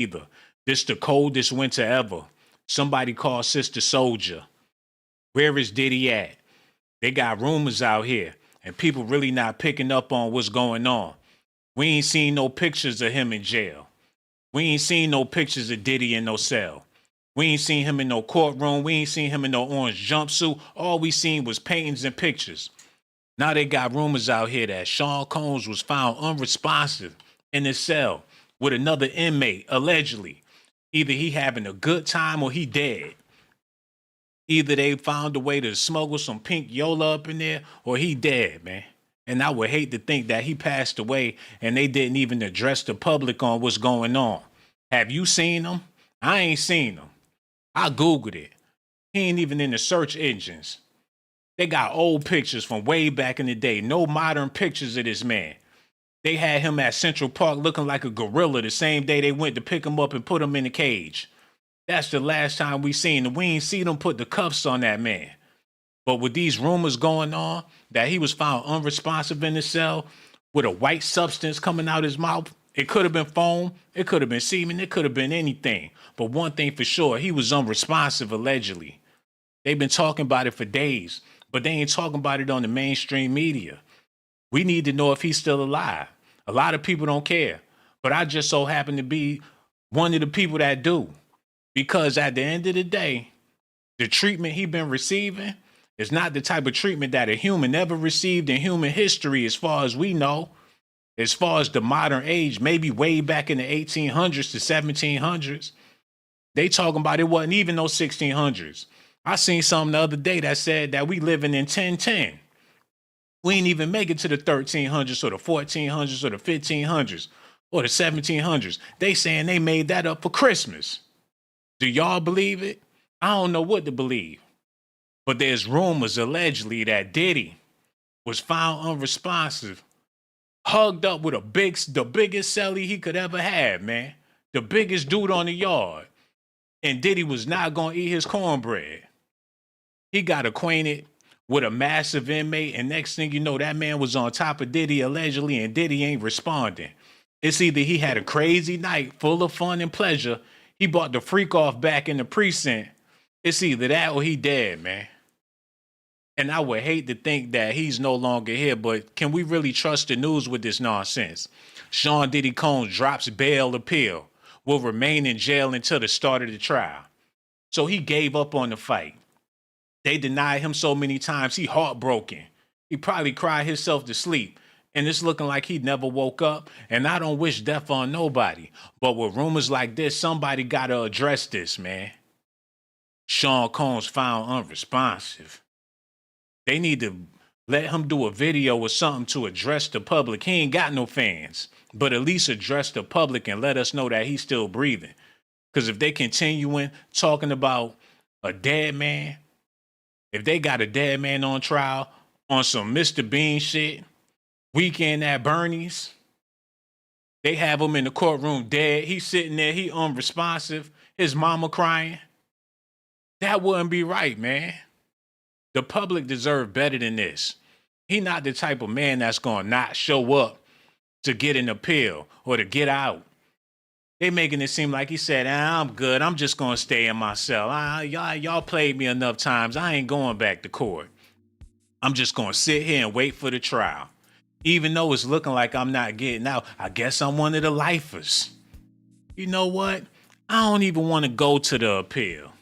either. This the coldest winter ever. Somebody call Sister Soldier. Where is Diddy at? They got rumors out here, and people really not picking up on what's going on. We ain't seen no pictures of him in jail. We ain't seen no pictures of Diddy in no cell. We ain't seen him in no courtroom. We ain't seen him in no orange jumpsuit. All we seen was paintings and pictures. Now they got rumors out here that Shawn Combs was found unresponsive in his cell with another inmate, allegedly. Either he having a good time or he dead. Either they found a way to smuggle some pink Yola up in there or he dead, man. And I would hate to think that he passed away and they didn't even address the public on what's going on. Have you seen him? I ain't seen him. I Googled it. He ain't even in the search engines. They got old pictures from way back in the day. No modern pictures of this man. They had him at Central Park looking like a gorilla the same day they went to pick him up and put him in a cage. That's the last time we seen him. We ain't seen them put the cuffs on that man. But with these rumors going on that he was found unresponsive in the cell with a white substance coming out his mouth, it could have been foam, it could have been semen, it could have been anything. But one thing for sure, he was unresponsive allegedly. They've been talking about it for days, but they ain't talking about it on the mainstream media. We need to know if he's still alive. A lot of people don't care, but I just so happen to be one of the people that do. Because at the end of the day, the treatment he been receiving is not the type of treatment that a human ever received in human history as far as we know. As far as the modern age, maybe way back in the 1800s to 1700s. They talking about it wasn't even no 1600s. I seen something the other day that said that we living in 1010. We ain't even make it to the 1300s or the 1400s or the 1500s or the 1700s. They saying they made that up for Christmas. Do y'all believe it? I don't know what to believe. But there's rumors allegedly that Diddy was found unresponsive, hugged up with the biggest celly he could ever have, man. The biggest dude on the yard. And Diddy was not going to eat his cornbread. He got acquainted with a massive inmate, and next thing you know, that man was on top of Diddy allegedly, and Diddy ain't responding. It's either he had a crazy night full of fun and pleasure, he bought the freak off back in the precinct. It's either that or he dead, man. And I would hate to think that he's no longer here, but can we really trust the news with this nonsense? Shawn Diddy Combs drops bail appeal, will remain in jail until the start of the trial. So he gave up on the fight. They denied him so many times, he heartbroken. He probably cried himself to sleep. And it's looking like he never woke up. And I don't wish death on nobody. But with rumors like this, somebody got to address this, man. Shawn Combs found unresponsive. They need to let him do a video or something to address the public. He ain't got no fans. But at least address the public and let us know that he's still breathing. Because if they continuing talking about a dead man, if they got a dead man on trial on some Mr. Bean shit, Weekend at Bernie's, they have him in the courtroom dead. He's sitting there, he unresponsive, his mama crying. That wouldn't be right, man. The public deserve better than this. He not the type of man that's going to not show up to get an appeal or to get out. They making it seem like he said, I'm good. I'm just going to stay in my cell. Y'all played me enough times. I ain't going back to court. I'm just going to sit here and wait for the trial. Even though it's looking like I'm not getting out, I guess I'm one of the lifers. You know what? I don't even want to go to the appeal.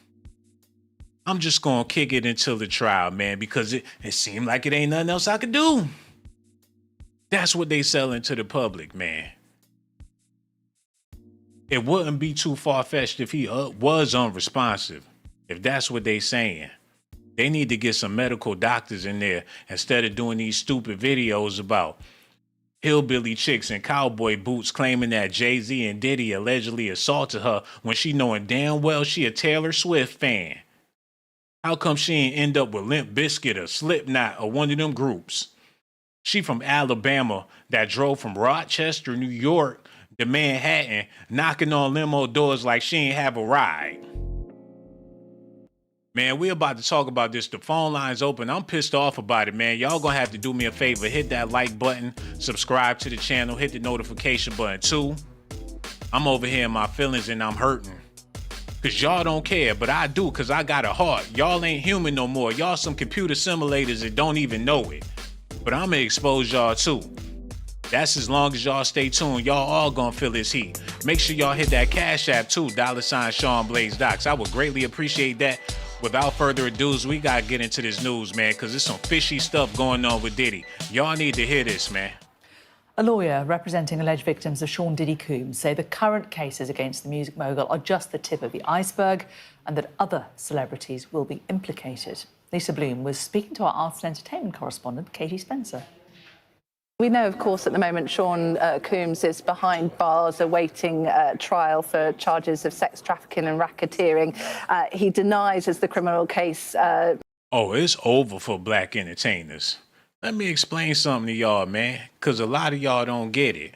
I'm just going to kick it until the trial, man, because it seemed like it ain't nothing else I could do. That's what they selling to the public, man. It wouldn't be too far-fetched if he was unresponsive, if that's what they saying. They need to get some medical doctors in there instead of doing these stupid videos about hillbilly chicks in cowboy boots claiming that Jay-Z and Diddy allegedly assaulted her when she knowing damn well she a Taylor Swift fan. How come she ain't end up with Limp Bizkit or Slipknot or one of them groups? She from Alabama that drove from Rochester, New York to Manhattan, knocking on limo doors like she ain't have a ride. Man, we about to talk about this. The phone line's open. I'm pissed off about it, man. Y'all gonna have to do me a favor. Hit that like button, subscribe to the channel, hit the notification button too. I'm over here in my feelings and I'm hurting. Cause y'all don't care, but I do, cause I got a heart. Y'all ain't human no more. Y'all some computer simulators that don't even know it. But I'ma expose y'all too. That's as long as y'all stay tuned. Y'all all gonna feel this heat. Make sure y'all hit that Cash App too, $Shawn Blaze Docs. I would greatly appreciate that. Without further ado, we gotta get into this news, man, because there's some fishy stuff going on with Diddy. Y'all need to hear this, man. A lawyer representing alleged victims of Shawn Diddy Coombs say the current cases against the music mogul are just the tip of the iceberg and that other celebrities will be implicated. Lisa Bloom was speaking to our arts and entertainment correspondent, Katie Spencer. We know, of course, at the moment Shawn Coombs is behind bars awaiting trial for charges of sex trafficking and racketeering. He denies as the criminal case... Oh, it's over for black entertainers. Let me explain something to y'all, man, because a lot of y'all don't get it.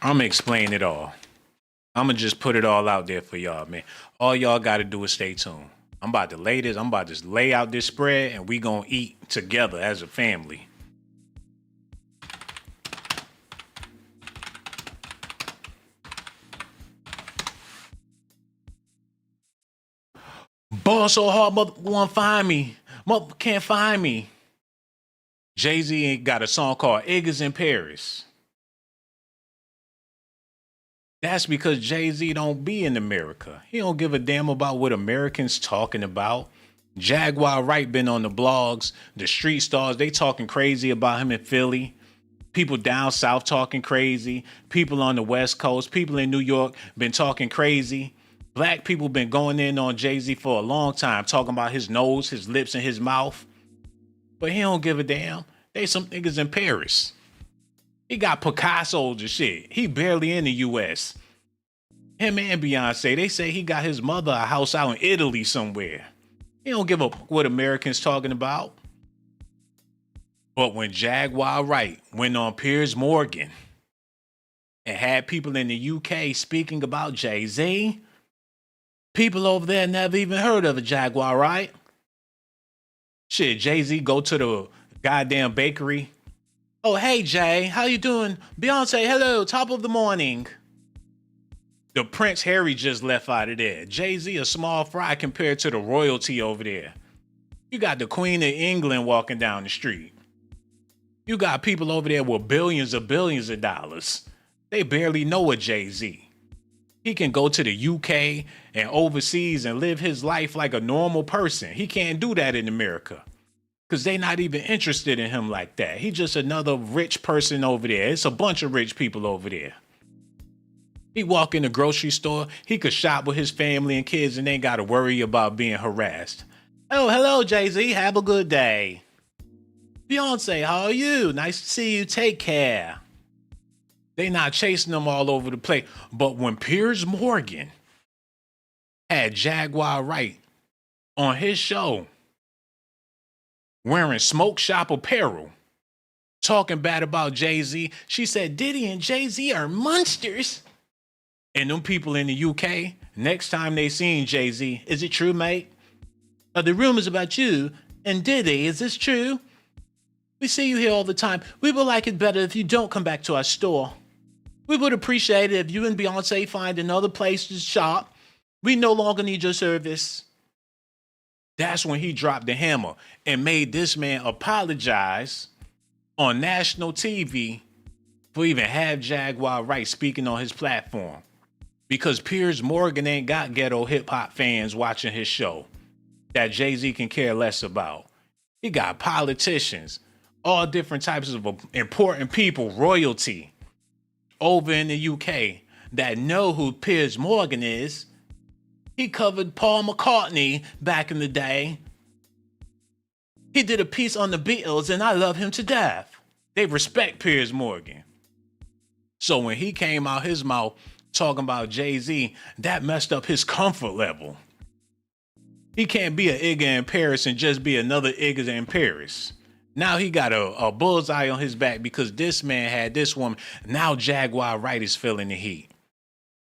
I'm going to explain it all. I'm going to just put it all out there for y'all, man. All y'all got to do is stay tuned. I'm about to lay this. I'm about to lay out this spread, and we going to eat together as a family. Ball so hard, mother won't find me. Mother can't find me. Jay-Z got a song called Niggas in Paris. That's because Jay-Z don't be in America. He don't give a damn about what Americans talking about. Jaguar Wright been on the blogs. The street stars, they talking crazy about him in Philly. People down south talking crazy. People on the West Coast, people in New York been talking crazy. Black people been going in on Jay-Z for a long time, talking about his nose, his lips, and his mouth. But he don't give a damn. They some niggas in Paris. He got Picasso's and shit. He barely in the U.S. Him and Beyonce, they say he got his mother a house out in Italy somewhere. He don't give a what Americans talking about. But when Jaguar Wright went on Piers Morgan and had people in the U.K. speaking about Jay-Z, people over there never even heard of a Jaguar, right? Shit, Jay-Z go to the goddamn bakery. Oh, hey, Jay, how you doing? Beyonce, hello, top of the morning. The Prince Harry just left out of there. Jay-Z a small fry compared to the royalty over there. You got the Queen of England walking down the street. You got people over there with billions of dollars. They barely know a Jay-Z. He can go to the UK and overseas and live his life like a normal person. He can't do that in America because they not even interested in him like that. He just another rich person over there. It's a bunch of rich people over there. He walk in the grocery store. He could shop with his family and kids and ain't got to worry about being harassed. Oh, hello, Jay-Z. Have a good day. Beyonce, how are you? Nice to see you. Take care. They not chasing them all over the place. But when Piers Morgan had Jaguar Wright on his show wearing smoke shop apparel, talking bad about Jay-Z, she said Diddy and Jay-Z are monsters. And them people in the UK, next time they seen Jay-Z, is it true, mate? Are the rumors about you and Diddy, is this true? We see you here all the time. We would like it better if you don't come back to our store. We would appreciate it if you and Beyonce find another place to shop. We no longer need your service. That's when he dropped the hammer and made this man apologize on national TV for even have Jaguar Wright speaking on his platform. Because Piers Morgan ain't got ghetto hip hop fans watching his show that Jay-Z can care less about. He got politicians, all different types of important people, royalty, over in the UK that know who Piers Morgan is. He covered Paul McCartney back in the day. He did a piece on the Beatles and I love him to death. They respect Piers Morgan. So when he came out his mouth talking about Jay-Z, that messed up his comfort level. He can't be an Igga in Paris and just be another Igga in Paris. Now he got a bullseye on his back because this man had this woman. Now Jaguar Wright is feeling the heat.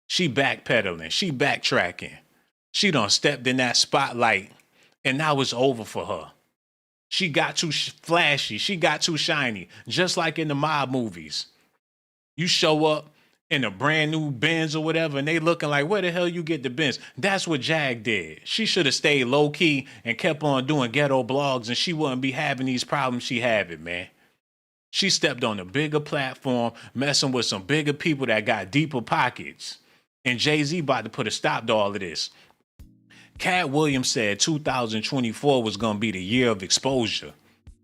She backpedaling. She backtracking. She done stepped in that spotlight and now it's over for her. She got too flashy. She got too shiny. Just like in the mob movies. You show up in a brand new Benz or whatever, and they looking like, where the hell you get the Benz? That's what Jag did. She should have stayed low key and kept on doing ghetto blogs, and she wouldn't be having these problems she having, man. She stepped on a bigger platform, messing with some bigger people that got deeper pockets. And Jay-Z about to put a stop to all of this. Cat Williams said 2024 was going to be the year of exposure.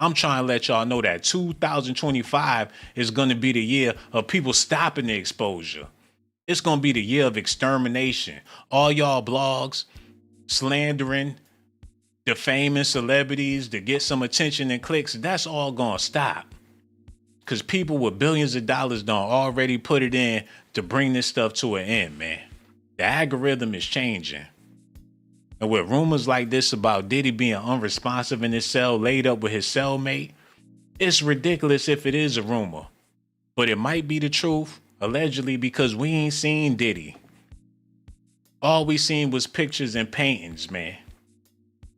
I'm trying to let y'all know that 2025 is going to be the year of people stopping the exposure. It's going to be the year of extermination. All y'all blogs slandering, defaming celebrities to get some attention and clicks, that's all going to stop. Because people with billions of dollars don't already put it in to bring this stuff to an end, man. The algorithm is changing. And with rumors like this about Diddy being unresponsive in his cell, laid up with his cellmate, it's ridiculous if it is a rumor. But it might be the truth, allegedly, because we ain't seen Diddy. All we seen was pictures and paintings, man.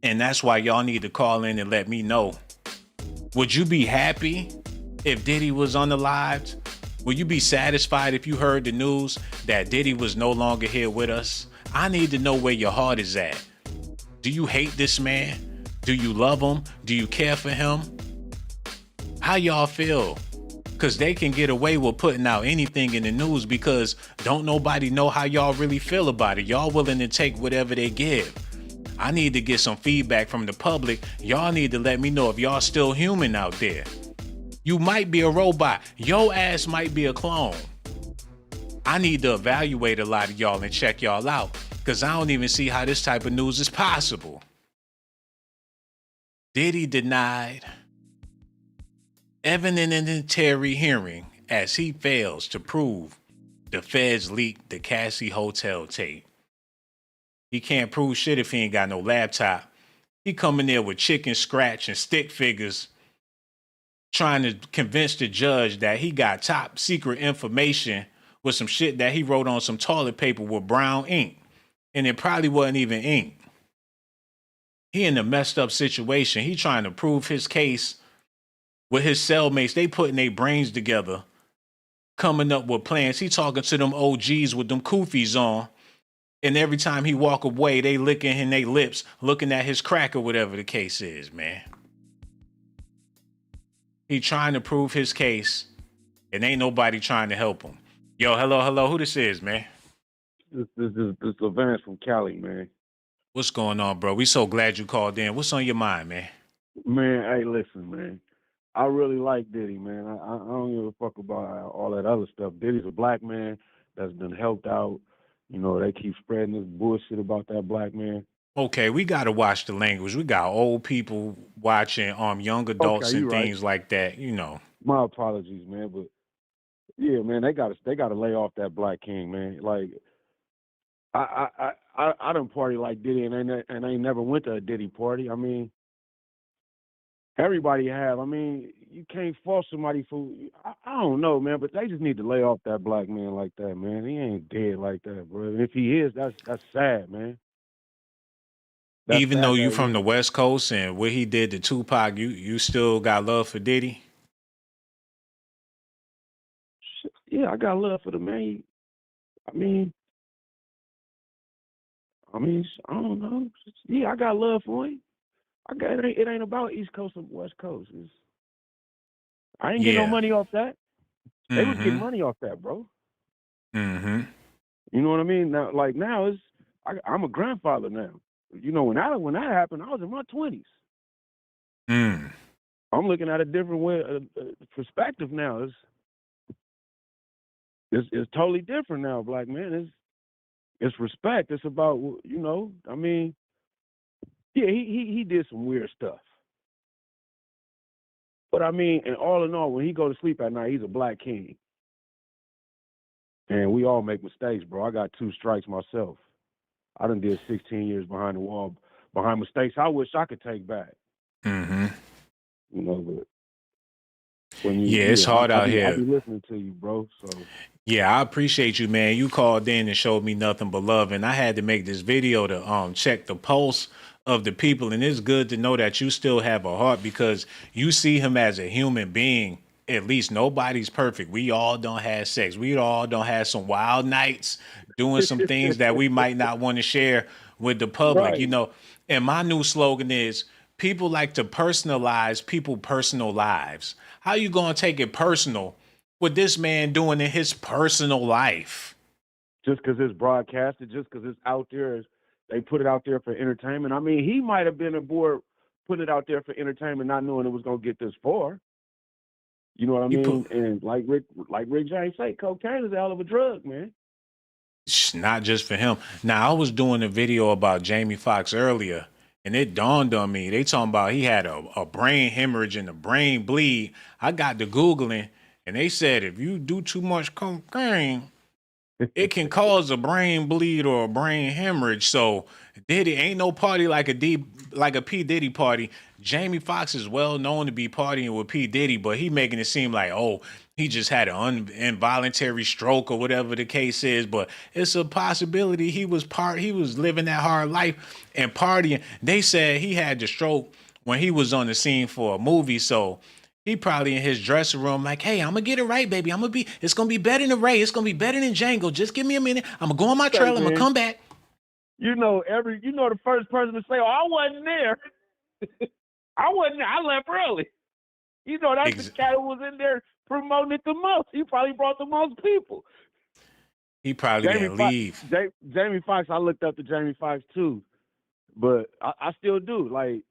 And that's why y'all need to call in and let me know. Would you be happy if Diddy was unalived? Would you be satisfied if you heard the news that Diddy was no longer here with us? I need to know where your heart is at. Do you hate this man? Do you love him? Do you care for him? How y'all feel? Because they can get away with putting out anything in the news because don't nobody know how y'all really feel about it. Y'all willing to take whatever they give. I need to get some feedback from the public. Y'all need to let me know if y'all still human out there. You might be a robot. Your ass might be a clone. I need to evaluate a lot of y'all and check y'all out because I don't even see how this type of news is possible. Diddy denied evidentiary hearing as he fails to prove the feds leaked the Cassie Hotel tape. He can't prove shit if he ain't got no laptop. He coming there with chicken scratch and stick figures trying to convince the judge that he got top secret information with some shit that he wrote on some toilet paper with brown ink. And it probably wasn't even ink. He in a messed up situation. He trying to prove his case with his cellmates. They putting their brains together, coming up with plans. He talking to them OGs with them koofies on. And every time he walk away, they licking in their lips, looking at his crack or whatever the case is, man. He trying to prove his case, and ain't nobody trying to help him. Yo, hello, who this is, man? This is Vance from Cali, man. What's going on, bro? We so glad you called in. What's on your mind, man? Man, hey, listen, man. I really like Diddy, man. I don't give a fuck about all that other stuff. Diddy's a black man that's been helped out. You know, they keep spreading this bullshit about that black man. Okay, we got to watch the language. We got old people watching young adults and things like that, you know. My apologies, man, but yeah, man, they got to lay off that black king, man. Like I done party like Diddy and I ain't never went to a Diddy party. I mean, everybody have. I mean, you can't fault somebody for I don't know, man, but they just need to lay off that black man like that, man. He ain't dead like that, bro. And if he is, that's sad, man. That's even sad though you from the West Coast and what he did to Tupac, you still got love for Diddy? Yeah, I got love for the man. I mean, I don't know. Yeah, I got love for him. It ain't about East Coast or West Coast. I ain't getting no money off that. They was getting money off that, bro. Mm-hmm. You know what I mean? Now I'm a grandfather now. You know, when that happened, I was in my 20s. I'm looking at a different way, perspective now. It's totally different now, black man. It's respect. It's about, you know, I mean, yeah, he did some weird stuff. But I mean, and all in all, when he go to sleep at night, he's a black king. And we all make mistakes, bro. I got 2 strikes myself. I done did 16 years behind the wall, behind mistakes I wish I could take back. Mm-hmm. You know, but it's hard out here. I be listening to you, bro. So yeah, I appreciate you, man. You called in and showed me nothing but love, and I had to make this video to check the pulse of the people, and it's good to know that you still have a heart because you see him as a human being. At least nobody's perfect. We all don't have sex. We all don't have some wild nights doing some things that we might not want to share with the public, Right. And my new slogan is people like to personalize people personal lives. How you gonna take it personal what this man doing in his personal life? Just because it's broadcasted, just because it's out there, they put it out there for entertainment. I mean, he might have been aboard putting it out there for entertainment, not knowing it was gonna get this far. You know what I You put mean? And like Rick James say, cocaine is a hell of a drug, man. not just for him. Now I was doing a video about Jamie Foxx earlier, and it dawned on me. They talking about he had a brain hemorrhage and a brain bleed. I got to Googling, and they said if you do too much cocaine, it can cause a brain bleed or a brain hemorrhage. So Diddy ain't no party like a P Diddy party. Jamie Foxx is well known to be partying with P Diddy, but he making it seem like, oh, he just had an involuntary stroke or whatever the case is. But it's a possibility he was living that hard life and partying. They said he had the stroke when he was on the scene for a movie, so he probably in his dressing room like, hey, I'm gonna get it right, baby. It's gonna be better than Ray. It's gonna be better than Django. Just give me a minute. I'm gonna go on my Say, trail. I'm gonna man, come back. the first person to say, "Oh, I wasn't there. I wasn't there. I left early." That's the cat who was in there promoting it the most. He probably brought the most people. He probably didn't leave. Jamie Foxx, I looked up to Jamie Foxx too, but I still do. Like,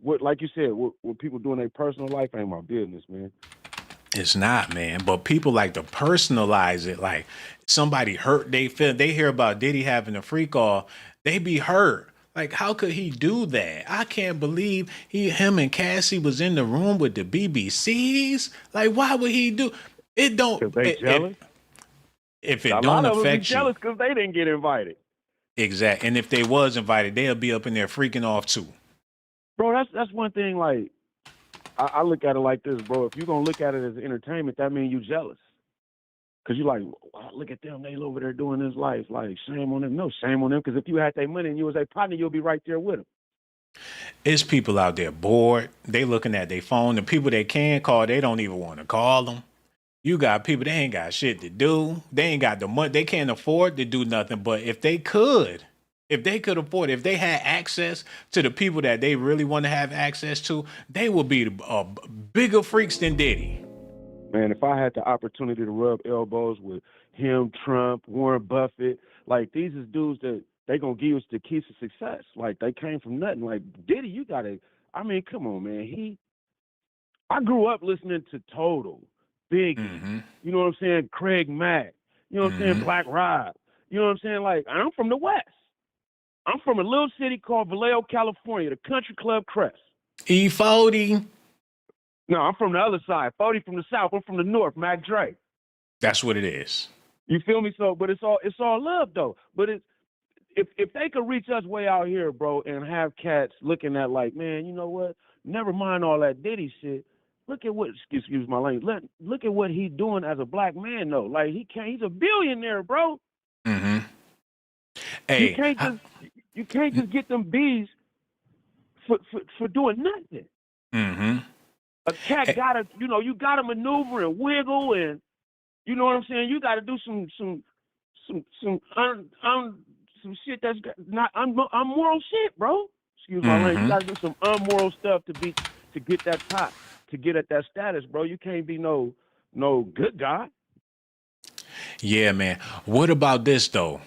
like you said, what people do in their personal life ain't my business, man. It's not, man. But people like to personalize it. Like somebody hurt, they hear about Diddy having a freak off, they be hurt. Like, how could he do that? I can't believe him and Cassie was in the room with the BBCs. Like, why would he do it? Don't Because they jealous. If it A don't lot of them be affect you, jealous because they didn't get invited. exactly. And if they was invited, they'll be up in there freaking off too. Bro, that's one thing. Like, I look at it like this, bro. If you're gonna look at it as entertainment, that means you jealous. Cause you're like, wow, look at them, they over there doing this life. Like, shame on them. No, shame on them. Cause if you had their money and you was their partner, you'll be right there with them. It's people out there bored. They looking at their phone. The people they can call, they don't even want to call them. You got people, they ain't got shit to do. They ain't got the money. They can't afford to do nothing. But if they could afford, if they had access to the people that they really want to have access to, they would be bigger freaks than Diddy. Man, if I had the opportunity to rub elbows with him, Trump, Warren Buffett, like these is dudes that they gonna give us the keys to success. Like they came from nothing. Like Diddy, come on, man. I grew up listening to Total, Biggie, Mm-hmm. you know what I'm saying, Craig Mack, you know what I'm saying, Black Rob, you know what I'm saying? Like, I'm from the West. I'm from a little city called Vallejo, California, the country club Crest. E40. No, I'm from the other side. 40 from the South. I'm from the North, Mac Dre. That's what it is. You feel me? So, but it's all love though. But if they could reach us way out here, bro, and have cats looking at like, man, you know what? Never mind all that Diddy shit. Look at what, excuse my language. Look at what he's doing as a black man though. Like he's a billionaire, bro. Mm-hmm. Hey, you can't just get them bees for doing nothing. Mm-hmm. A cat gotta, you gotta maneuver and wiggle, and you know what I'm saying. You gotta do some shit that's not unmoral shit, bro. Excuse my language. You gotta do some unmoral stuff to get that top, to get at that status, bro. You can't be no good guy. Yeah, man. What about this though?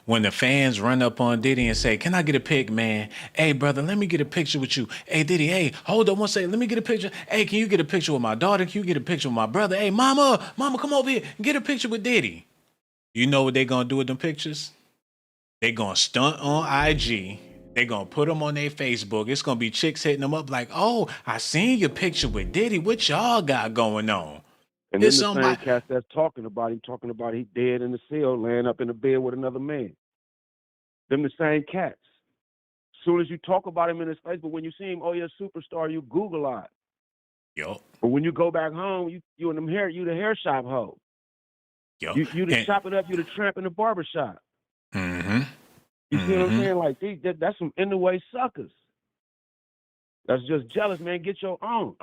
When the fans run up on Diddy and say, can I get a pic, man? Hey, brother, let me get a picture with you. Hey, Diddy, hey, hold on one second. Let me get a picture. Hey, can you get a picture with my daughter? Can you get a picture with my brother? Hey, mama, come over here. Get a picture with Diddy. You know what they going to do with them pictures? They going to stunt on IG. They going to put them on their Facebook. It's going to be chicks hitting them up like, oh, I seen your picture with Diddy. What y'all got going on? And then the same cast that's talking about he dead in the cell, laying up in the bed with another man. Them the same cats. As soon as you talk about him in his face, but when you see him, oh yeah, superstar, you Google it. Yo. But when you go back home, you in them you the hair shop hoe. Yo. You the chop it up, you the tramp in the barber shop. Mm-hmm. You see what I'm Mm-hmm. saying? Like that's some in the way suckers. That's just jealous, man. Get your own.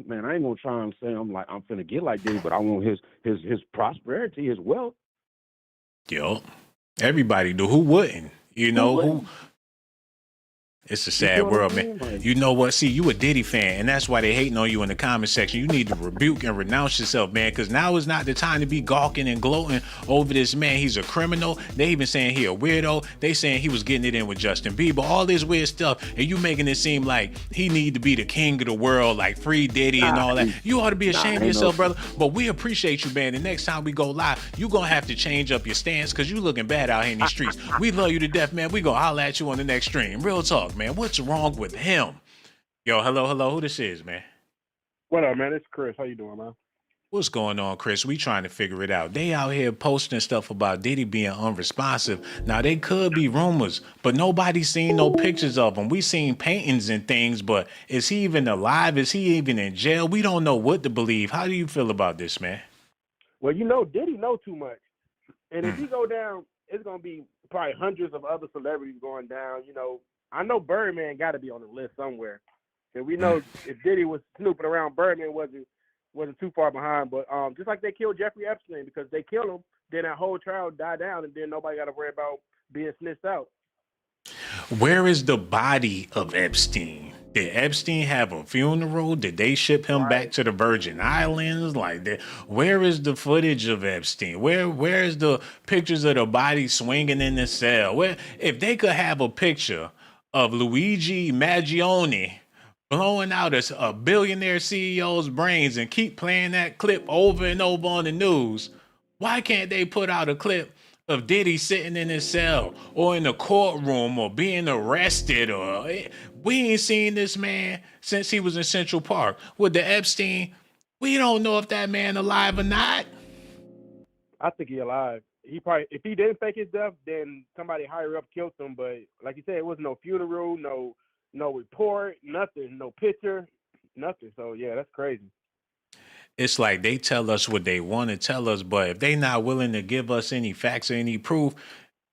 Man, I ain't gonna try and say I'm finna get like Diddy, but I want his prosperity, his wealth. Yo, everybody do. Who wouldn't? You Who know who? wouldn't? It's a You see sad what I world, man. mean? Like, You know what? See, you a Diddy fan, and that's why they hating on you in the comment section. You need to rebuke and renounce yourself, man, because now is not the time to be gawking and gloating over this man. He's a criminal. They even saying he a weirdo. They saying he was getting it in with Justin Bieber. All this weird stuff, and you making it seem like he need to be the king of the world, like free Diddy and all that. You ought to be ashamed of yourself, brother. But we appreciate you, man. The next time we go live, you gonna have to change up your stance because you looking bad out here in these streets. We love you to death, man. We gonna holler at you on the next stream. Real talk, man. What's wrong with him? Yo, hello. Who this is, man? What up, man? It's Chris. How you doing, man? What's going on, Chris? We trying to figure it out. They out here posting stuff about Diddy being unresponsive. Now, they could be rumors, but nobody's seen no pictures of him. We seen paintings and things, but is he even alive? Is he even in jail? We don't know what to believe. How do you feel about this, man? Well, Diddy know too much. And if he go down, it's going to be probably hundreds of other celebrities going down. I know Birdman got to be on the list somewhere. And we know if Diddy was snooping around, Birdman wasn't too far behind. But just like they killed Jeffrey Epstein, because they killed him, then that whole trial died down, and then nobody got to worry about being snitched out. Where is the body of Epstein? Did Epstein have a funeral? Did they ship him back to the Virgin Islands? Where is the footage of Epstein? Where is the pictures of the body swinging in the cell? Where, if they could have a picture of Luigi Maggione blowing out a billionaire CEO's brains and keep playing that clip over and over on the news, why can't they put out a clip of Diddy sitting in his cell or in the courtroom or being arrested? Or we ain't seen this man since he was in Central Park with the Epstein. We don't know if that man alive or not. I think he alive. He probably, if he didn't fake his death, then somebody higher up killed him. But like you said, it was no funeral, no report, nothing, no picture, nothing. So yeah, that's crazy. It's like they tell us what they want to tell us, but if they not willing to give us any facts or any proof,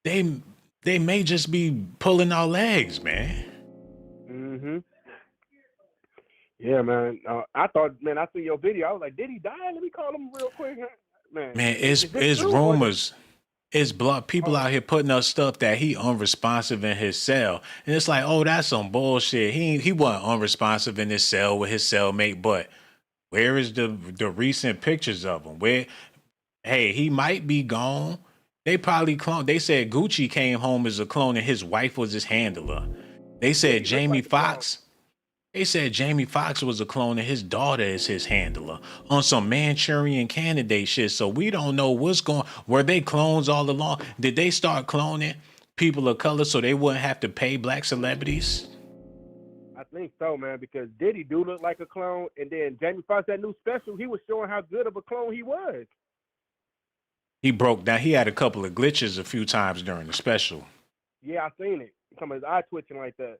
they may just be pulling our legs, man. Mhm. Yeah, man. I thought, man, I see your video. I was like, did he die? Let me call him real quick. Man, it's rumors. It's people out here putting up stuff that he unresponsive in his cell. And it's like, oh, that's some bullshit. He wasn't unresponsive in his cell with his cellmate, but where is the recent pictures of him? Hey, he might be gone. They probably cloned. They said Gucci came home as a clone and his wife was his handler. They said Jamie Foxx. They said Jamie Foxx was a clone and his daughter is his handler on some Manchurian Candidate shit. So we don't know what's going. Were they clones all along? Did they start cloning people of color so they wouldn't have to pay black celebrities? I think so, man, because Diddy do look like a clone, and then Jamie Foxx, that new special, he was showing how good of a clone he was. He broke down. He had a couple of glitches a few times during the special. Yeah, I seen it. Some of his eye twitching like that.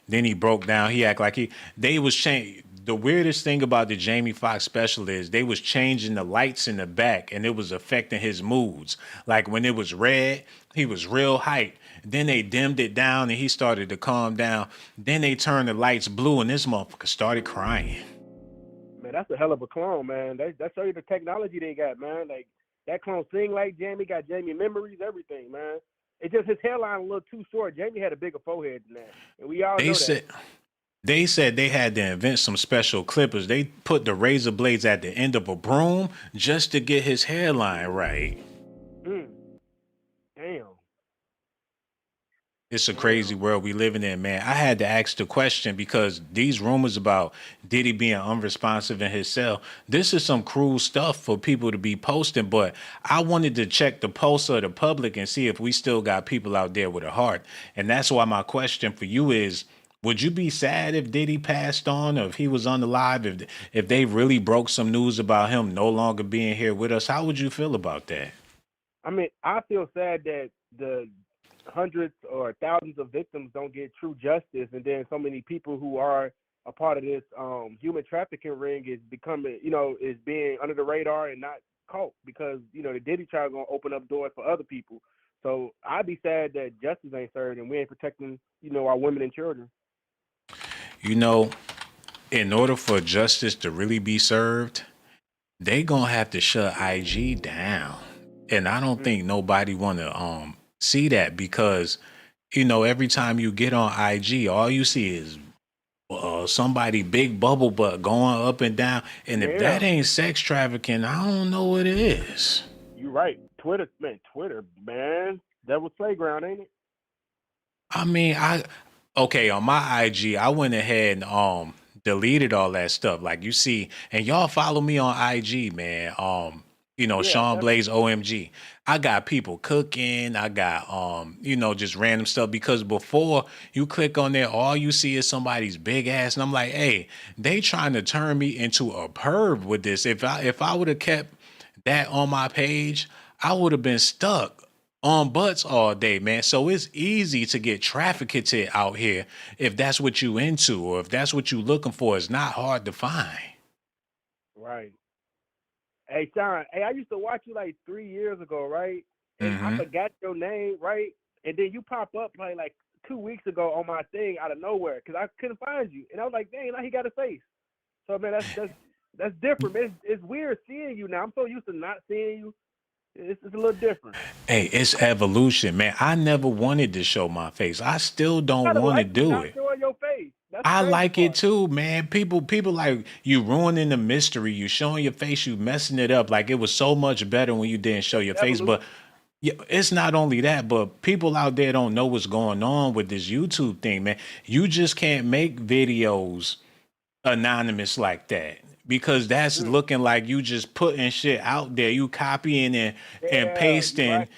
Then he broke down. He act like they was changing. The weirdest thing about the Jamie Foxx special is they was changing the lights in the back and it was affecting his moods. Like when it was red, he was real hyped. Then they dimmed it down and he started to calm down. Then they turned the lights blue and this motherfucker started crying. Man, that's a hell of a clone, man. That shows you the technology they got, man. Like that clone sing like Jamie, got Jamie memories, everything, man. It's just his hairline a little too short. Jamie had a bigger forehead than that, and we all know that. They said they had to invent some special clippers. They put the razor blades at the end of a broom just to get his hairline right. Damn. It's a crazy world we living in, man. I had to ask the question because these rumors about Diddy being unresponsive in his cell, this is some cruel stuff for people to be posting, but I wanted to check the pulse of the public and see if we still got people out there with a heart. And that's why my question for you is, would you be sad if Diddy passed on or if he was unalive, if they really broke some news about him no longer being here with us? How would you feel about that? I mean, I feel sad that the hundreds or thousands of victims don't get true justice, and then so many people who are a part of this human trafficking ring is becoming, is being under the radar and not caught because, the Diddy trial is going to open up doors for other people. So I'd be sad that justice ain't served and we ain't protecting, our women and children. You know, in order for justice to really be served, they gonna have to shut IG down. And I don't think nobody wanna see that because, every time you get on IG, all you see is somebody big bubble butt going up and down. And if that Yeah. ain't sex trafficking, I don't know what it is. You're right. Twitter, man. Devil's playground, ain't it? I mean, okay, on my IG, I went ahead and deleted all that stuff. Like you see, and y'all follow me on IG, man. Yeah, Shawn definitely. Blaze OMG. I got people cooking, I got just random stuff because before you click on there, all you see is somebody's big ass. And I'm like, hey, they trying to turn me into a perv with this. If I would have kept that on my page, I would have been stuck on butts all day, man. So it's easy to get trafficked out here if that's what you into or if that's what you looking for. It's not hard to find. Right. Hey, Shawn, I used to watch you like 3 years ago, right? And I Mm-hmm. forgot your name, right? And then you pop up like 2 weeks ago on my thing out of nowhere because I couldn't find you. And I was like, dang, now he got a face. So, man, that's different, man. It's weird seeing you now. I'm so used to not seeing you. It's a little different. Hey, it's evolution, man. I never wanted to show my face. I still You don't gotta want to like you do not it. showing your face. That's the I crazy like it part. too, man. People like you ruining the mystery. You showing your face, you messing it up. Like it was so much better when you didn't show your face. But Evolution. yeah, it's not only that, but people out there don't know what's going on with this YouTube thing, man. You just can't make videos anonymous like that because that's Mm. looking like you just putting shit out there. You copying and Yeah, you're pasting. right.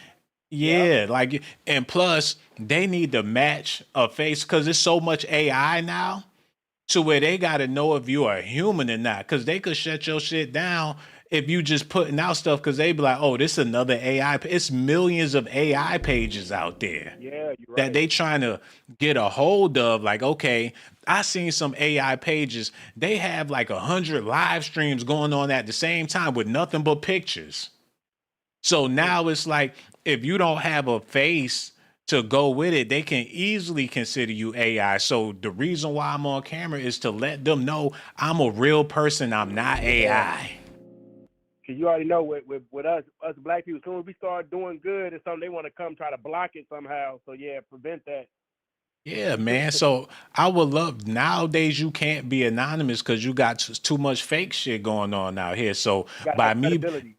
Yep. Yeah, like and plus they need to match a face because there's so much AI now to where they got to know if you are human or not because they could shut your shit down if you just putting out stuff because they be like, oh, this is another AI. It's millions of AI pages out there Yeah, you're that right. they trying to get a hold of. Like, okay, I seen some AI pages. They have like 100 live streams going on at the same time with nothing but pictures. So Mm. now it's like if you don't have a face to go with it, they can easily consider you AI. So the reason why I'm on camera is to let them know I'm a real person. I'm not Yeah. AI. Cause you already know with us black people, as soon as we start doing good, it's something they want to come try to block it somehow. So yeah, prevent that. Yeah, man. So I would love nowadays you can't be anonymous because you got too much fake shit going on out here. So Gotta by have me, credibility.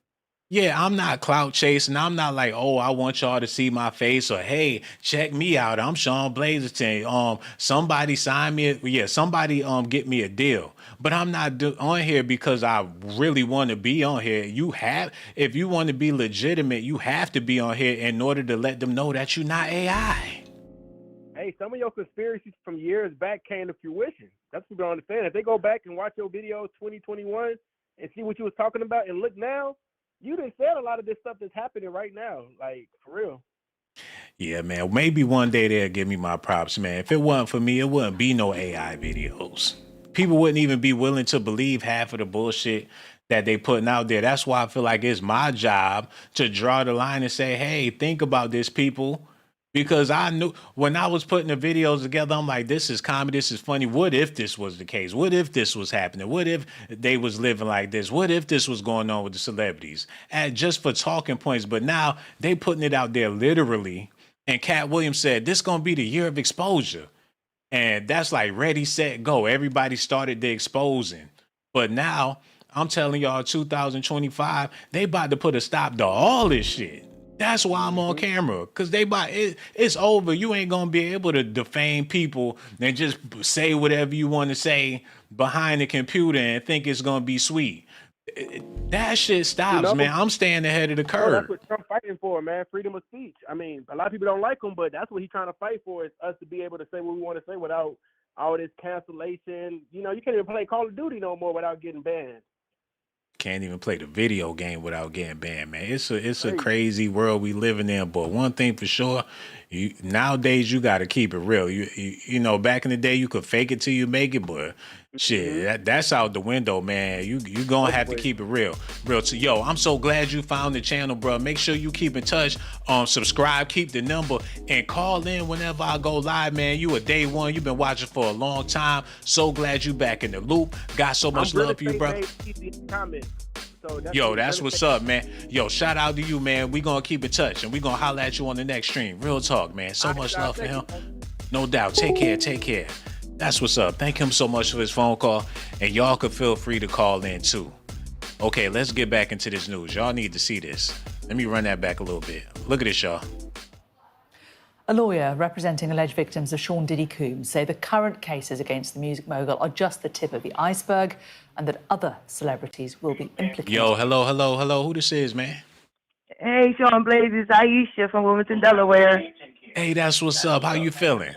yeah, I'm not clout chasing. I'm not like, oh, I want y'all to see my face or hey, check me out. I'm Shawn Blazington. Somebody sign me. Somebody get me a deal. But I'm not on here because I really want to be on here. If you want to be legitimate, you have to be on here in order to let them know that you're not AI. Hey, some of your conspiracies from years back came to fruition. That's what we don't understand. If they go back and watch your videos 2021 and see what you was talking about and look now, you done said a lot of this stuff that's happening right now. Like for real. Yeah, man. Maybe one day they'll give me my props, man. If it wasn't for me, it wouldn't be no AI videos. People wouldn't even be willing to believe half of the bullshit that they putting out there. That's why I feel like it's my job to draw the line and say, hey, think about this, people. Because I knew when I was putting the videos together, I'm like, this is comedy, this is funny. What if this was the case? What if this was happening? What if they was living like this? What if this was going on with the celebrities? And just for talking points, but now they putting it out there literally. And Cat Williams said, this gonna be the year of exposure. And that's like ready, set, go. Everybody started the exposing. But now I'm telling y'all 2025, they about to put a stop to all this shit. That's why I'm on camera. Cause it's over. You ain't gonna be able to defame people and just say whatever you want to say behind the computer and think it's gonna be sweet. That shit You stops, know, man. I'm staying ahead of the that's curve. what Trump fighting for, man. Freedom of speech. I mean, a lot of people don't like him, but that's what he's trying to fight for is us to be able to say what we want to say without all this cancellation. You can't even play Call of Duty no more without getting banned. Can't even play the video game without getting banned, man. It's a Crazy. crazy world we living in. But one thing for sure, nowadays you got to keep it real. You know, back in the day you could fake it till you make it, but Shit, that's out the window, man. You gonna have to Hopefully. keep it real. To yo, I'm so glad you found the channel, bro. Make sure you keep in touch. Subscribe, keep the number, and call in whenever I go live, man. You a day one. You've been watching for a long time. So glad you back in the loop. Got so much love for you, bro. Yo, that's what's up, man. Yo, shout out to you, man. We gonna keep in touch, and we gonna holler at you on the next stream. Real talk, man. So much love for him. No doubt. Take care. That's what's up. Thank him so much for his phone call. And y'all could feel free to call in too. Okay, let's get back into this news. Y'all need to see this. Let me run that back a little bit. Look at this, y'all. A lawyer representing alleged victims of Shawn Diddy Coombs say the current cases against the music mogul are just the tip of the iceberg and that other celebrities will be implicated. Yo, hello. Who this is, man? Hey, Shawn Blaze, it's Aisha from Wilmington, Delaware. Hey, that's what's up. How you feeling?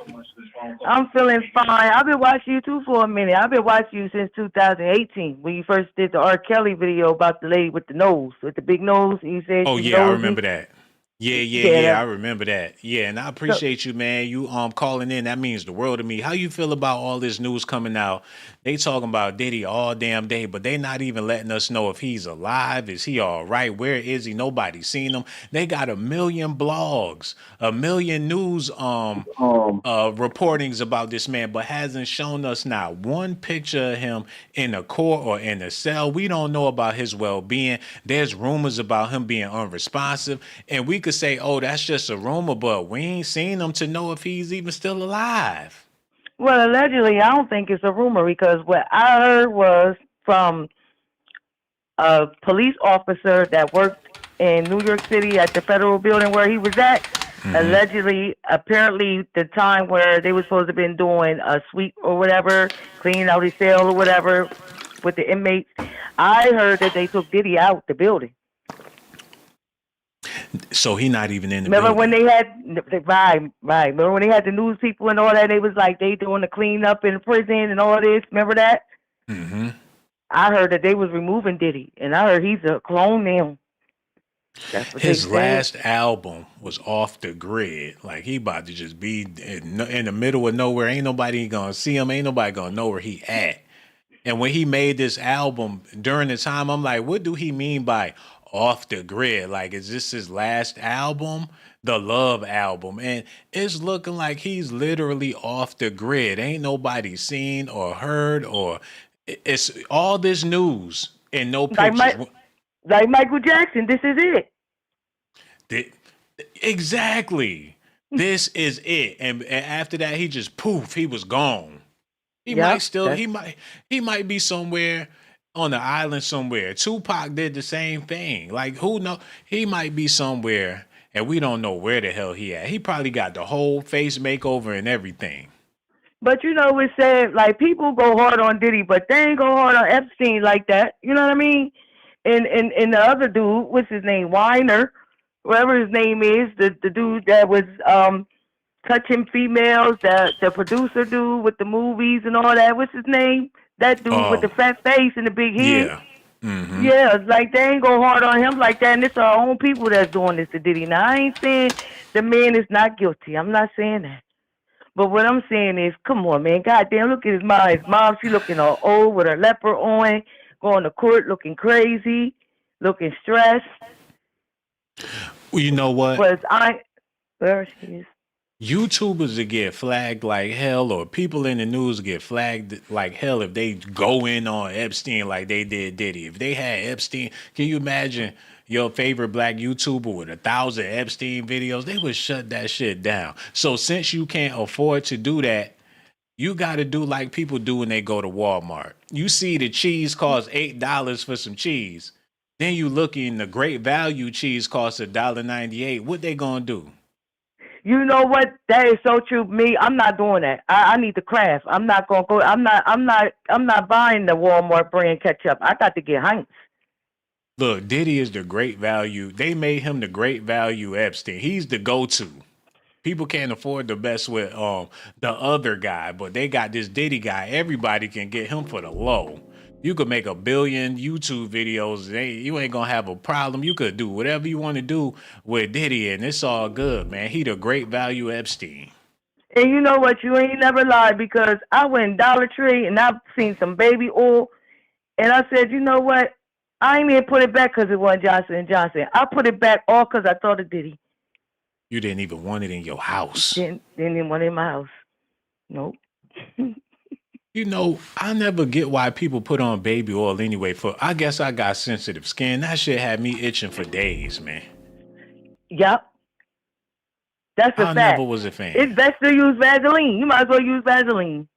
I'm feeling fine. I've been watching you too for a minute. I've been watching you since 2018 when you first did the R. Kelly video about the lady with the nose, with the big nose. And you said, oh yeah, I remember that. Yeah, I remember that. Yeah, and I appreciate you, man. You calling in. That means the world to me. How you feel about all this news coming out? They talking about Diddy all damn day, but they not even letting us know if he's alive. Is he all right? Where is he? Nobody's seen him. They got 1 million blogs, 1 million news reportings about this man, but hasn't shown us not one picture of him in a court or in a cell. We don't know about his well-being. There's rumors about him being unresponsive, and we could say, oh, that's just a rumor, but we ain't seen him to know if he's even still alive. Well, allegedly, I don't think it's a rumor because what I heard was from a police officer that worked in New York City at the federal building where he was at. Allegedly, apparently, the time where they were supposed to have been doing a sweep or whatever, cleaning out his cell or whatever with the inmates, I heard that they took Diddy out the building. So he not even in the Remember building. when they had right. Remember when they had the news people and all that? They was like they doing the cleanup in the prison and all this. Remember that? Mm-hmm. I heard that they was removing Diddy, and I heard he's a clone now. That's what His they said. last album was off the grid. Like he about to just be in the middle of nowhere. Ain't nobody gonna see him. Ain't nobody gonna know where he at. And when he made this album during the time, I'm like, what do he mean by off the grid? Like, is this his last album? The Love album. And it's looking like he's literally off the grid. Ain't nobody seen or heard or it's all this news and no pictures. Like Michael Jackson, this is it. Exactly. This is it. And after that, he just poof, he was gone. He might be somewhere on the island somewhere. Tupac did the same thing. Like who know? He might be somewhere and we don't know where the hell he at. He probably got the whole face makeover and everything. But you know, it's said like people go hard on Diddy, but they ain't go hard on Epstein like that. You know what I mean? And the other dude, what's his name? Weiner, whatever his name is, the dude that was touching females, the producer dude with the movies and all that. What's his name? That dude with the fat face and the big head. Yeah. Mm-hmm. Yeah, like they ain't go hard on him like that, and it's our own people that's doing this to Diddy. Now I ain't saying the man is not guilty. I'm not saying that. But what I'm saying is, come on, man. Goddamn, look at his mom. His mom, she looking all old with her leopard on, going to court looking crazy, looking stressed. Well, you know what? There she is. YouTubers that get flagged like hell, or people in the news get flagged like hell if they go in on Epstein like they did Diddy. If they had Epstein, can you imagine your favorite black YouTuber with 1,000 Epstein videos? They would shut that shit down. So since you can't afford to do that, you got to do like people do when they go to Walmart. You see the cheese costs $8 for some cheese. Then you look in the great value cheese costs $1.98. What they gonna do? You know what? That is so true. Me, I'm not doing that. I need the craft. I'm not gonna go. I'm not buying the Walmart brand ketchup. I got to get Heinz. Look, Diddy is the great value. They made him the great value Epstein. He's the go-to. People can't afford the best with the other guy, but they got this Diddy guy. Everybody can get him for the low. You could make 1 billion YouTube videos. You ain't gonna have a problem. You could do whatever you want to do with Diddy, and it's all good, man. He the great value Epstein. And you know what? You ain't never lied, because I went Dollar Tree and I've seen some baby oil, and I said, you know what? I ain't even put it back because it wasn't Johnson and Johnson. I put it back all because I thought of Diddy. You didn't even want it in your house. Didn't even want it in my house. Nope. You know, I never get why people put on baby oil anyway. I guess I got sensitive skin. That shit had me itching for days, man. Yep. That's a I fact. never was a fan. It's best to use Vaseline. You might as well use Vaseline.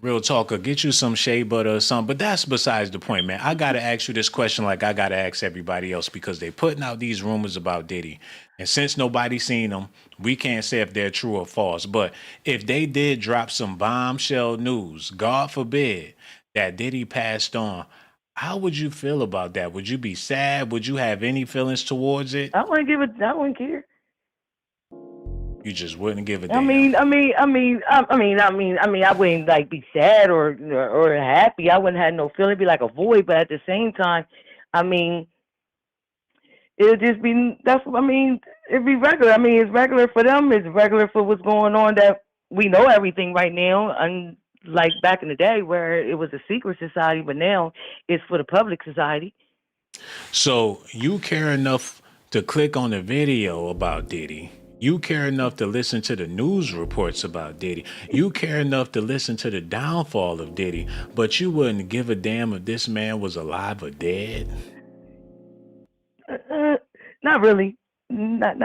Real talker, get you some shea butter or something. But that's besides the point, man. I got to ask you this question like I got to ask everybody else, because they putting out these rumors about Diddy. And since nobody's seen them, we can't say if they're true or false. But if they did drop some bombshell news, God forbid, that Diddy passed on, how would you feel about that? Would you be sad? Would you have any feelings towards it? I wouldn't care. You just wouldn't give a damn. I wouldn't like be sad or happy. I wouldn't have no feeling, be like a void. But at the same time, I mean, it'll just be it'd be regular. I mean, it's regular for them. It's regular for what's going on. That we know everything right now, and like back in the day where it was a secret society, but now it's for the public society. So you care enough to click on a video about Diddy. You care enough to listen to the news reports about Diddy. You care enough to listen to the downfall of Diddy, but you wouldn't give a damn if this man was alive or dead? Not really. Not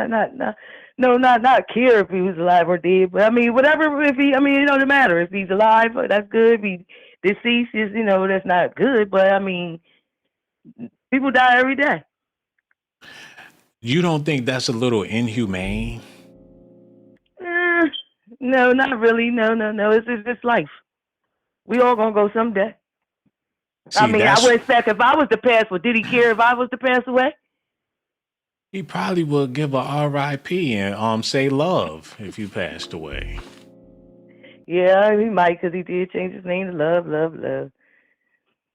care if he was alive or dead. But I mean, whatever. If he, I mean, it doesn't matter if he's alive. That's good. If he's deceased, that's not good. But I mean, people die every day. You don't think that's a little inhumane? No, not really. No. It's life. We all gonna go someday. See, I mean, I would expect if I was to pass, would Diddy care if I was to pass away? He probably would give a R.I.P. and say love if you passed away. Yeah, he might, because he did change his name to Love.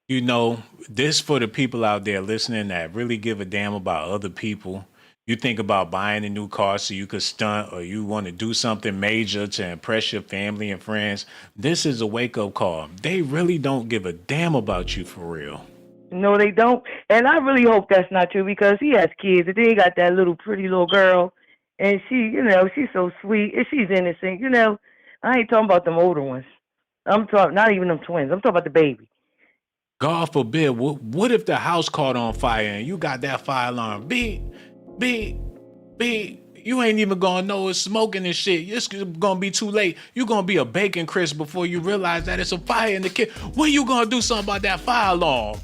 You know, this for the people out there listening that really give a damn about other people. You think about buying a new car so you could stunt, or you want to do something major to impress your family and friends. This is a wake-up call. They really don't give a damn about you for real. No, they don't. And I really hope that's not true, because he has kids. And then he got that pretty little girl. And she, she's so sweet. And she's innocent. I ain't talking about them older ones. I'm talking, not even them twins. I'm talking about the baby. God forbid, what if the house caught on fire and you got that fire alarm? Beep. You ain't even gonna know it's smoking and shit. It's gonna be too late. You're gonna be a bacon crisp before you realize that it's a fire in the kitchen. When you gonna do something about that fire alarm?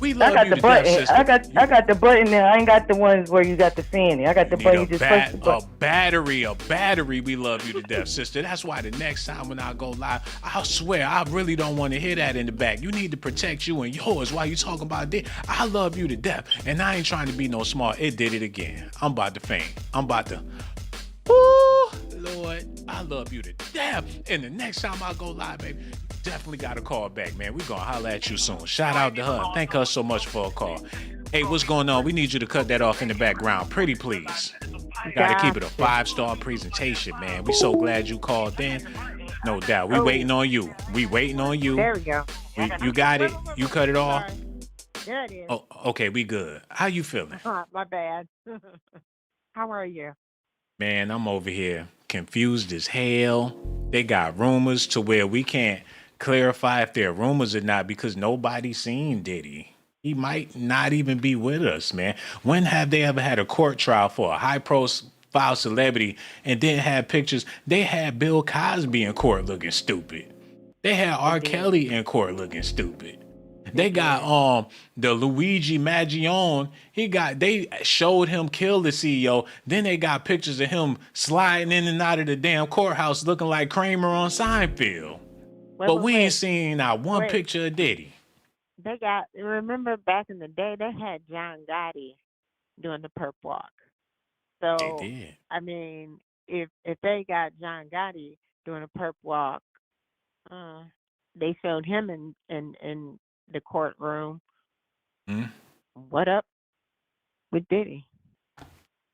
We love you to death, sister. I got the button there. I ain't got the ones where you got the fan. I got the button. You just push the button. A battery. We love you to death, sister. That's why the next time when I go live, I swear I really don't want to hear that in the back. You need to protect you and yours while you talking about this. I love you to death, and I ain't trying to be no smart. It did it again. I'm about to faint. I'm about to. Ooh, Lord, I love you to death. And the next time I go live, baby, definitely got a call back, man. We're going to holler at you soon. Shout out to her. Thank her so much for a call. Hey, what's going on? We need you to cut that off in the background. Pretty please. Got to keep it a 5-star presentation, man. We so glad you called in. No doubt. We waiting on you. There we go. You got it? You cut it off? There it is. Oh, okay, we good. How you feeling? My bad. How are you? Man, I'm over here confused as hell. They got rumors to where we can't clarify if they're rumors or not because nobody's seen Diddy. He might not even be with us, man. When have they ever had a court trial for a high-profile celebrity and didn't have pictures? They had Bill Cosby in court looking stupid. They had R. Kelly in court looking stupid. They got the Luigi Maggione. They showed him kill the CEO. Then they got pictures of him sliding in and out of the damn courthouse looking like Kramer on Seinfeld. But we ain't seen not one picture of Diddy. Remember back in the day, they had John Gotti doing the perp walk. So They did. I mean, if they got John Gotti doing a perp walk, they showed him in the courtroom. Mm-hmm. What up with Diddy?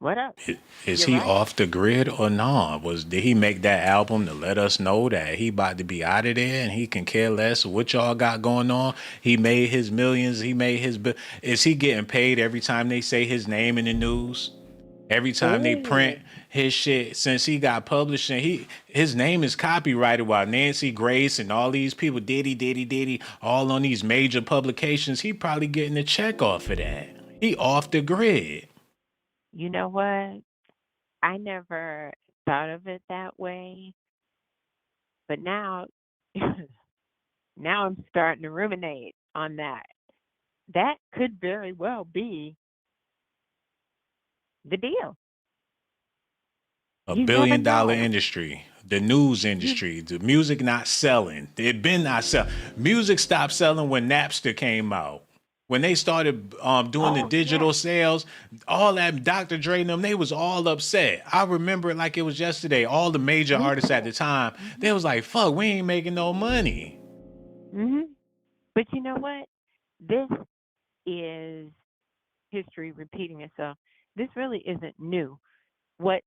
What up? Is You're he right. off the grid or not? Did he make that album to let us know that he about to be out of there and he can care less what y'all got going on? He made his millions. He made his. Is he getting paid every time they say his name in the news? Every time they print Ooh. his shit since he got published, and his name is copyrighted while Nancy Grace and all these people, Diddy, all on these major publications, he probably getting a check off of that. He off the grid. You know what? I never thought of it that way, but now now I'm starting to ruminate on that. That could very well be the deal. A You never billion-dollar know. industry, the news You industry, the music not selling. It been not selling. Music stopped selling when Napster came out. When they started doing the Oh yeah. digital sales, all that Dr. Dre and them, they was all upset. I remember it like it was yesterday. All the major Me artists at too. the time, Mhm. they was like, fuck, we ain't making no money. Mhm. But you know what? This is history repeating itself. This really isn't new. What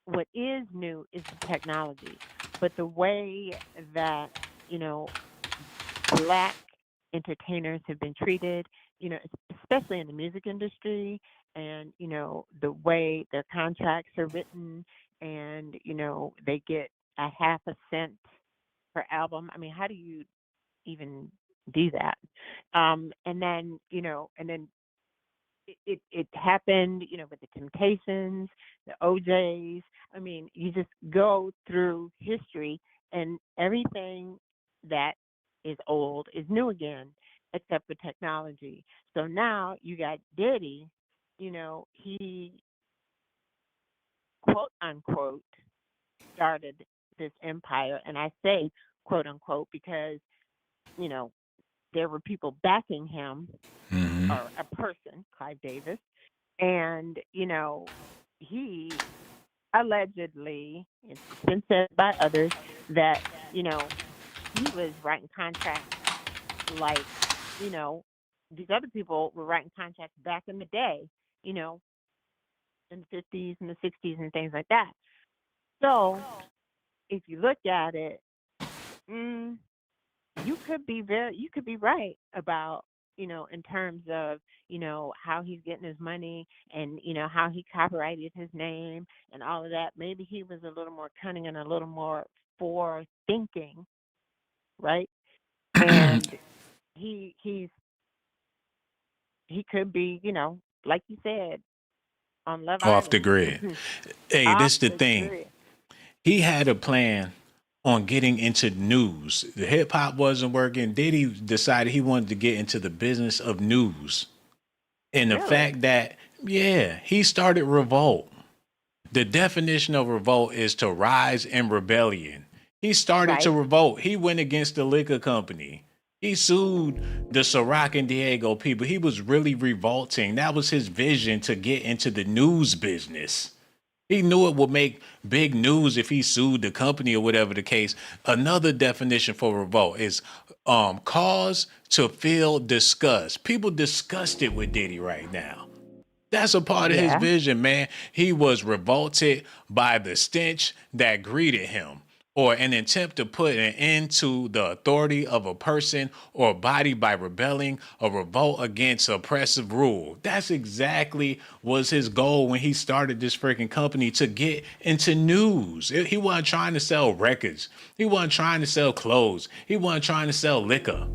what is new is the technology, but the way that you know black entertainers have been treated, especially in the music industry, and the way their contracts are written, and they get a half a cent per album. I mean, how do you even do that? And then it happened, with the Temptations, the OJs. I mean, you just go through history, and everything that is old is new again, except for technology. So now you got Diddy, he quote unquote started this empire, and I say quote unquote because you know there were people backing him, Hmm. or a person, Clive Davis. And, he allegedly, it's been said by others, that, he was writing contracts like, you know, these other people were writing contracts back in the day, you know, in the 50s and the 60s and things like that. So if you look at it, mm, you could be right about, in terms of, how he's getting his money, and how he copyrighted his name and all of that. Maybe he was a little more cunning and a little more thinking, right? And he's he could be, like you said, on Love Off the Island. grid. Hey, Off this the the thing. grid. He had a plan on getting into news. The hip hop wasn't working. Diddy decided he wanted to get into the business of news. And the Really? fact that, yeah, he started revolt. The definition of revolt is to rise in rebellion. He started to Right. revolt. He went against the liquor company. He sued the Ciroc and Diego people. He was really revolting. That was his vision, to get into the news business. He knew it would make big news if he sued the company or whatever the case. Another definition for revolt is cause to feel disgust. People disgusted with Diddy right now. That's a part of his Yeah. vision, man. He was revolted by the stench that greeted him, or an attempt to put an end to the authority of a person or body by rebelling, a revolt against oppressive rule. That's exactly was his goal when he started this freaking company, to get into news. He wasn't trying to sell records. He wasn't trying to sell clothes. He wasn't trying to sell liquor.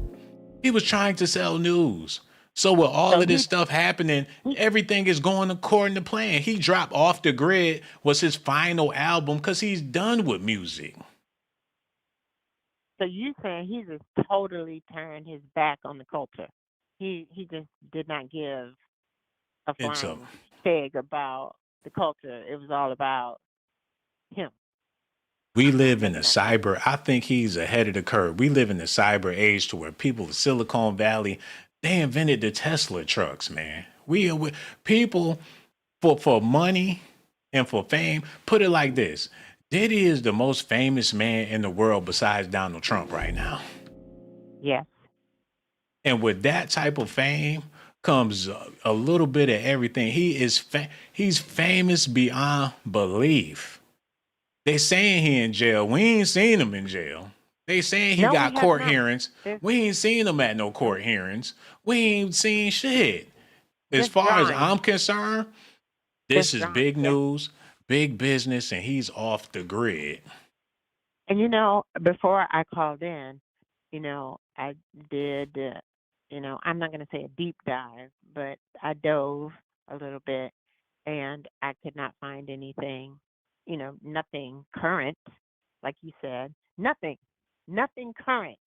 He was trying to sell news. So with all So of this stuff happening, he everything is going according to plan. He dropped Off the Grid was his final album because he's done with music. So you saying he just totally turned his back on the culture? He just did not give a It's a flying fig about the culture. It was all about him We live in a making that money. cyber. I think he's ahead of the curve. We live in the cyber age to where people in Silicon Valley, they invented the Tesla trucks, man. People for money and for fame. Put it like this: Diddy is the most famous man in the world besides Donald Trump right now. Yes. And with that type of fame, comes a little bit of everything. He's famous beyond belief. They saying he in jail. We ain't seen him in jail. They saying he No, we got have court not. hearings. There's, We ain't seen him at no court hearings. We ain't seen shit. As there's far as drawings. I'm concerned, There's this is drawings. big Yeah. news, big business, and he's off the grid. And before I called in, I did, I'm not going to say a deep dive, but I dove a little bit and I could not find anything, nothing current, like you said, nothing current.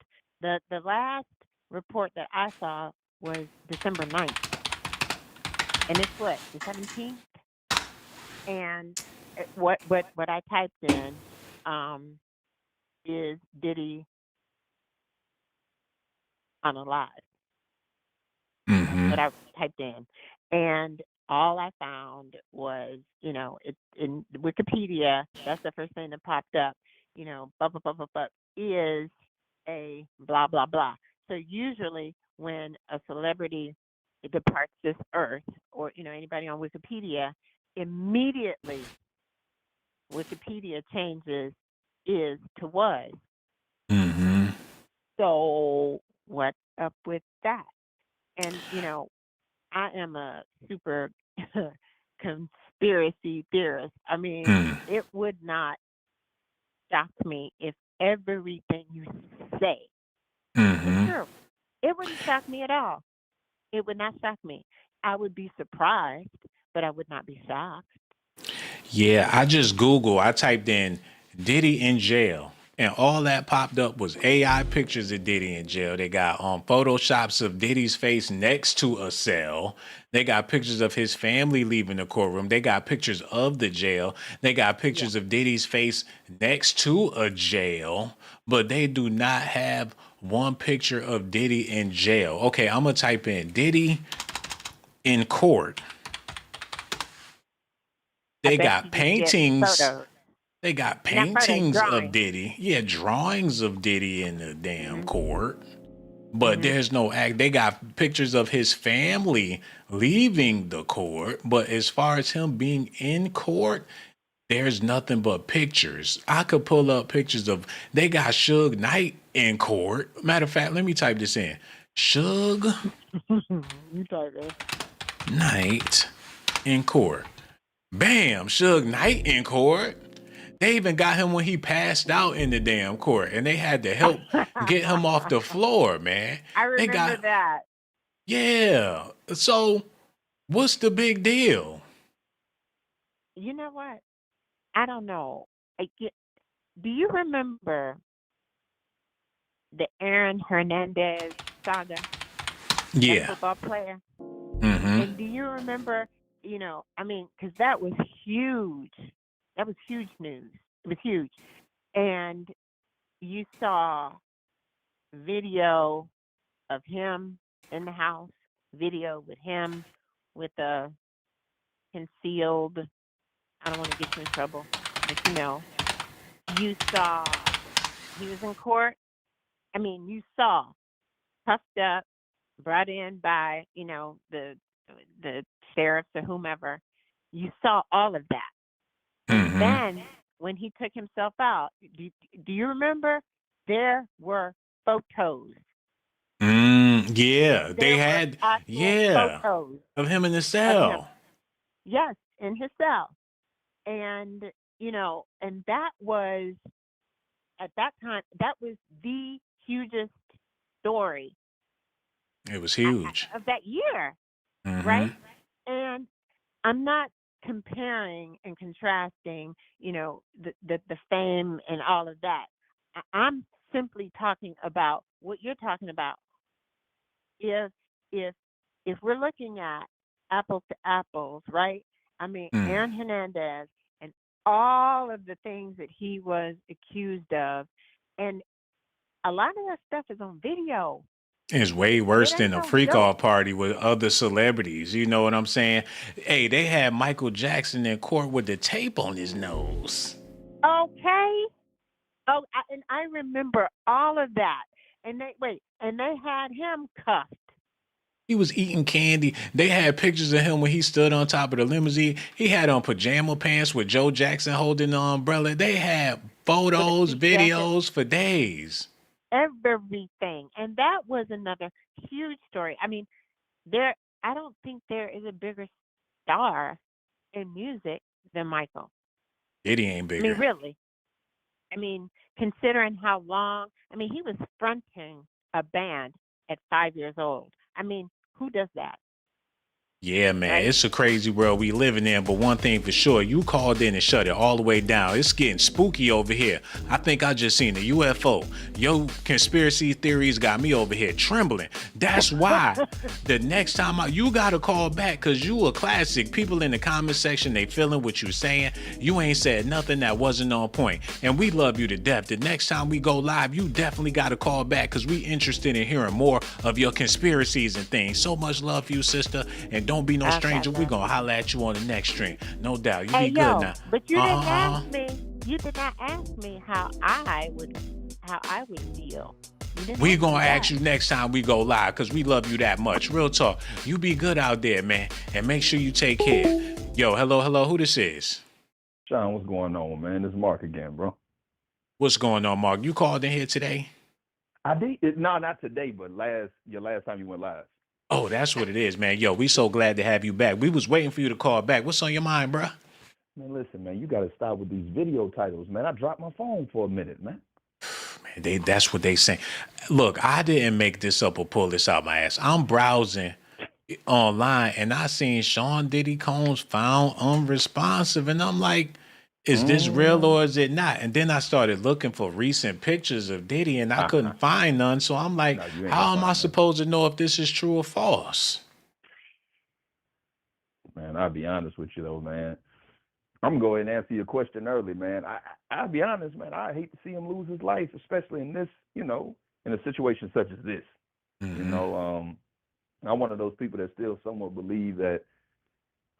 The last report that I saw was December 9th, and it's what, the 17th? And what I typed in um, is Diddy unalive. That's Mm-hmm. what I typed in. And all I found was, it's in Wikipedia. That's the first thing that popped up. Blah, blah, blah, blah, blah, is a blah, blah, blah. So usually when a celebrity departs this earth or, anybody on Wikipedia, immediately Wikipedia changes is to was. Mm-hmm. So what's up with that? And, I am a super conspiracy theorist. I mean, Mm. it would not shock me if everything you say was Mm-hmm. true. It wouldn't shock me at all. It would not shock me. I would be surprised, but I would not be shocked. Yeah, I typed in Diddy in jail, and all that popped up was AI pictures of Diddy in jail. They got photoshops of Diddy's face next to a cell. They got pictures of his family leaving the courtroom. They got pictures of the jail. They got Yeah. pictures of Diddy's face next to a jail, but they do not have one picture of Diddy in jail. Okay, I'm gonna type in Diddy in court. I They bet got you can get paintings. photos. They got Not photos, paintings of drawings. Diddy. Yeah, drawings of Diddy in the damn Mm-hmm. court. But Mm-hmm. there's no act. They got pictures of his family leaving the court. But as far as him being in court, there's nothing but pictures. I could pull up pictures of, they got Suge Knight in court. Matter of fact, let me type this in. Suge You type it. Knight in court. Bam, Suge Knight in court. They even got him when he passed out in the damn court, and they had to help get him off the floor, man. I They remember got, that. yeah. So, what's the big deal? You know what? I don't know. Do you remember the Aaron Hernandez saga, that Yeah. football player? Mm-hmm. And do you remember, because that was huge. That was huge news. It was huge. And you saw video of him in the house, video with him with a concealed, I don't want to get you in trouble, but you saw he was in court. I mean, you saw puffed up, brought in by, the sheriffs or whomever. You saw all of that. And Mm-hmm. then when he took himself out, do you remember? There were photos. Yeah. There They were had, actual yeah, photos of him in the of him. cell. Yes, in his cell. And, and that was, at that time, that was the hugest story It was huge. of that year, Mm-hmm. right? And I'm not comparing and contrasting, the fame and all of that. I'm simply talking about what you're talking about. If if if we're looking at apples to apples, right? I mean, Mm. Aaron Hernandez and all of the things that he was accused of, and a lot of that stuff is on video. It's way It worse than ain't a no freak joke. off party with other celebrities. You know what I'm saying? Hey, they had Michael Jackson in court with the tape on his nose. Okay. Oh, and I remember all of that. And they had him cuffed. He was eating candy. They had pictures of him when he stood on top of the limousine. He had on pajama pants with Joe Jackson holding the umbrella. They had with a photos, suit jacket, videos for days. everything. And that was another huge story. I mean, there I don't think there is a bigger star in music than Michael. Diddy ain't I mean, bigger. really. I mean, considering how long, I mean, he was fronting a band at 5 years old. I mean, who does that, Yeah, man, right? it's a crazy world we living in, but one thing for sure, you called in and shut it all the way down. It's getting spooky over here. I think I just seen a UFO. Your conspiracy theories got me over here trembling. That's why the next time you gotta call back, because you a classic. People in the comment section, they feeling what you saying. You ain't said nothing that wasn't on point, and we love you to death. The next time we go live, you definitely gotta call back, because we interested in hearing more of your conspiracies and things. So much love for you, sister, and don't be no Okay, stranger. We love gonna you. holler at you on the next stream. No doubt. You Hey, be good yo, now. but you didn't ask Uh-huh. me. You did not ask me how I would feel. You didn't We ask me gonna ask that. you next time we go live, because we love you that much. Real talk. You be good out there, man. And make sure you take care. Yo, hello. Who this is? Shawn, what's going on, man? This is Mark again, bro. What's going on, Mark? You called in here today? I did no, not today, but your last time you went live. Oh, that's what it is, man. Yo, we so glad to have you back. We was waiting for you to call back. What's on your mind, bruh? Man, listen, man, you got to stop with these video titles, man. I dropped my phone for a minute, man. Man, that's what they say. Look, I didn't make this up or pull this out my ass. I'm browsing online and I seen Sean Diddy Combs found unresponsive, and I'm like, is this real or is it not? And then I started looking for recent pictures of Diddy and I couldn't find none. So I'm like, No, you ain't how gonna am I find none. supposed to know if this is true or false? Man, I'll be honest with you though, man. I'm gonna go ahead and answer your question early, man. I'll be honest, man. I hate to see him lose his life, especially in this, in a situation such as this. Mhm. I'm one of those people that still somewhat believe that.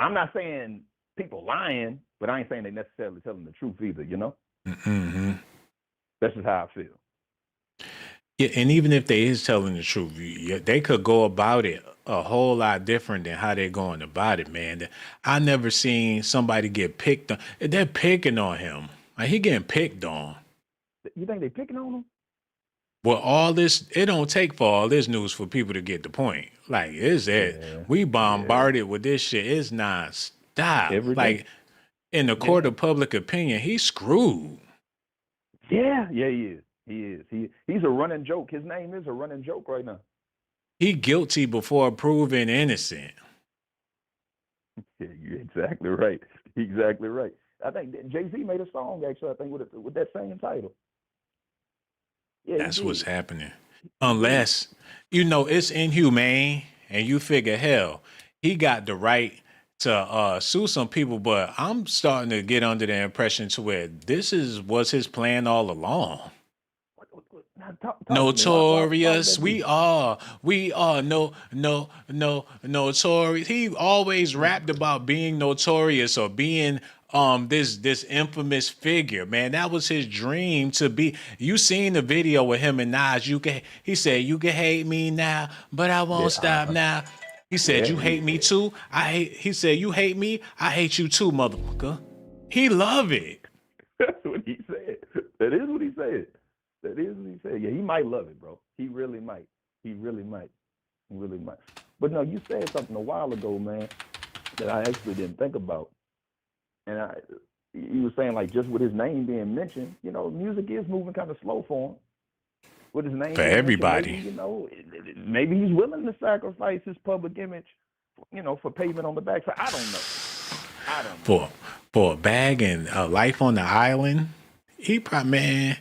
I'm not saying people lying, but I ain't saying they necessarily telling the truth either. Mhm. That's just how I feel. Yeah, and even if they is telling the truth, they could go about it a whole lot different than how they're going about it, man. I never seen somebody get picked on. They're picking on him. Like, he getting picked on. You think they picking on him? Well, all this, it don't take for all this news for people to get the point. Like, is it? Yeah, We bombarded with this shit. It's non-stop. every day. Like, in the court of public opinion, he's screwed. Yeah, he is. He's a running joke. His name is a running joke right now. He guilty before proven innocent. Yeah, you're exactly right. Exactly right. I think Jay-Z made a song actually. I think with that same title. Yeah, That's what's happening. Unless, it's inhumane and you figure, hell, he got the right to sue some people, but I'm starting to get under the impression to where this was his plan all along. Now, talk to me. Notorious. We are notorious. He always rapped about being notorious or being this infamous figure, man. That was his dream to be. You seen the video with him and Nas. He said, you can hate me now, but I won't stop now. He said, you hate me too? He said, you hate me? I hate you too, motherfucker. He love it. That's what he said. That is what he said. That is what he said. Yeah, he might love it, bro. He really might. He really might. But no, you said something a while ago, man, that I actually didn't think about. And you were saying, like, just with his name being mentioned, music is moving kind of slow for him. With his name For being everybody. mentioned, maybe he's willing to sacrifice his public image, for pavement on the back. So I don't know. For a bag and a life on the island, he probably, man,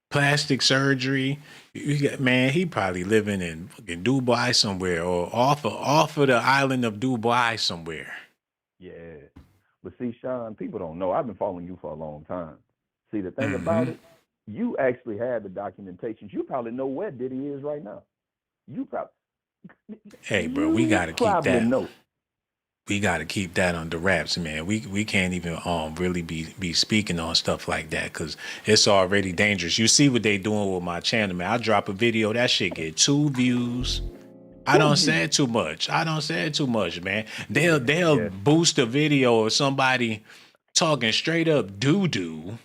plastic surgery. He probably living in fucking Dubai somewhere or off of the island of Dubai somewhere. Yeah. But see, Shawn, people don't know. I've been following you for a long time. See, the thing about it, you actually had the documentations. You probably know where Diddy is right now. Hey, bro, we gotta keep that. Know. We gotta keep that under wraps, man. We can't even really be speaking on stuff like that because it's already dangerous. You see what they doing with my channel, man. I drop a video, that shit get 2 views, I don't say too much. I don't say too much, man. They'll boost a video of somebody talking straight up doo-doo,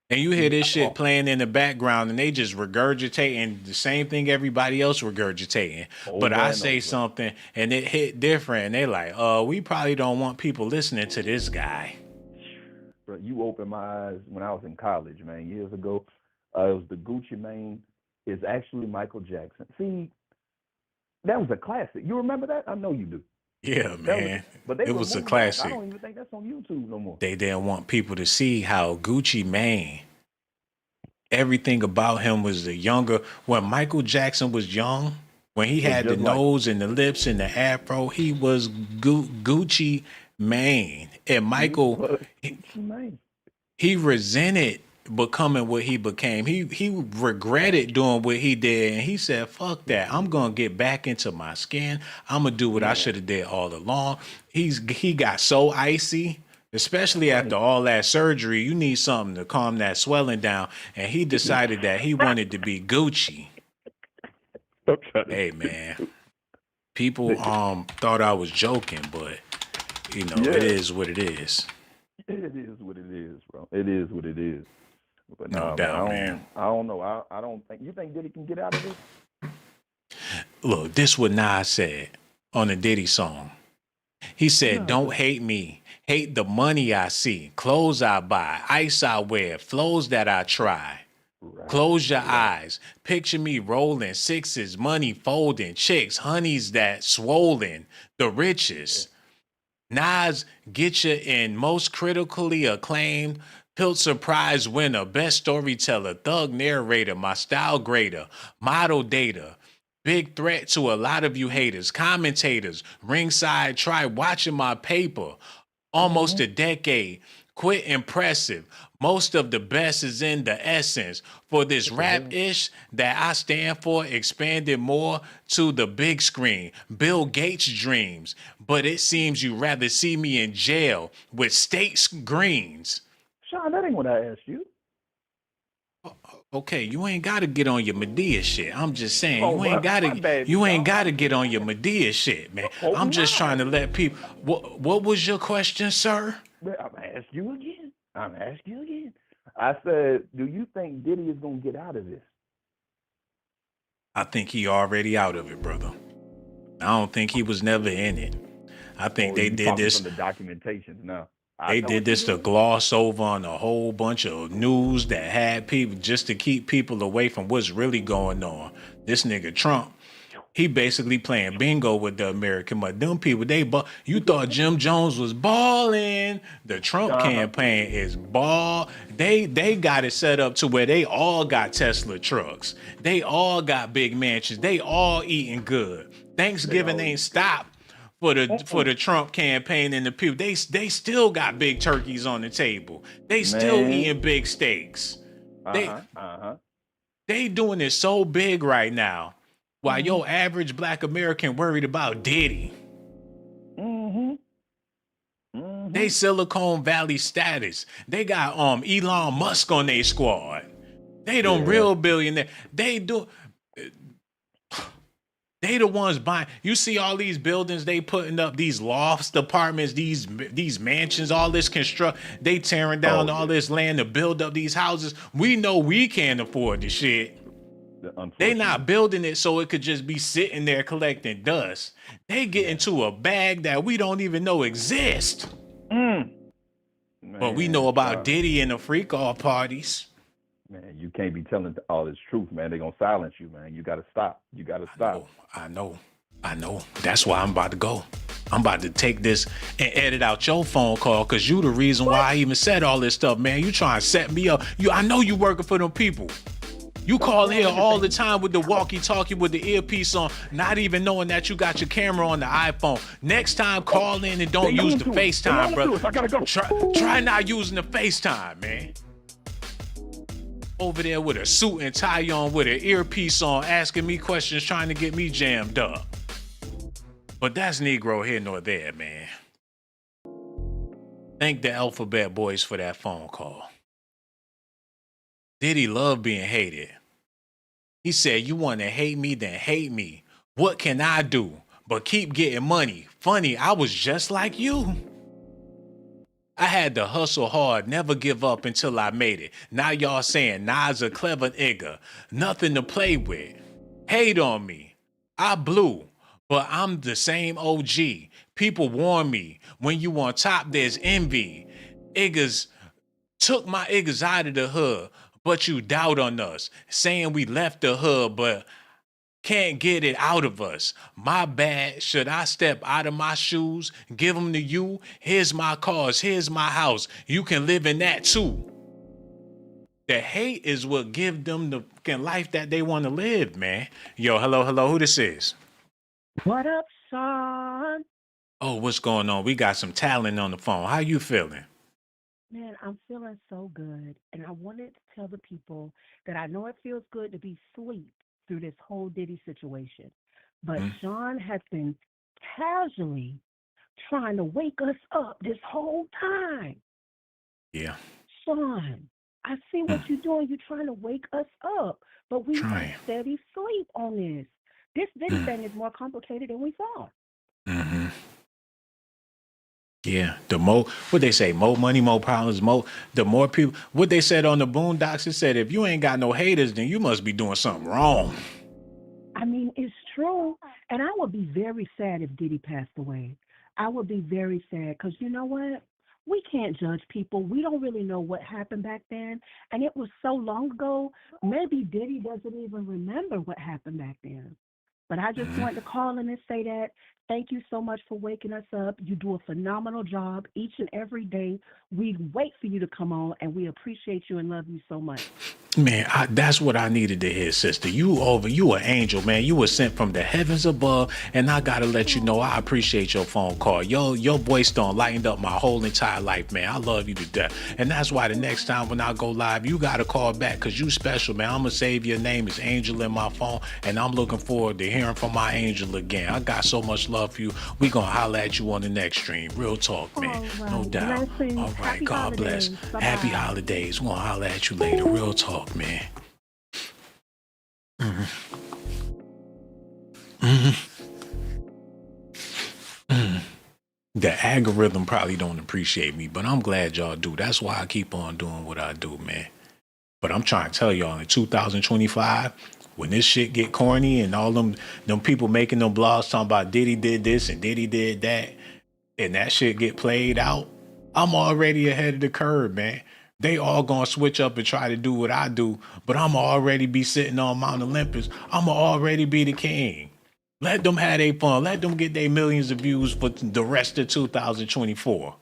and you hear this shit playing in the background, and they just regurgitating the same thing everybody else regurgitating. But I say something, and it hit different, and they like, we probably don't want people listening to this guy. Bro, you opened my eyes when I was in college, man, years ago. It was the Gucci Mane is actually Michael Jackson. See, that was a classic. You remember that? I know you do. Yeah, man. But it was a classic. I don't even think that's on YouTube no more. They didn't want people to see how Gucci Mane, everything about him was the younger. When Michael Jackson was young, when he had the nose and the lips and the afro, he was Gucci Mane. And Michael, he resented becoming what he became. He regretted doing what he did, and he said, fuck that, I'm gonna get back into my skin. I'm gonna do what I should have did all along. He got so icy, especially after all that surgery. You need something to calm that swelling down, and he decided that he wanted to be Gucci. Hey man, people thought I was joking, but you know, it is what it is. It is what it is, bro. It is what it is. But no doubt, man. I don't know. I don't think. You think Diddy can get out of this? Look, this what Nas said on the Diddy song. He said, don't hate me. Hate the money I see, clothes I buy, ice I wear, flows that I try. Right. Close your eyes. Picture me rolling sixes, money folding, chicks, honeys that swollen, the richest. Nas get you in most critically acclaimed, Pulitzer Prize winner, best storyteller, thug narrator, my style grader, model data, big threat to a lot of you haters, commentators, ringside, try watching my paper, almost a decade, quit impressive. Most of the best is in the essence. For this rap-ish that I stand for, expanded more to the big screen. Bill Gates dreams, but it seems you rather see me in jail with state greens. Shawn, that ain't what I asked you. Okay, you ain't got to get on your Medea shit. I'm just saying, you ain't got to get on your Medea shit, man. I'm just trying to let people. What was your question, sir? I'm asking you again. I said, do you think Diddy is gonna get out of this? I think he already out of it, brother. I don't think he was never in it. I think they did this. From the documentations now. They did this to gloss over on a whole bunch of news that had people, just to keep people away from what's really going on. This nigga Trump, he basically playing bingo with the American mud. Them people, you thought Jim Jones was balling. The Trump campaign is ball. They got it set up to where they all got Tesla trucks. They all got big mansions. They all eating good. Thanksgiving ain't stopped for the Trump campaign and the people. They still got big turkeys on the table. They still eating big steaks. They doing it so big right now. While your average black American worried about Diddy. They Silicon Valley status. They got Elon Musk on their squad. They real billionaire. They the ones buying. You see all these buildings they putting up, these lofts, apartments, these mansions, all this they tearing down all this land to build up these houses. We know we can't afford the shit. They not building it so it could just be sitting there collecting dust. They get into a bag that we don't even know exists. But we know about Diddy and the freak off parties. Man, you can't be telling all this truth, man. They're gonna silence you, man. You gotta stop. I know. That's why I'm about to go. I'm about to take this and edit out your phone call, because you the reason why I even said all this stuff, man. You trying to set me up. I know you working for them people. You call here all the time with the walkie-talkie with the earpiece on, not even knowing that you got your camera on the iPhone. Next time, call in and don't use the FaceTime, brother. I gotta go. Try not using the FaceTime, man. Over there with a suit and tie on with an earpiece on, asking me questions, trying to get me jammed up. But that's Negro here nor there, man. Thank the Alphabet Boys for that phone call. Diddy love being hated. He said, you want to hate me, then hate me. What can I do but keep getting money? Funny, I was just like you. I had to hustle hard, never give up until I made it. Now y'all saying Nas a clever nigga, nothing to play with. Hate on me. I blew, but I'm the same OG. People warn me, when you on top, there's envy. Niggas took my niggas out of the hood, but you doubt on us, saying we left the hood, but can't get it out of us. My bad. Should I step out of my shoes, give them to you? Here's my cars, here's my house. You can live in that too. The hate is what give them the fucking life that they want to live, man. Yo, hello, who this is? What up, Shawn? Oh, what's going on? We got some talent on the phone. How you feeling? Man, I'm feeling so good. And I wanted to tell the people that I know it feels good to be asleep through this whole Diddy situation. But Shawn has been casually trying to wake us up this whole time. Yeah. Shawn, I see what you're doing. You're trying to wake us up. But we Trying. steady sleep on this. This Diddy thing is more complicated than we thought. Mm-hmm. Yeah, what they say, more money, more problems, the more people, what they said on the Boondocks, it said, if you ain't got no haters, then you must be doing something wrong. I mean, it's true. And I would be very sad if Diddy passed away. I would be very sad because you know what? We can't judge people. We don't really know what happened back then. And it was so long ago, maybe Diddy doesn't even remember what happened back then. But I just wanted to call in and say that thank you so much for waking us up. You do a phenomenal job each and every day. We wait for you to come on, and we appreciate you and love you so much. Man, that's what I needed to hear, sister. You an angel, man. You were sent from the heavens above, and I gotta let you know I appreciate your phone call. Your voice done lightened up my whole entire life, man. I love you to death, and that's why the next time when I go live, you gotta call back because you special, man. I'm gonna save your name as Angel in my phone, and I'm looking forward to hearing from my angel again. I got so much love for you. We gonna holler at you on the next stream. Real talk, man. Right. No doubt. Blessings. All right, Happy God bless. holidays. Bye-bye. Happy holidays. We're gonna holler at you later. Real talk, man. The algorithm probably don't appreciate me, but I'm glad y'all do. That's why I keep on doing what I do, man. But I'm trying to tell y'all in 2025, when this shit get corny and all them people making them blogs talking about Diddy did this and Diddy did that, and that shit get played out, I'm already ahead of the curve, man. They all gonna switch up and try to do what I do, but I'm already be sitting on Mount Olympus. I'm already be the king. Let them have their fun. Let them get their millions of views for the rest of 2024.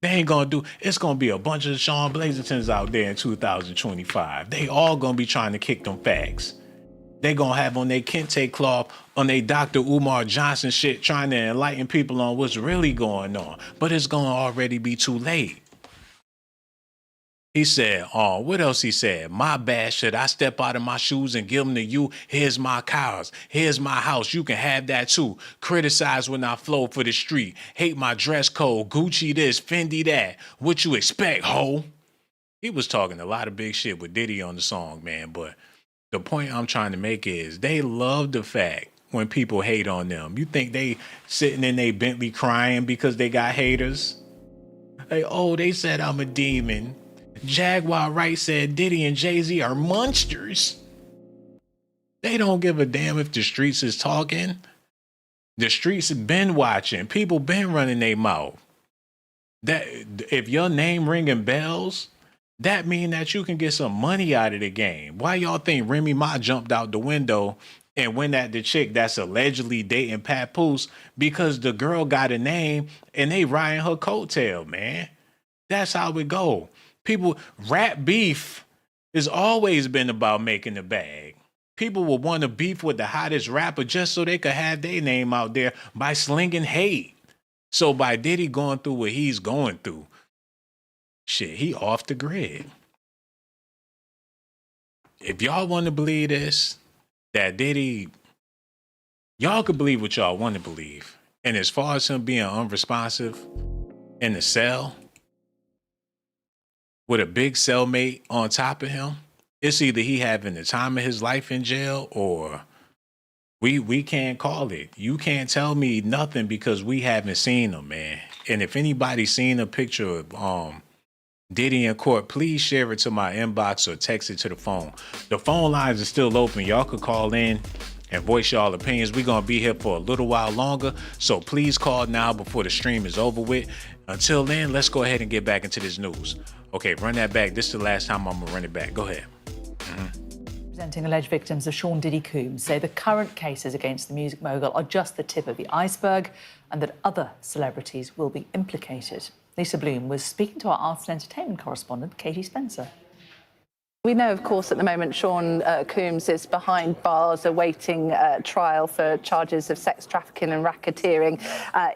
They ain't gonna do. It's gonna be a bunch of Shawn Blazingtons out there in 2025. They all gonna be trying to kick them facts. They gonna have on their kente cloth, on their Dr. Umar Johnson shit, trying to enlighten people on what's really going on. But it's gonna already be too late. He said, oh, what else he said? My bad, should I step out of my shoes and give them to you? Here's my cars. Here's my house. You can have that too. Criticize when I flow for the street. Hate my dress code. Gucci this, Fendi that. What you expect, ho? He was talking a lot of big shit with Diddy on the song, man. But the point I'm trying to make is they love the fact when people hate on them. You think they sitting in their Bentley crying because they got haters? Like, oh, they said I'm a demon. Jaguar Wright said Diddy and Jay-Z are monsters. They don't give a damn if the streets is talking. The streets have been watching. People been running their mouth. That if your name ringing bells, that mean that you can get some money out of the game. Why y'all think Remy Ma jumped out the window and went at the chick that's allegedly dating Papoose because the girl got a name and they riding her coattail, man? That's how it go. People, rap beef has always been about making the bag. People will want to beef with the hottest rapper just so they could have their name out there by slinging hate. So by Diddy going through what he's going through, shit, he off the grid. If y'all want to believe this, that Diddy, y'all could believe what y'all want to believe. And as far as him being unresponsive in the cell, with a big cellmate on top of him, it's either he having the time of his life in jail or We can't call it. You can't tell me nothing because we haven't seen them, man. And if anybody's seen a picture of Diddy in court, please share it to my inbox or text it to the phone. The phone lines are still open. Y'all could call in and voice y'all opinions. We're going to be here for a little while longer, so please call now before the stream is over with. Until then, let's go ahead and get back into this news. Okay, run that back. This is the last time I'm going to run it back. Go ahead. Representing alleged victims of Shawn Diddy Coombs say the current cases against the music mogul are just the tip of the iceberg and that other celebrities will be implicated. Lisa Bloom was speaking to our arts and entertainment correspondent, Katie Spencer. We know, of course, at the moment Shawn Coombs is behind bars awaiting trial for charges of sex trafficking and racketeering.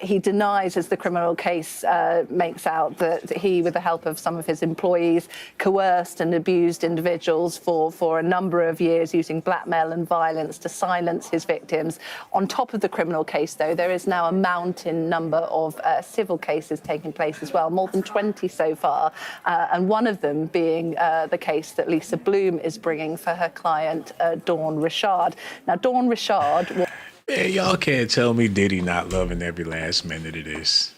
He denies, as the criminal case makes out, that he, with the help of some of his employees, coerced and abused individuals for a number of years using blackmail and violence to silence his victims. On top of the criminal case, though, there is now a mountain number of civil cases taking place as well, more than 20 so far, and one of them being the case that Lisa Bloom is bringing for her client, Dawn Richard. Now, Dawn Richard... Man, y'all can't tell me Diddy not loving every last minute of this.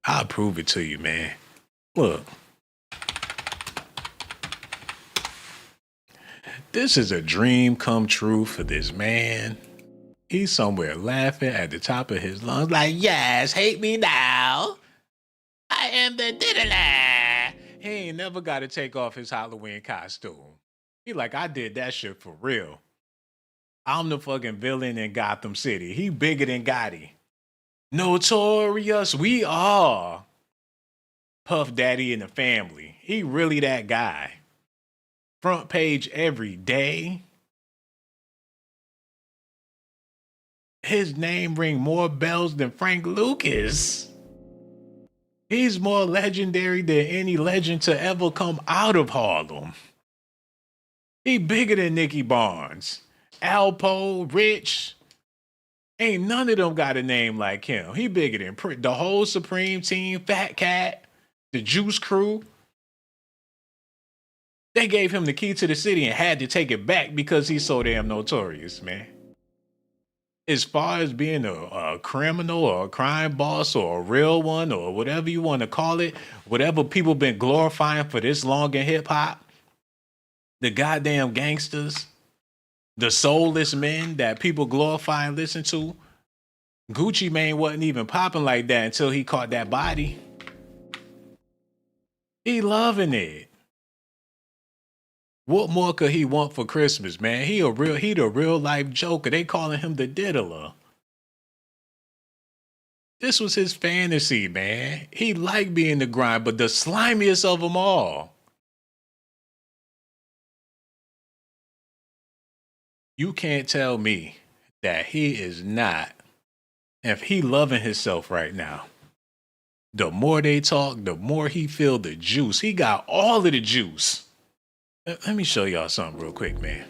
I'll prove it to you, man. Look. This is a dream come true for this man. He's somewhere laughing at the top of his lungs like, yes, hate me now. I am the Diddy. He ain't never got to take off his Halloween costume. He like, I did that shit for real. I'm the fucking villain in Gotham City. He bigger than Gotti. Notorious, we are. Puff Daddy in the family. He really that guy. Front page every day. His name ring more bells than Frank Lucas. He's more legendary than any legend to ever come out of Harlem. He bigger than Nicky Barnes. Alpo, Rich. Ain't none of them got a name like him. He bigger than the whole Supreme team, Fat Cat, the Juice Crew. They gave him the key to the city and had to take it back because he's so damn notorious, man. As far as being a criminal or a crime boss or a real one or whatever you want to call it, whatever people been glorifying for this long in hip hop, the goddamn gangsters, the soulless men that people glorify and listen to, Gucci Mane wasn't even popping like that until he caught that body. He loving it. What more could he want for Christmas, man? He the real life Joker. They calling him the Diddler. This was his fantasy, man. He liked being the grind, but the slimiest of them all. You can't tell me that he is not, if he loving himself right now. The more they talk, the more he feel the juice. He got all of the juice. Let me show y'all something real quick, man.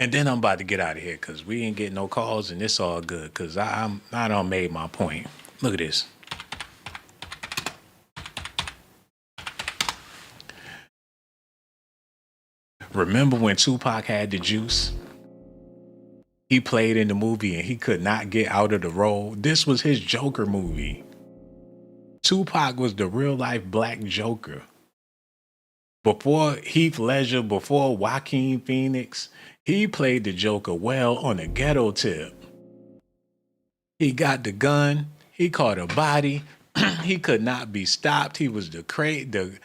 And then I'm about to get out of here because we ain't getting no calls and it's all good because I done made my point. Look at this. Remember when Tupac had the juice? He played in the movie and he could not get out of the role. This was his Joker movie. Tupac was the real life black Joker. Before Heath Ledger, before Joaquin Phoenix, he played the Joker well on a ghetto tip. He got the gun. He caught a body. He could not be stopped. He was the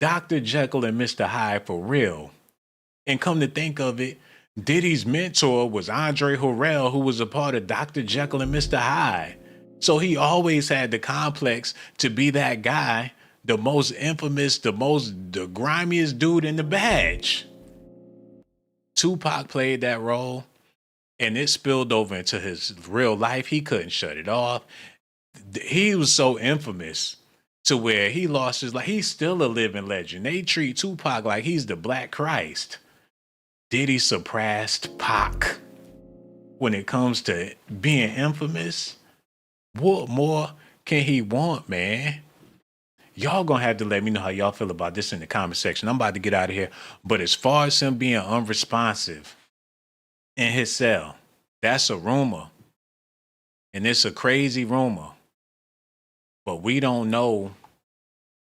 Dr. Jekyll and Mr. Hyde for real. And come to think of it, Diddy's mentor was Andre Harrell, who was a part of Dr. Jekyll and Mr. Hyde. So he always had the complex to be that guy, the most infamous, the grimiest dude in the badge. Tupac played that role, and it spilled over into his real life. He couldn't shut it off. He was so infamous to where he lost his life. He's still a living legend. They treat Tupac like he's the Black Christ. Diddy surpassed Pac when it comes to being infamous. What more can he want, man? Y'all gonna have to let me know how y'all feel about this in the comment section. I'm about to get out of here. But as far as him being unresponsive in his cell, That's a rumor. And it's a crazy rumor. But we don't know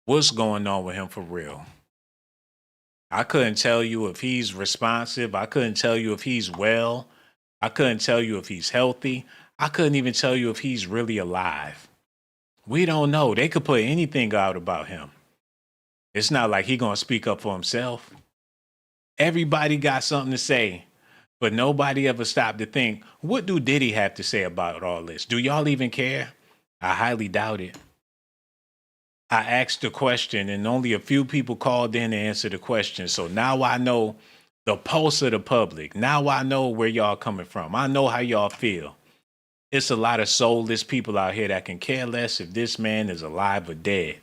what's going on with him for real. I couldn't tell you if he's responsive. I couldn't tell you if he's well. I couldn't tell you if he's healthy. I couldn't even tell you if he's really alive. We don't know. They could put anything out about him. It's not like he gonna speak up for himself. Everybody got something to say, but nobody ever stopped to think, what do Diddy have to say about all this? Do y'all even care? I highly doubt it. I asked the question and only a few people called in to answer the question. So now I know the pulse of the public. Now I know where y'all coming from. I know how y'all feel. It's a lot of soulless people out here that can care less if this man is alive or dead.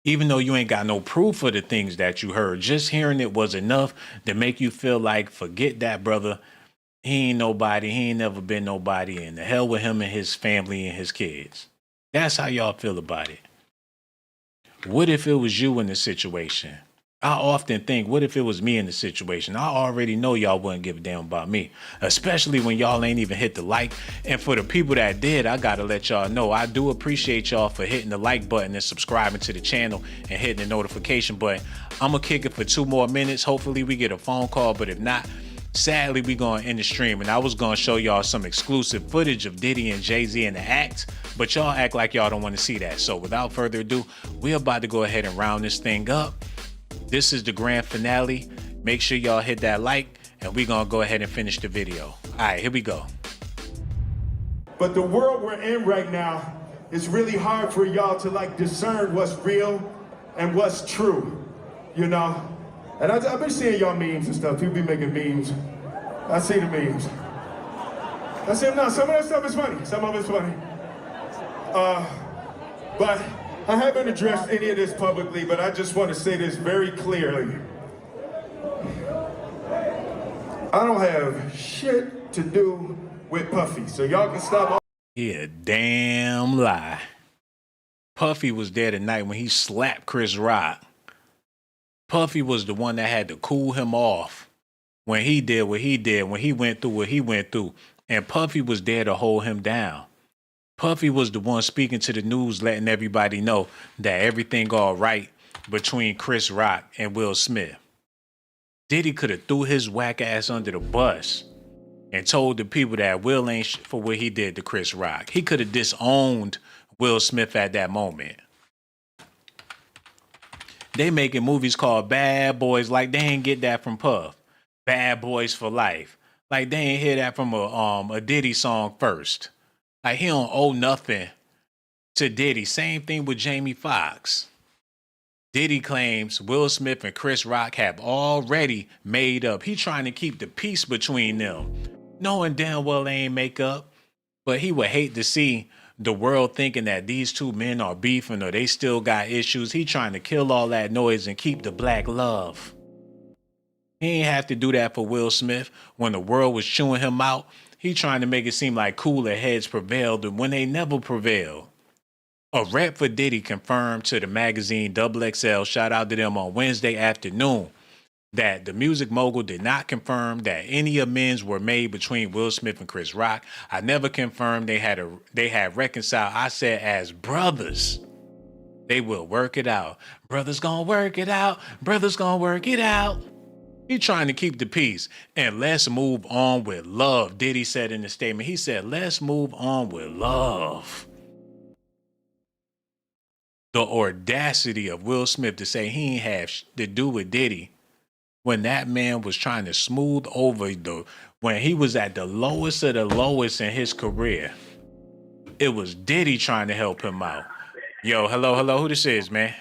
Even though you ain't got no proof of the things that you heard, just hearing it was enough to make you feel like, forget that brother. He ain't nobody. He ain't never been nobody. And the hell with him and his family and his kids. That's how y'all feel about it. What if it was you in the situation? I often think, what if it was me in the situation? I already know y'all wouldn't give a damn about me, especially when y'all ain't even hit the like. And for the people that did, I gotta let y'all know, I do appreciate y'all for hitting the like button and subscribing to the channel and hitting the notification button. I'm gonna kick it for 2 more minutes. Hopefully we get a phone call, but if not, sadly we gonna end the stream. And I was gonna show y'all some exclusive footage of Diddy and Jay-Z in the act, but y'all act like y'all don't want to see that. So without further ado, we're about to go ahead and round this thing up. This is the grand finale. Make sure y'all hit that like, and we're gonna go ahead and finish the video. All right, here we go. But the world we're in right now, it's really hard for y'all to like discern what's real and what's true, you know? And I've been seeing y'all memes and stuff. People be making memes. I see the memes. I see them now. Some of that stuff is funny. Some of it's funny. But I haven't addressed any of this publicly, but I just want to say this very clearly. I don't have shit to do with Puffy, so y'all can stop. Yeah, damn lie. Puffy was there tonight when he slapped Chris Rock. Puffy was the one that had to cool him off when he did what he did, when he went through what he went through. And Puffy was there to hold him down. Puffy was the one speaking to the news, letting everybody know that everything all right between Chris Rock and Will Smith. Diddy could have threw his whack ass under the bus and told the people that Will ain't shit for what he did to Chris Rock. He could have disowned Will Smith at that moment. They making movies called Bad Boys like they ain't get that from Puff. Bad Boys for Life. Like they ain't hear that from a Diddy song first. Like he don't owe nothing to Diddy. Same thing with Jamie Foxx. Diddy claims Will Smith and Chris Rock have already made up. He trying to keep the peace between them. Knowing damn well they ain't make up. But he would hate to see the world thinking that these two men are beefing or they still got issues. He trying to kill all that noise and keep the black love. He ain't have to do that for Will Smith. When the world was chewing him out, he trying to make it seem like cooler heads prevailed when they never prevailed. A rep for Diddy confirmed to the magazine XXL, shout out to them on Wednesday afternoon, that the music mogul did not confirm that any amends were made between Will Smith and Chris Rock. I never confirmed they had reconciled. I said as brothers, they will work it out. Brothers gonna work it out. Brothers gonna work it out. He trying to keep the peace. And let's move on with love, Diddy said in the statement. He said, let's move on with love. The audacity of Will Smith to say he ain't have to do with Diddy when that man was trying to smooth over when he was at the lowest of the lowest in his career. It was Diddy trying to help him out. Yo, hello, who this is, man?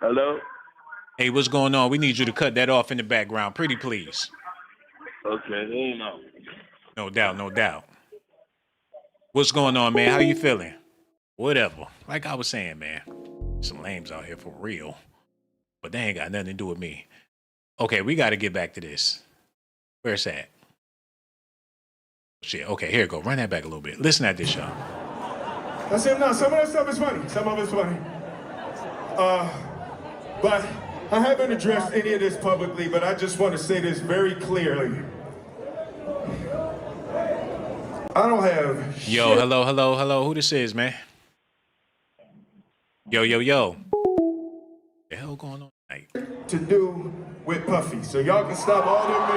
Hello? Hey, what's going on? We need you to cut that off in the background, pretty please. Okay, hold on. No doubt. What's going on, man? How you feeling? Whatever. Like I was saying, man, some lames out here for real, but they ain't got nothing to do with me. Okay, we got to get back to this. Where's that? Shit. Okay, here we go. Run that back a little bit. Listen at this, y'all. I said, no, some of that stuff is funny. Some of it's funny. But I haven't addressed any of this publicly, but I just want to say this very clearly. I don't have Yo, hello. Who this is, man? Yo. The hell going on tonight? to do with Puffy, so y'all can stop all them memes.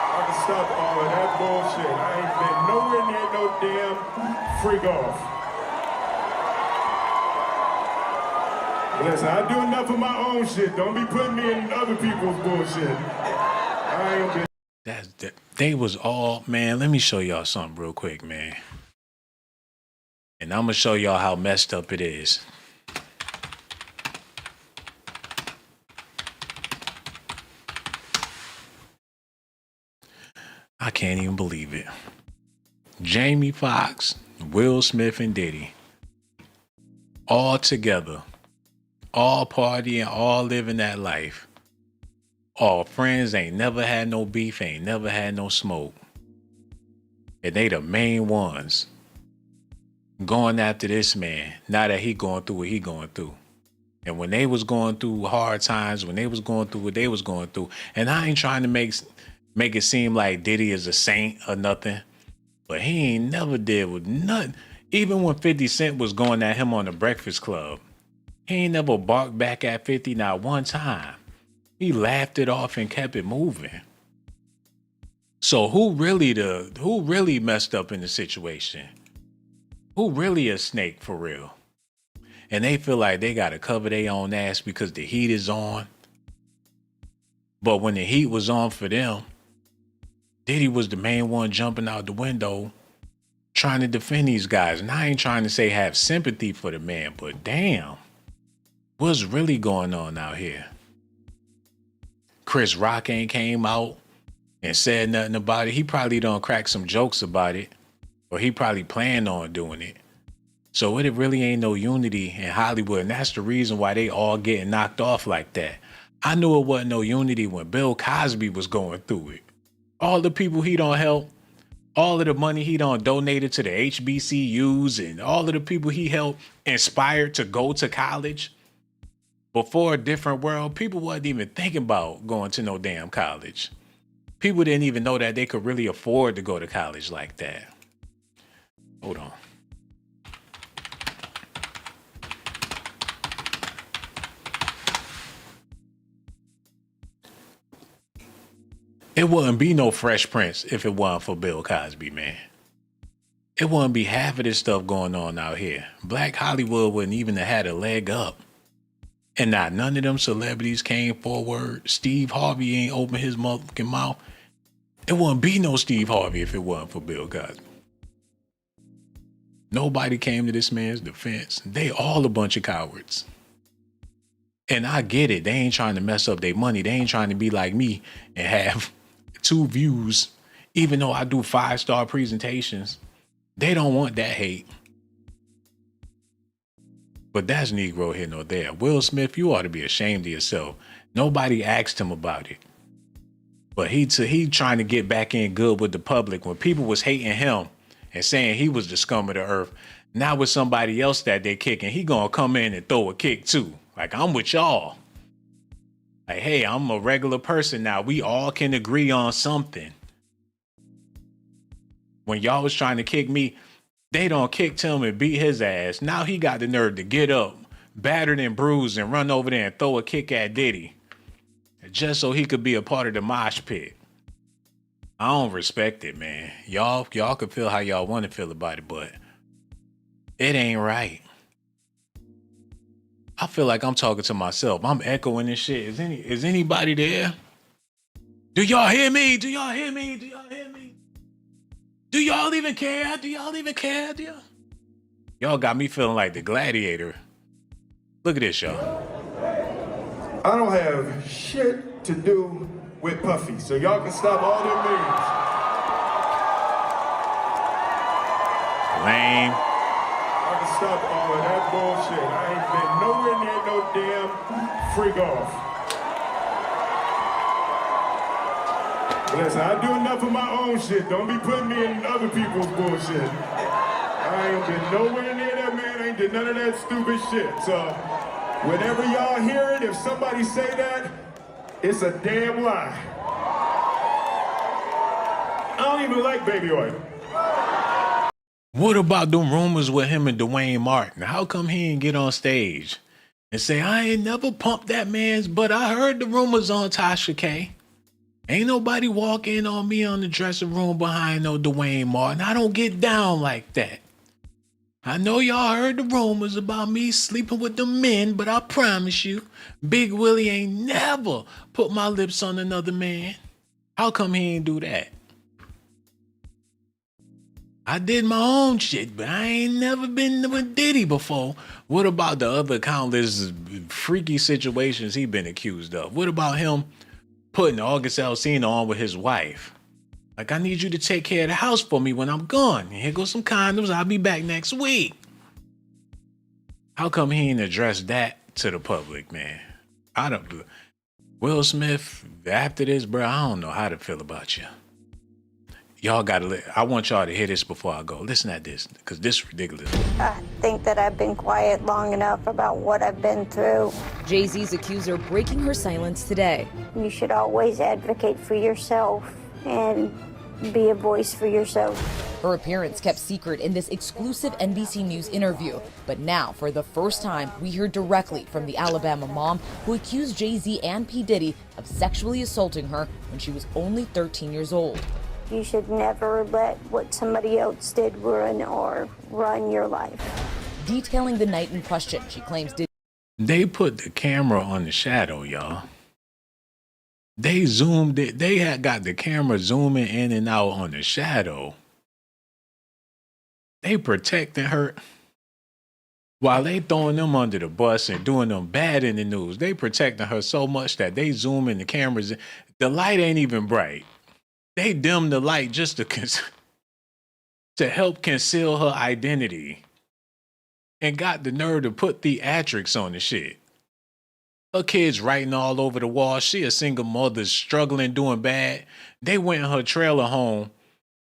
Y'all can stop all of that bullshit. I ain't been nowhere near no damn freak off. Listen, I do enough of my own shit. Don't be putting me in other people's bullshit. I ain't been. They was all, man, let me show y'all something real quick, man. And I'm gonna show y'all how messed up it is. I can't even believe it. Jamie Foxx, Will Smith, and Diddy, all together, all partying, all living that life. All friends, ain't never had no beef, ain't never had no smoke. And they the main ones going after this man, now that he going through what he going through. And when they was going through hard times, when they was going through what they was going through, and I ain't trying to make it seem like Diddy is a saint or nothing, but he ain't never did with nothing. Even when 50 Cent was going at him on the Breakfast Club, he ain't never barked back at 50, not one time. He laughed it off and kept it moving. So who really messed up in the situation? Who really a snake for real? And they feel like they gotta cover their own ass because the heat is on. But when the heat was on for them, Diddy was the main one jumping out the window trying to defend these guys. And I ain't trying to say have sympathy for the man, but damn, what's really going on out here? Chris Rock ain't came out and said nothing about it. He probably done crack some jokes about it, or he probably planned on doing it. So it really ain't no unity in Hollywood, and that's the reason why they all getting knocked off like that. I knew it wasn't no unity when Bill Cosby was going through it. All the people he don't help, all of the money he done donated to the HBCUs, and all of the people he helped inspired to go to college. Before a different world, people wasn't even thinking about going to no damn college. People didn't even know that they could really afford to go to college like that. Hold on. It wouldn't be no Fresh Prince if it wasn't for Bill Cosby, man. It wouldn't be half of this stuff going on out here. Black Hollywood wouldn't even have had a leg up. And not none of them celebrities came forward. Steve Harvey ain't opened his motherfucking mouth. It wouldn't be no Steve Harvey if it wasn't for Bill Cosby. Nobody came to this man's defense. They all a bunch of cowards. And I get it. They ain't trying to mess up their money. They ain't trying to be like me and have 2 views. Even though I do 5-star presentations, they don't want that hate. But that's Negro here nor there. Will Smith, you ought to be ashamed of yourself. Nobody asked him about it. But he trying to get back in good with the public when people was hating him and saying he was the scum of the earth. Now with somebody else that they kicking, he gonna come in and throw a kick too. Like, I'm with y'all. Like, hey, I'm a regular person now. We all can agree on something. When y'all was trying to kick me, they done kicked him and beat his ass. Now he got the nerve to get up, battered and bruised, and run over there and throw a kick at Diddy. Just so he could be a part of the mosh pit. I don't respect it, man. Y'all can feel how y'all want to feel about it, but it ain't right. I feel like I'm talking to myself. I'm echoing this shit. Is anybody there? Do y'all hear me? Do y'all hear me? Do y'all hear me? Do y'all even care? Do y'all even care? Y'all got me feeling like the Gladiator. Look at this, y'all. I don't have shit to do with Puffy, so y'all can stop all them memes. Lame. I can stop all of that bullshit. I ain't been nowhere near no damn freak off. Listen, I do enough of my own shit. Don't be putting me in other people's bullshit. I ain't been nowhere near that man. I ain't did none of that stupid shit. So whenever y'all hear it, if somebody say that, it's a damn lie. I don't even like baby oil. What about them rumors with him and Dwayne Martin? How come he didn't get on stage and say, I ain't never pumped that man's butt? I heard the rumors on Tasha K. Ain't nobody walk in on me on the dressing room behind no Dwayne Martin. I don't get down like that. I know y'all heard the rumors about me sleeping with the men, but I promise you, Big Willie ain't never put my lips on another man. How come he ain't do that? I did my own shit, but I ain't never been with Diddy before. What about the other countless freaky situations he been accused of? What about him putting August Alsina on with his wife? Like, I need you to take care of the house for me when I'm gone. Here goes some condoms. I'll be back next week. How come he ain't addressed that to the public, man? I don't. Will Smith, after this, bro, I don't know how to feel about you. Y'all I want y'all to hear this before I go. Listen at this, because this is ridiculous. I think that I've been quiet long enough about what I've been through. Jay-Z's accuser breaking her silence today. You should always advocate for yourself and be a voice for yourself. Her appearance kept secret in this exclusive NBC News interview. But now, for the first time, we hear directly from the Alabama mom who accused Jay-Z and P. Diddy of sexually assaulting her when she was only 13 years old. You should never let what somebody else did ruin or run your life. Detailing the night in question, she claims Diddy. They put the camera on the shadow, y'all. They zoomed it. They had got the camera zooming in and out on the shadow. They protecting her while they throwing them under the bus and doing them bad in the news. They protecting her so much that they zoom in the cameras. The light ain't even bright. They dim the light just to help conceal her identity, and got the nerve to put theatrics on the shit. Her kids writing all over the wall. She a single mother struggling, doing bad. They went in her trailer home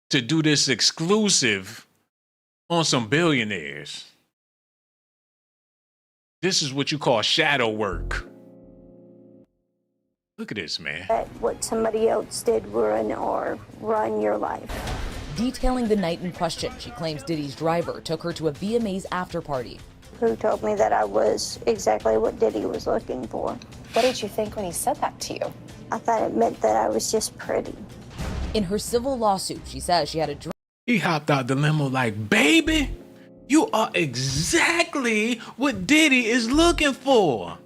to do this exclusive on some billionaires. This is what you call shadow work. Look at this, man. Let what somebody else did ruin or run your life. Detailing the night in question, she claims Diddy's driver took her to a VMAs after party. Who told me that I was exactly what Diddy was looking for. What did you think when he said that to you? I thought it meant that I was just pretty. In her civil lawsuit, she says she had a drink. He hopped out the limo like, baby, you are exactly what Diddy is looking for.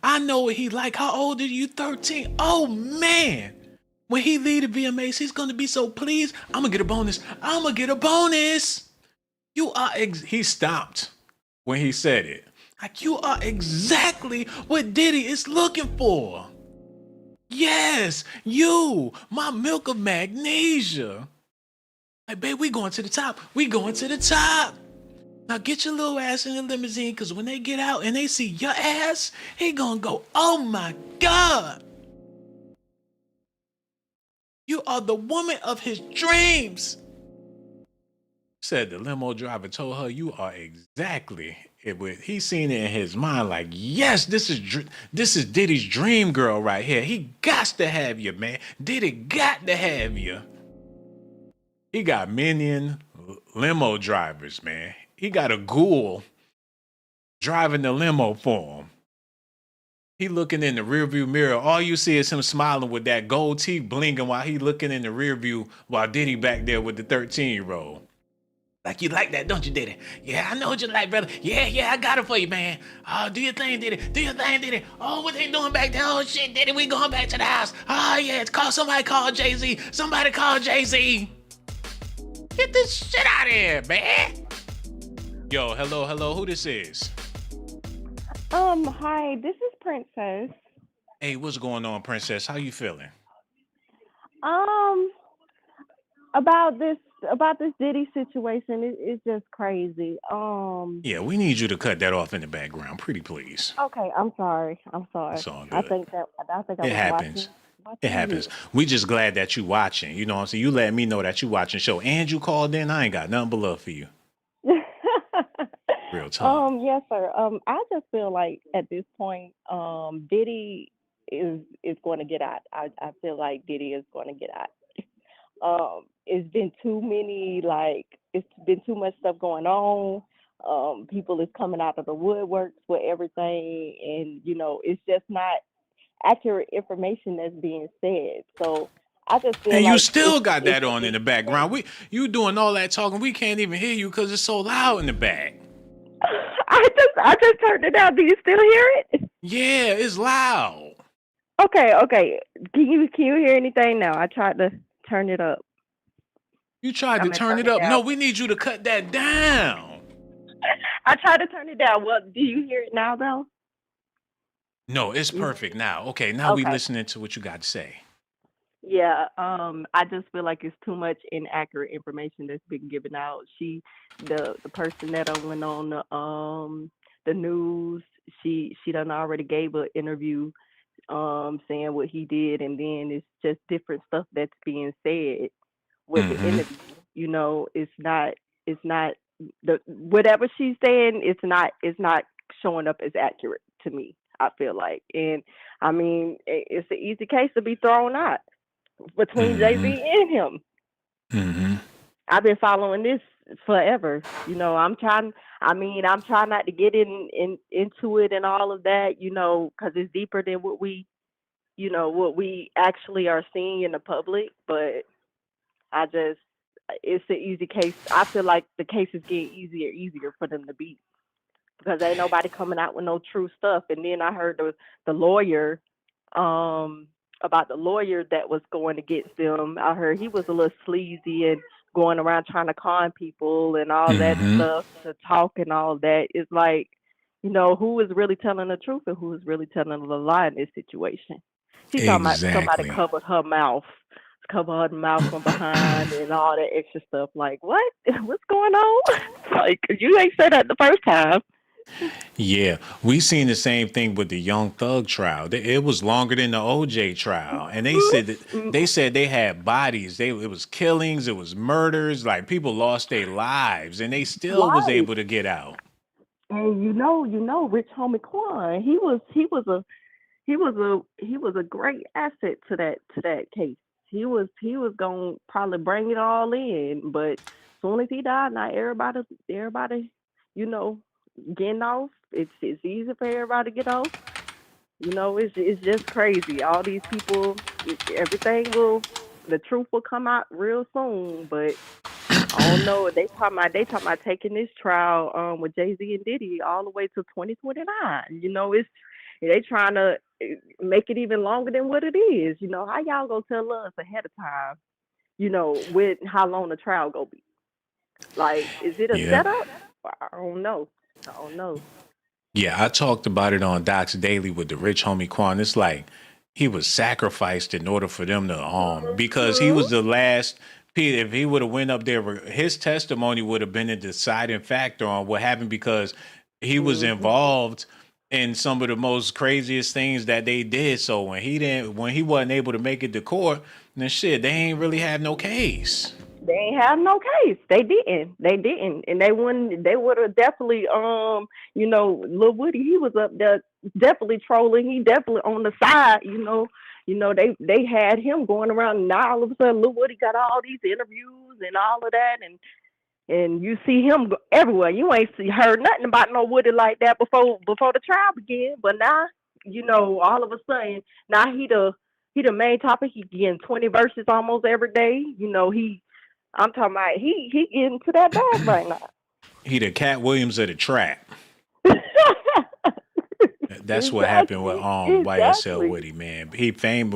I know what he like. How old are you? 13? Oh, man. When he leave the VMAs, he's going to be so pleased. I'm going to get a bonus. I'm going to get a bonus. You are, he stopped when he said it. Like, you are exactly what Diddy is looking for. Yes, you, my milk of magnesia. Like, babe, we going to the top. We going to the top. Now get your little ass in the limousine, because when they get out and they see your ass, he gonna go, oh my God. You are the woman of his dreams. Said the limo driver told her, you are exactly it. He seen it in his mind like, yes, this is Diddy's dream girl right here. He got to have you, man. Diddy got to have you. He got minion limo drivers, man. He got a ghoul driving the limo for him. He looking in the rearview mirror. All you see is him smiling with that gold teeth blinking while he looking in the rearview while Diddy back there with the 13-year-old. Like, you like that, don't you, Diddy? Yeah, I know what you like, brother. Yeah, I got it for you, man. Oh, do your thing, Diddy. Do your thing, Diddy. Oh, what they doing back there? Oh, shit, Diddy, we going back to the house. Oh, yeah, somebody call Jay-Z. Somebody call Jay-Z. Get this shit out of here, man. Yo, hello, who this is? Hi, this is Princess. Hey, what's going on, Princess? How you feeling? About this Diddy situation, it's just crazy. Yeah, we need you to cut that off in the background, pretty please. Okay, I'm sorry. It's all good. I think It happens. It happens. We just glad that you watching. You know what I'm saying? You let me know that you watching show. And you called in. I ain't got nothing but love for you. Real talk. Yes, sir. I just feel like at this point, Diddy is going to get out. I feel like Diddy is going to get out. it's been too many, like, it's been too much stuff going on. People is coming out of the woodworks with everything, and it's just not accurate information that's being said. So I just feel And you like still got it's that on in the background. You doing all that talking. We can't even hear you because it's so loud in the back. I just turned it down. Do you still hear it? Yeah, it's loud. Okay. Can you hear anything now? I tried to turn it up. You tried to turn it up. No, we need you to cut that down. I tried to turn it down. Well, do you hear it now, though? No, it's perfect now. Okay, now we Okay. listening to what you got to say. Yeah, I just feel like it's too much inaccurate information that's been given out. The person that went on the news, she done already gave an interview, saying what he did, and then it's just different stuff that's being said with the interview. It's not the whatever she's saying. It's not showing up as accurate to me. I feel like, and I mean, it's an easy case to be thrown out between Jay-Z and him. I've been following this forever. I'm trying not to get into it and all of that, because it's deeper than what we actually are seeing in the public. But it's an easy case. I feel like the case is getting easier for them to beat because ain't nobody coming out with no true stuff. And then I heard the lawyer, about the lawyer that was going against them. I heard he was a little sleazy and going around trying to con people and all that stuff, to talk and all that. It's like, who is really telling the truth and who is really telling the lie in this situation? She's talking about somebody covered her mouth from behind and all that extra stuff. Like, what? What's going on? Like, you ain't said that the first time. Yeah, we seen the same thing with the Young Thug trial. It was longer than the OJ trial, and they said they had bodies. It was killings, it was murders. Like people lost their lives, and they still was able to get out. And Rich Homie Quan, he was a great asset to that case. He was gonna probably bring it all in, but as soon as he died, now everybody, getting off. It's easy for everybody to get off. It's just crazy. All these people, the truth will come out real soon. But I don't know. They talking about taking this trial with Jay-Z and Diddy all the way to 2029. They trying to make it even longer than what it is. How y'all gonna tell us ahead of time? With how long the trial gonna be? Like, is it a setup? I don't know. Yeah, I talked about it on Doc's Daily with the Rich Homie Quan. It's like he was sacrificed in order for them to because he was the last. If he would have went up there, his testimony would have been a deciding factor on what happened because he was involved in some of the most craziest things that they did. So when he wasn't able to make it to court, then shit, they ain't really have no case. They ain't have no case. They didn't, and they wouldn't. They would have definitely, Lil Woody, he was up there definitely trolling. He definitely on the side, They had him going around, and now all of a sudden, Lil Woody got all these interviews and all of that, and you see him everywhere. You ain't heard nothing about no Woody like that before the trial began. But now, all of a sudden, now he the main topic. He getting 20 verses almost every day. I'm talking about he getting to that bag right now. He the Cat Williams of the trap. That's what happened with YSL Woody, man. He fame.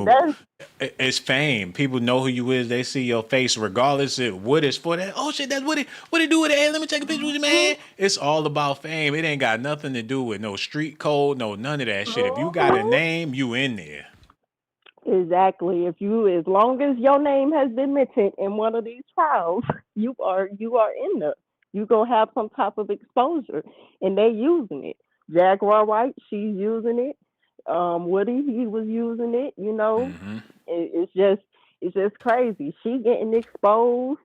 It's fame. People know who you is. They see your face regardless of what it's for. That shit, that's Woody. What he do with it? Hey, let me take a picture with you, man. It's all about fame. It ain't got nothing to do with no street code, none of that shit. If you got a name, you in there. Exactly. As long as your name has been mentioned in one of these trials, you are in there. You gonna have some type of exposure, and they using it. Jaguar White, she's using it. Woody, he was using it. It's just crazy. She getting exposed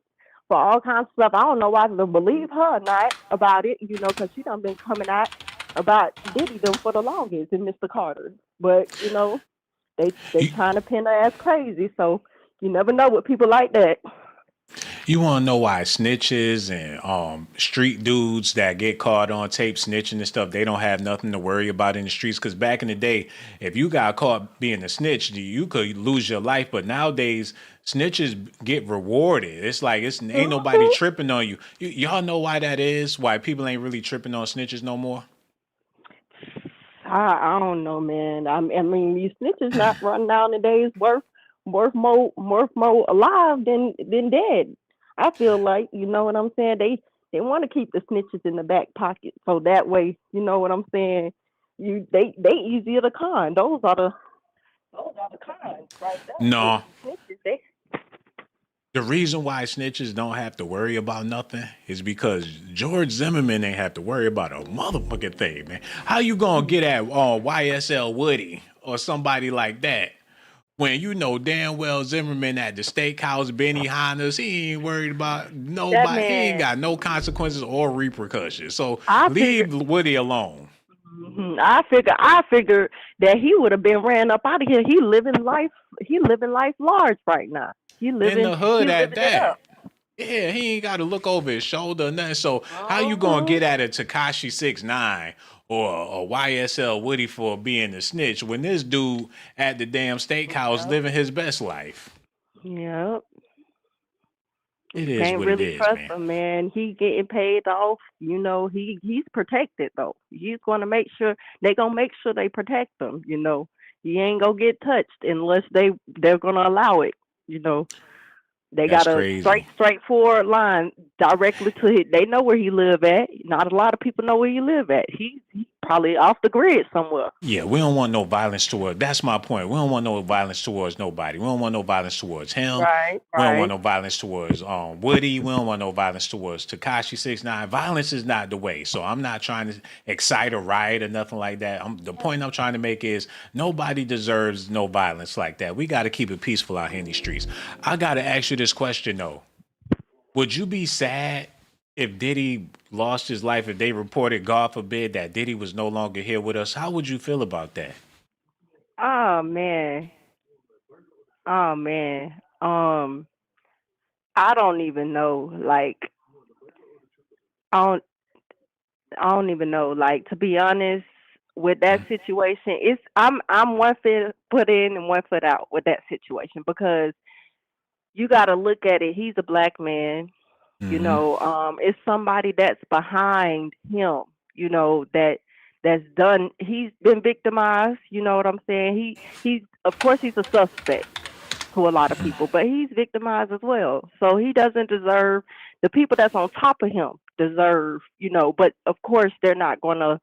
for all kinds of stuff. I don't know why to believe her or not about it. Because she done been coming out about Diddy them for the longest and Mr. Carter. But they trying to pin her ass crazy. So you never know with people like that. You want to know why snitches and street dudes that get caught on tape snitching and stuff, they don't have nothing to worry about in the streets? Because back in the day, if you got caught being a snitch, you could lose your life. But nowadays, snitches get rewarded. It's like ain't nobody tripping on you. Y'all know why that is? Why people ain't really tripping on snitches no more? I don't know, man. I mean, these snitches not running nowadays worth more alive than dead. I feel like, you know what I'm saying. They want to keep the snitches in the back pocket, so that way, you know what I'm saying. They easier to con. Those are the cons right there. No. Snitches, The reason why snitches don't have to worry about nothing is because George Zimmerman ain't have to worry about a motherfucking thing, man. How you gonna get at YSL Woody or somebody like that when you know damn well Zimmerman at the steakhouse, Benny Hanna's, he ain't worried about nobody. He ain't got no consequences or repercussions. So leave Woody alone. I figure that he would have been ran up out of here. He living life large right now. He living in the hood at that. Up. Yeah, he ain't got to look over his shoulder or nothing. So how you gonna get at a Tekashi 6ix9ine or a YSL Woody for being a snitch when this dude at the damn steakhouse living his best life? Yep. It is Can't what really it is, trust man. him, man. He getting paid off. You know, he's protected though. He's gonna make sure they protect him. You know, he ain't gonna get touched unless they're gonna allow it. You know, they That's got a crazy. straightforward line directly to it. They know where he live at. Not a lot of people know where he live at. He's probably off the grid somewhere. Yeah, we don't want no violence towards. That's my point. We don't want no violence towards nobody. We don't want no violence towards him. Right. We don't want no violence towards Woody. We don't want no violence towards Tekashi 6ix9ine. Violence is not the way. So I'm not trying to excite a riot or nothing like that. The point I'm trying to make is nobody deserves no violence like that. We got to keep it peaceful out here in these streets. I got to ask you this question though. Would you be sad if Diddy lost his life, if they reported, God forbid, that Diddy was no longer here with us? How would you feel about that? Oh man. I don't even know. Like, I don't even know. Like, to be honest, with that situation, I'm 1 foot in and 1 foot out with that situation because you got to look at it. He's a black man. You know, it's somebody that's behind him. You know that's done. He's been victimized. You know what I'm saying? He's of course he's a suspect to a lot of people, but he's victimized as well. So he doesn't deserve, the people that's on top of him deserve, you know, but of course they're not going to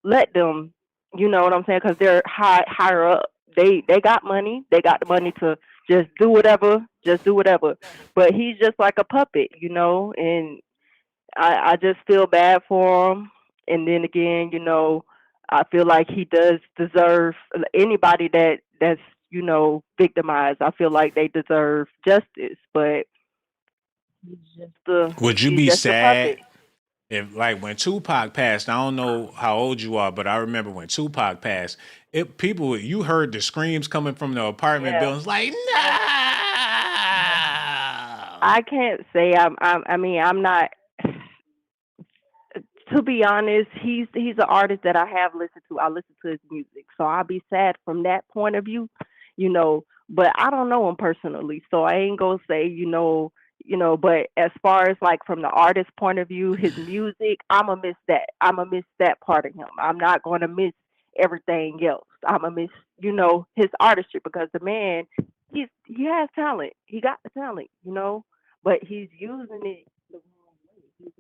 let them, you know what I'm saying? Because they're higher up. They got money. They got the money to just do whatever. But he's just like a puppet, you know, and I just feel bad for him. And then again, you know, I feel like he does deserve, anybody that's, you know, victimized, I feel like they deserve justice. But would you be sad if, like, when Tupac passed? I don't know how old you are, but I remember when Tupac passed, you heard the screams coming from the apartment buildings, like, no. I can't say I mean, I'm not. To be honest, he's an artist that I have listened to. I listen to his music, so I'll be sad from that point of view, you know. But I don't know him personally, so I ain't gonna say, you know. But as far as like from the artist point of view, his music, I'ma miss that. I'ma miss that part of him. I'm not gonna miss everything else. I'ma miss, you know, his artistry because the man, he has talent. He got the talent, you know, but he's using it the wrong way.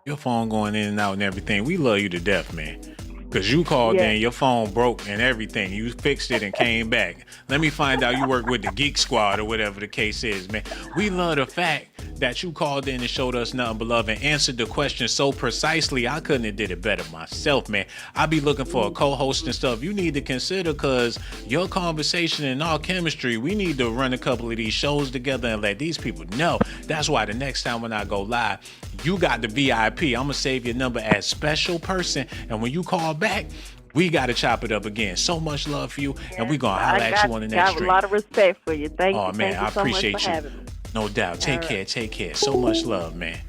Your phone going in and out and everything. We love you to death, man. Because you called in, your phone broke and everything. You fixed it and came back. Let me find out you work with the Geek Squad or whatever the case is, man. We love the fact that you called in and showed us nothing but love and answered the question so precisely. I couldn't have did it better myself, man. I be looking for a co-host and stuff. You need to consider, because your conversation and our chemistry, we need to run a couple of these shows together and let these people know. That's why the next time when I go live, you got the VIP. I'm going to save your number as special person. And when you call back, We got to chop it up again. So much love for you, and we going to holler at you on the next I got a stream. lot of respect for you. Thank Oh, you. man, Thank you I so appreciate much for you. having me. No doubt. Take All care. right. Take care. So much love, man.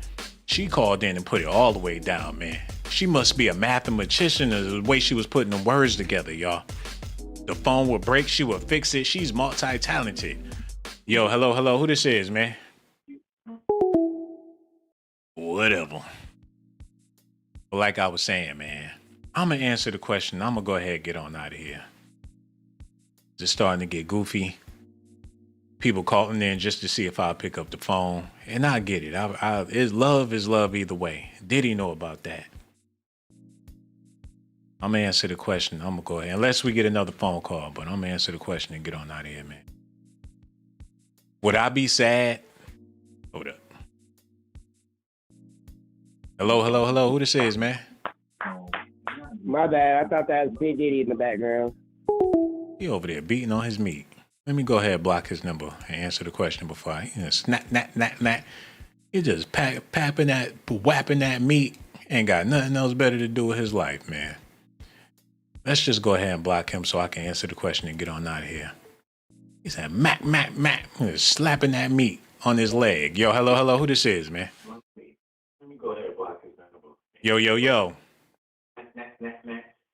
She called in and put it all the way down, man. She must be a mathematician the way she was putting the words together, y'all. The phone would break. She would fix it. She's multi-talented. Yo, hello. Who this is, man? Whatever. But like I was saying, man, I'm going to answer the question. I'm going to go ahead and get on out of here. It's starting to get goofy. People calling in just to see if I'll pick up the phone. And I get it. Love is love either way. Diddy know about that. I'm going to answer the question. I'm going to go ahead. Unless we get another phone call. But I'm going to answer the question and get on out of here, man. Would I be sad? Hold up. Hello. Who this is, man? My bad. I thought that was Big Diddy in the background. He over there beating on his meat. Let me go ahead and block his number and answer the question before I snap. He just whapping that meat. Ain't got nothing else better to do with his life, man. Let's just go ahead and block him so I can answer the question and get on out of here. He said, Mac. Slapping that meat on his leg. Yo, hello. Who this is, man? Let me go ahead and block his number. Yo.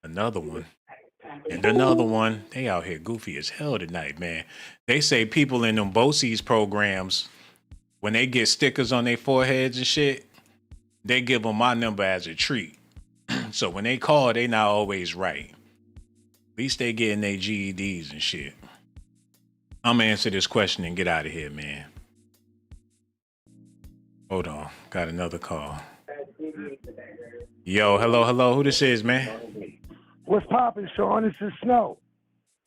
Another one. And another one. They out here goofy as hell tonight, man. They say people in them BOCES programs, when they get stickers on their foreheads and shit, they give them my number as a treat. So when they call, they not always right. At least they getting their GEDs and shit. I'm going to answer this question and get out of here, man. Hold on. Got another call. Yo, hello. Who this is, man? What's poppin', Shawn? This is Snow.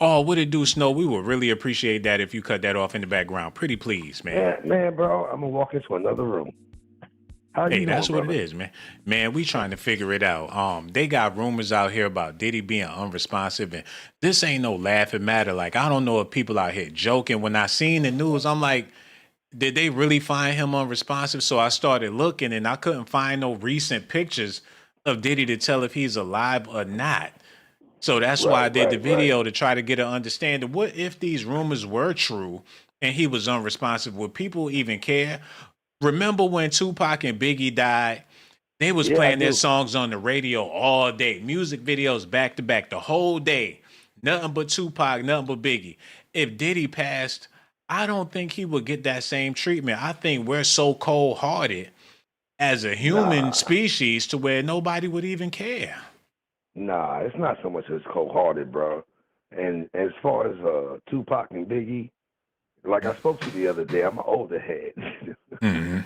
Oh, what it do, Snow? We would really appreciate that if you cut that off in the background. Pretty please, man. Yeah, man, bro, I'm going to walk into another room. How you Hey, that's doing, what brother? it is, man. Man, we trying to figure it out. They got rumors out here about Diddy being unresponsive, and this ain't no laughing matter. Like, I don't know if people out here joking. When I seen the news, I'm like, did they really find him unresponsive? So I started looking, and I couldn't find no recent pictures of Diddy to tell if he's alive or not. So that's why I did the video to try to get an understanding. What if these rumors were true and he was unresponsive? Would people even care? Remember when Tupac and Biggie died? They was playing their songs on the radio all day. Music videos back to back the whole day. Nothing but Tupac, nothing but Biggie. If Diddy passed, I don't think he would get that same treatment. I think we're so cold-hearted as a human species to where nobody would even care. Nah, it's not so much as cold-hearted, bro. And as far as Tupac and Biggie, like I spoke to you the other day, I'm an older head. Mm-hmm.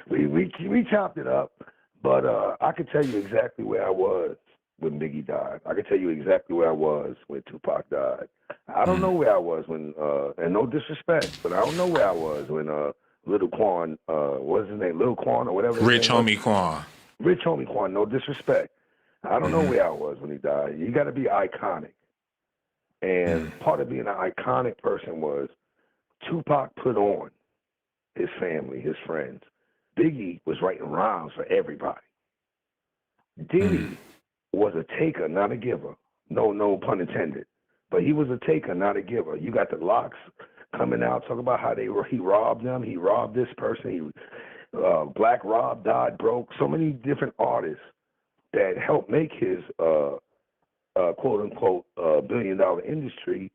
We chopped it up, but I could tell you exactly where I was when Biggie died. I could tell you exactly where I was when Tupac died. I don't know where I was when, and no disrespect, but I don't know where I was when Little Quan, what's his name, Lil Quan or whatever. Rich Homie Quan. Rich Homie Quan, no disrespect. I don't know where I was when he died. You got to be iconic. And part of being an iconic person was Tupac put on his family, his friends. Biggie was writing rhymes for everybody. Diddy was a taker, not a giver. No pun intended. But he was a taker, not a giver. You got the Locks coming out, talking about how he robbed them. He robbed this person. Black Rob died broke. So many different artists that helped make his quote-unquote billion-dollar industry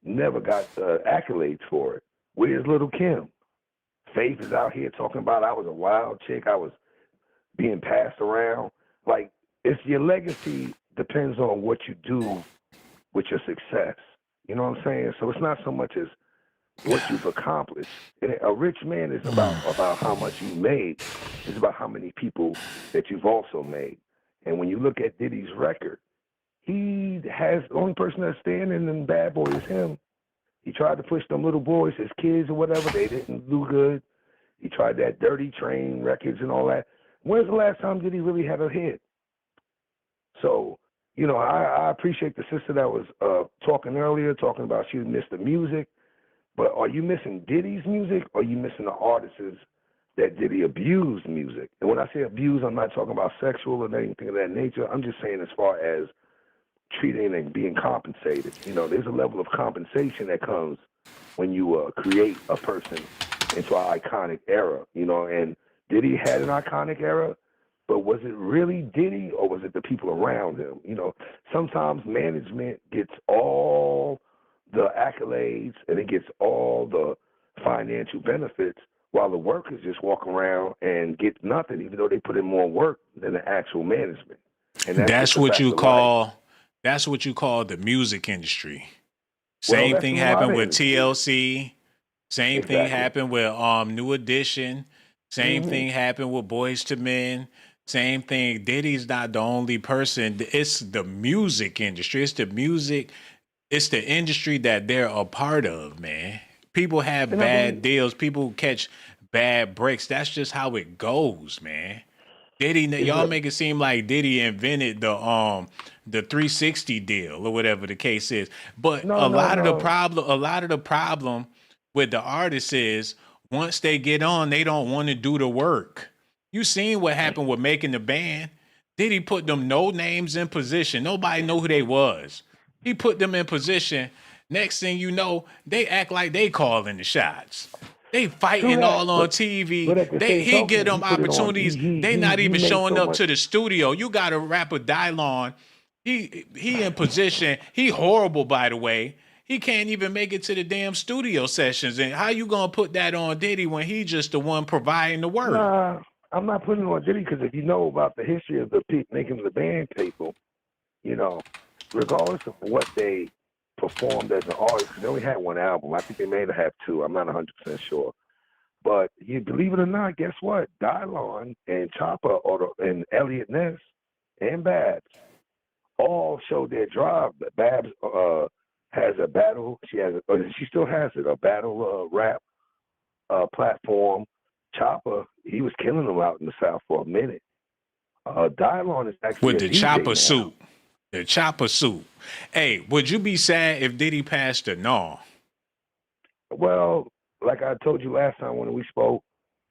never got accolades for it. Where's Little Kim? Faith is out here talking about I was a wild chick. I was being passed around. Like, it's your legacy depends on what you do with your success. You know what I'm saying? So it's not so much as what you've accomplished. A rich man is about how much you made. It's about how many people that you've also made. And when you look at Diddy's record, he has the only person that's standing in Bad Boy is him. He tried to push them little boys, his kids or whatever. They didn't do good. He tried that Dirty Train records and all that. When's the last time Diddy really had a hit? So, you know, I appreciate the sister that was talking earlier, talking about she missed the music. But are you missing Diddy's music, or are you missing the artists that Diddy abused music? And when I say abuse, I'm not talking about sexual or anything of that nature. I'm just saying as far as treating and being compensated. You know, there's a level of compensation that comes when you create a person into an iconic era, you know, and Diddy had an iconic era, but was it really Diddy or was it the people around him? You know, sometimes management gets all the accolades and it gets all the financial benefits while the workers just walk around and get nothing, even though they put in more work than the actual management. And That's just a what fact you of life. call that's what you call the music industry. Well, Same that's thing in a lot happened of with industries. TLC. Same thing Exactly. happened with New Edition. Same Mhm. thing happened with Boys to Men. Same thing. Diddy's not the only person. It's the music industry. It's the music. It's the industry that they're a part of, man. People have And I bad believe- deals. People catch bad breaks. That's just how it goes, man. Diddy, It's y'all a- make it seem like Diddy invented the 360 deal or whatever the case is. But No, a no, lot of the no. problem with the artists is once they get on, they don't want to do the work. You seen what happened with making the band. Diddy put them no names in position. Nobody know who they was. He put them in position. Next thing you know, they act like they calling the shots. They True fighting that, all on but TV. at the same He get token, them he put it on. opportunities. They not He even made showing so up much. to the studio. You got a rapper Dylon. He in position. He horrible, by the way. He can't even make it to the damn studio sessions. And how you gonna put that on Diddy when he just the one providing the work? Nah, I'm not putting it on Diddy because if you know about the history of the making the band people, you know, regardless of what they performed as an artist, 'cause they only had one album. I think they may have had two. I'm not 100% sure. But you believe it or not, guess what? Dylon and Chopper and Elliot Ness and Babs all showed their drive. Babs has a battle. She still has it, a battle rap platform. Chopper, he was killing them out in the South for a minute. Dylon is actually With a the DJ chopper now. suit. The chopper suit. Hey, would you be sad if Diddy passed or no? Well, like I told you last time when we spoke,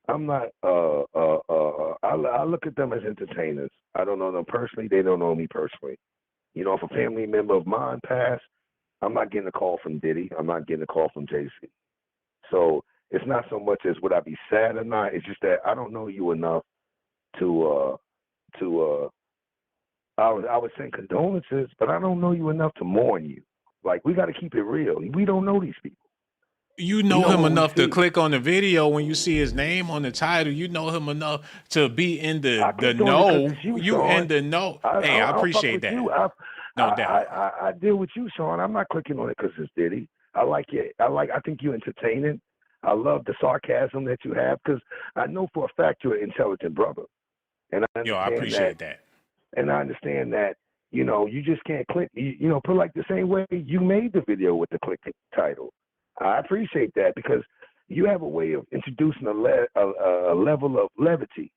I'm not. I look at them as entertainers. I don't know them personally. They don't know me personally. You know, if a family member of mine passed, I'm not getting a call from Diddy. I'm not getting a call from Jay-Z. So it's not so much as would I be sad or not. It's just that I don't know you enough to. I would send condolences, but I don't know you enough to mourn you. Like we got to keep it real. We don't know these people. You know him what we enough to see. click on the video when you see his name on the title. You know him enough to be in the clicked on it 'cause know. it's you, You Shawn. in the know. I Hey, I fuck appreciate with that. you. No doubt. I deal with you, Shawn. I'm not clicking on it because it's Diddy. I like it. I think you're entertaining. I love the sarcasm that you have because I know for a fact you're an intelligent brother. And I Yo, I understand appreciate that. And I understand that, you know, you just can't click. You know, put like the same way you made the video with the click title. I appreciate that because you have a way of introducing a level of levity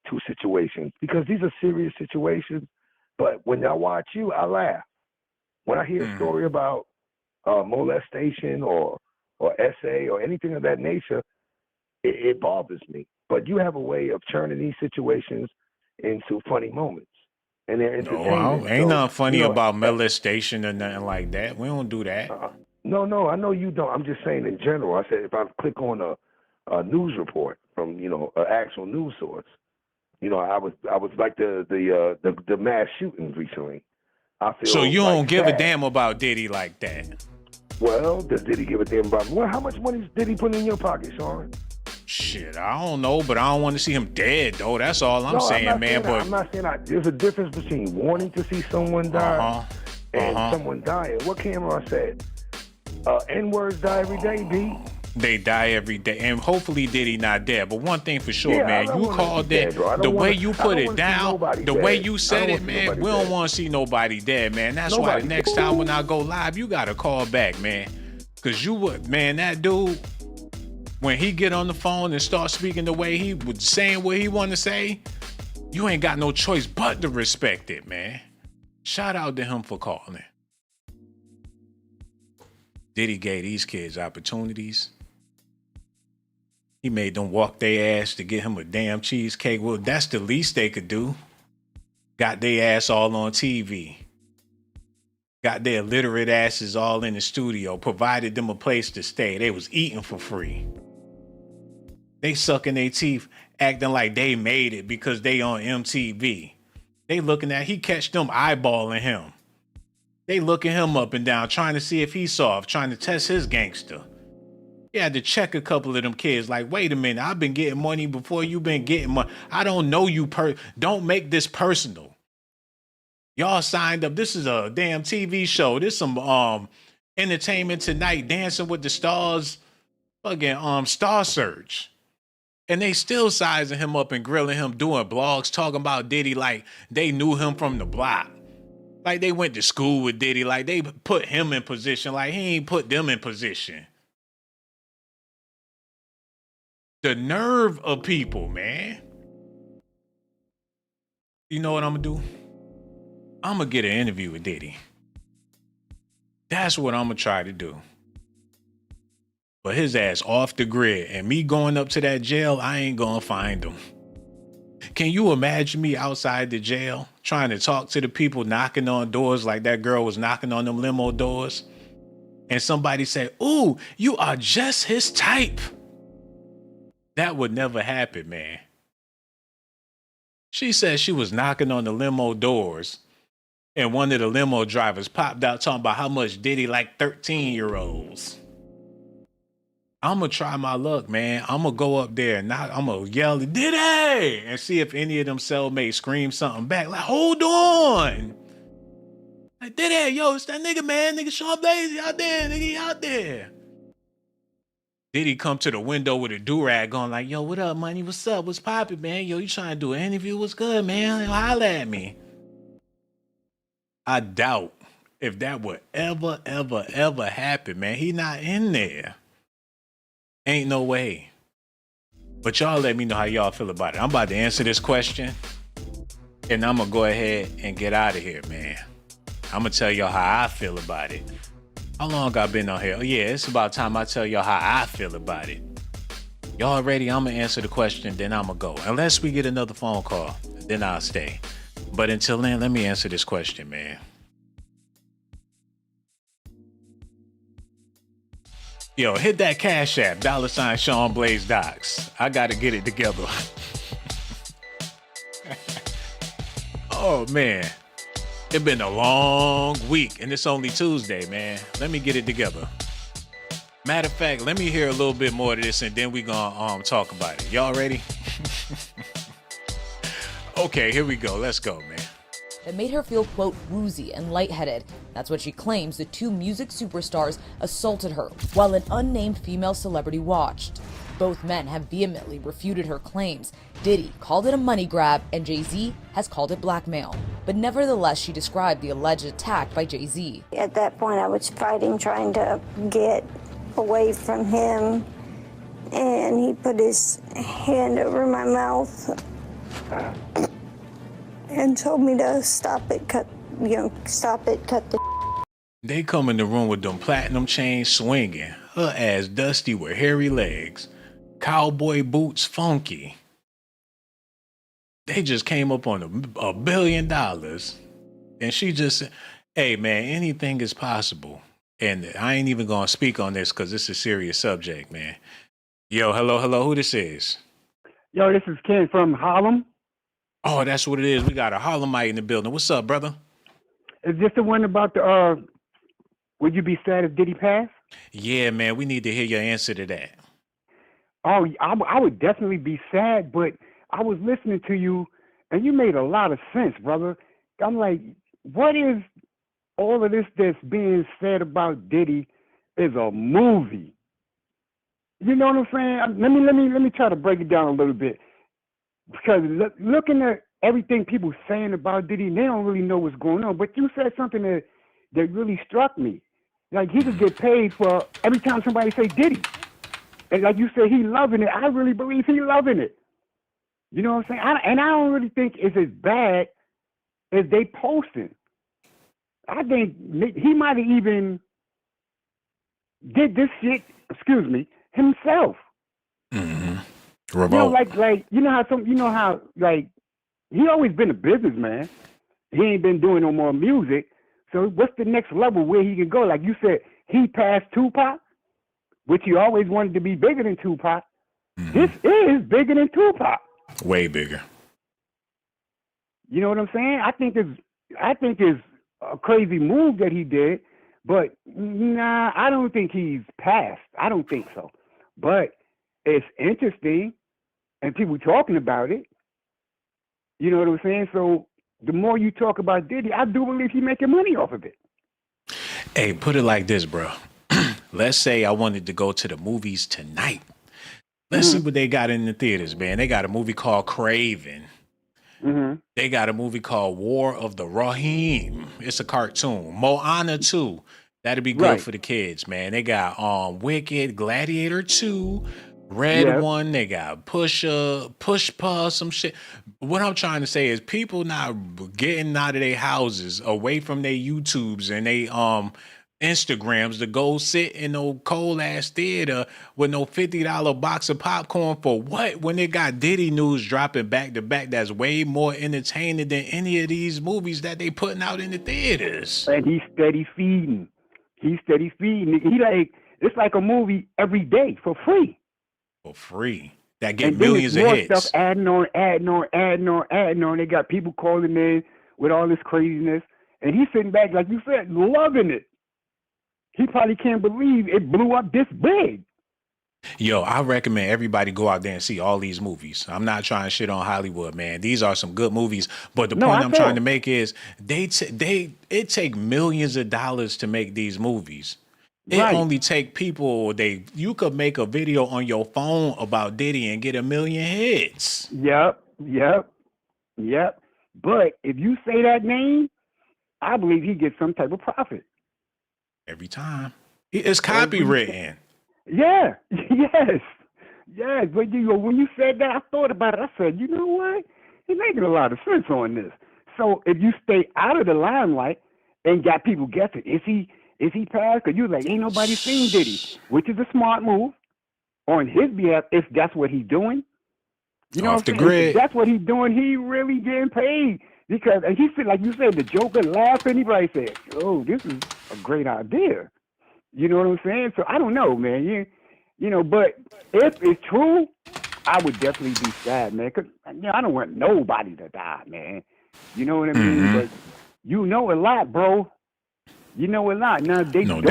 to situations because these are serious situations. But when I watch you, I laugh. When I hear a story about molestation or essay or anything of that nature, it bothers me. But you have a way of turning these situations into funny moments, and they're entertaining. Ain't So, nothing funny you know, about molestation or nothing like that. We don't do that. No, I know you don't. I'm just saying in general. I said if I click on a news report from an actual news source, I was like the mass shootings recently. I feel So you like don't give a sad. damn about Diddy like that. Well, does Diddy give a damn about? Well, how much money did he put in your pocket, Shawn? Shit, I don't know, but I don't want to see him dead though. That's all I'm saying, not man. saying that. But I'm not saying that. There's a difference between wanting to see someone die and someone dying. What Cameron said, N-words die every day, B. they die every day, and hopefully Diddy not dead. But one thing for sure, Yeah, I man, don't you wanna called see that dead, bro. I the don't way wanna- you I put don't it wanna see down, nobody the way dead. you I said don't it, wanna see man. nobody We don't dead. want to see nobody dead, man. That's why Nobody the next time when I go live, you gotta call back, man, because you would, man. That dude, when he get on the phone and start speaking the way he was saying what he want to say, you ain't got no choice but to respect it, man. Shout out to him for calling. Diddy gave these kids opportunities. He made them walk their ass to get him a damn cheesecake. Well, that's the least they could do. Got their ass all on TV. Got their illiterate asses all in the studio, provided them a place to stay. They was eating for free. They sucking their teeth, acting like they made it because they on MTV. They looking at, he catch them eyeballing him. They looking him up and down, trying to see if he's soft, trying to test his gangster. He had to check a couple of them kids like, wait a minute, I've been getting money before you've been getting money. I don't know you. Don't make this personal. Y'all signed up. This is a damn TV show. This some Entertainment Tonight, Dancing with the Stars, fucking Star Search. And they still sizing him up and grilling him, doing blogs, talking about Diddy like they knew him from the block. Like they went to school with Diddy, like they put him in position, like he ain't put them in position. The nerve of people, man. You know what I'm gonna do? I'm gonna get an interview with Diddy. That's what I'm gonna try to do. But his ass off the grid, and me going up to that jail, I ain't gonna find him. Can you imagine me outside the jail trying to talk to the people knocking on doors like that girl was knocking on them limo doors? And somebody say, "Ooh, you are just his type." That would never happen, man. She said she was knocking on the limo doors, and one of the limo drivers popped out talking about how much Diddy like 13-year-olds. I'm going to try my luck, man. I'm going to go up there and I'm going to yell, "Diddy!" and see if any of them cellmates scream something back. Like, hold on. Like, "Diddy, yo, it's that nigga, man. Nigga Shawn Blaze out there. Nigga, he out there." Diddy come to the window with a do-rag on like, "Yo, what up, money? What's up? What's poppin', man? Yo, you trying to do an interview? What's good, man? Yo, holla at me." I doubt if that would ever happen, man. He not in there. Ain't no way. But y'all let me know how y'all feel about it. I'm about to answer this question, and I'm going to go ahead and get out of here, man. I'm going to tell y'all how I feel about it. How long I been on here? Oh, yeah, it's about time I tell y'all how I feel about it. Y'all ready? I'm going to answer the question, then I'm going to go. Unless we get another phone call, then I'll stay. But until then, let me answer this question, man. Yo, hit that Cash App, $ Shawn Blaze Docs. I got to get it together. Oh, man. It's been a long week, and it's only Tuesday, man. Let me get it together. Matter of fact, let me hear a little bit more of this, and then we gonna talk about it. Y'all ready? Okay, here we go. Let's go, man. That made her feel, quote, woozy and lightheaded. That's what she claims the two music superstars assaulted her while an unnamed female celebrity watched. Both men have vehemently refuted her claims. Diddy called it a money grab, and Jay-Z has called it blackmail. But nevertheless, she described the alleged attack by Jay-Z. At that point, I was fighting, trying to get away from him, and he put his hand over my mouth and told me to stop it, cut the. They come in the room with them platinum chains swinging, her ass dusty with hairy legs, cowboy boots funky. They just came up on $1 billion, and she just said, "Hey, man, anything is possible." And I ain't even gonna speak on this because it's a serious subject, man. Yo, hello, who this is? Yo, this is Ken from Harlem. Oh, that's what it is. We got a Harlemite in the building. What's up, brother? Is this the one about the, would you be sad if Diddy passed? Yeah, man, we need to hear your answer to that. Oh, I would definitely be sad, but I was listening to you, and you made a lot of sense, brother. I'm like, what is all of this that's being said about Diddy is a movie? You know what I'm saying? Let me try to break it down a little bit. Because looking at everything people saying about Diddy, they don't really know what's going on. But you said something that really struck me. Like, he could get paid for every time somebody say Diddy. And like you said, he loving it. I really believe he loving it. You know what I'm saying? I don't really think it's as bad as they posting. I think he might have even did this shit, himself. Mm-hmm. You know, like you know how like he always been a businessman. He ain't been doing no more music, So what's the next level where he can go? Like you said, he passed Tupac, which he always wanted to be bigger than Tupac. This is bigger than Tupac. Way bigger. You know what I'm saying? I think it's a crazy move that he did, but nah, I don't think he's passed. I don't think so. But it's interesting, and people talking about it. You know what I'm saying? So the more you talk about Diddy, I do believe he's making money off of it. Hey, put it like this, bro. Let's say I wanted to go to the movies tonight. Let's see what they got in the theaters, man. They got a movie called Craven. They got a movie called War of the Rohirrim. It's a cartoon. Moana 2. That'd be good for the kids, man. They got Wicked, Gladiator 2, Red One. They got Pushpa, some shit. What I'm trying to say is people not getting out of their houses, away from their YouTubes and they Instagrams to go sit in no cold ass theater with no $50 box of popcorn for what? When they got Diddy news dropping back to back, that's way more entertaining than any of these movies that they putting out in the theaters. And he's steady feeding. He like, it's like a movie every day for free. For free. That get millions of hits. Stuff adding on. They got people calling in with all this craziness, and he's sitting back, like you said, loving it. He probably can't believe it blew up this big. Yo, I recommend everybody go out there and see all these movies. I'm not trying to shit on Hollywood, man. These are some good movies. But the point I'm trying to make is it take millions of dollars to make these movies. It only take people, you could make a video on your phone about Diddy and get 1 million hits. Yep. But if you say that name, I believe he gets some type of profit. Every time. It's copywritten. Yeah. Yes. But when you said that, I thought about it. I said, you know what? He's making a lot of sense on this. So if you stay out of the limelight and got people guessing, is he passed? Because you like, ain't nobody seen Diddy, which is a smart move on his behalf if that's what he's doing. You know Off the grid. If that's what he's doing, he really getting paid. Because, and he said, like you said, the Joker laughing, he probably said, oh, this is a great idea. You know what I'm saying? So I don't know, man. You know, but if it's true, I would definitely be sad, man. Because, I don't want nobody to die, man. You know what I mean? But you know a lot, bro. You know a lot. Now, they don't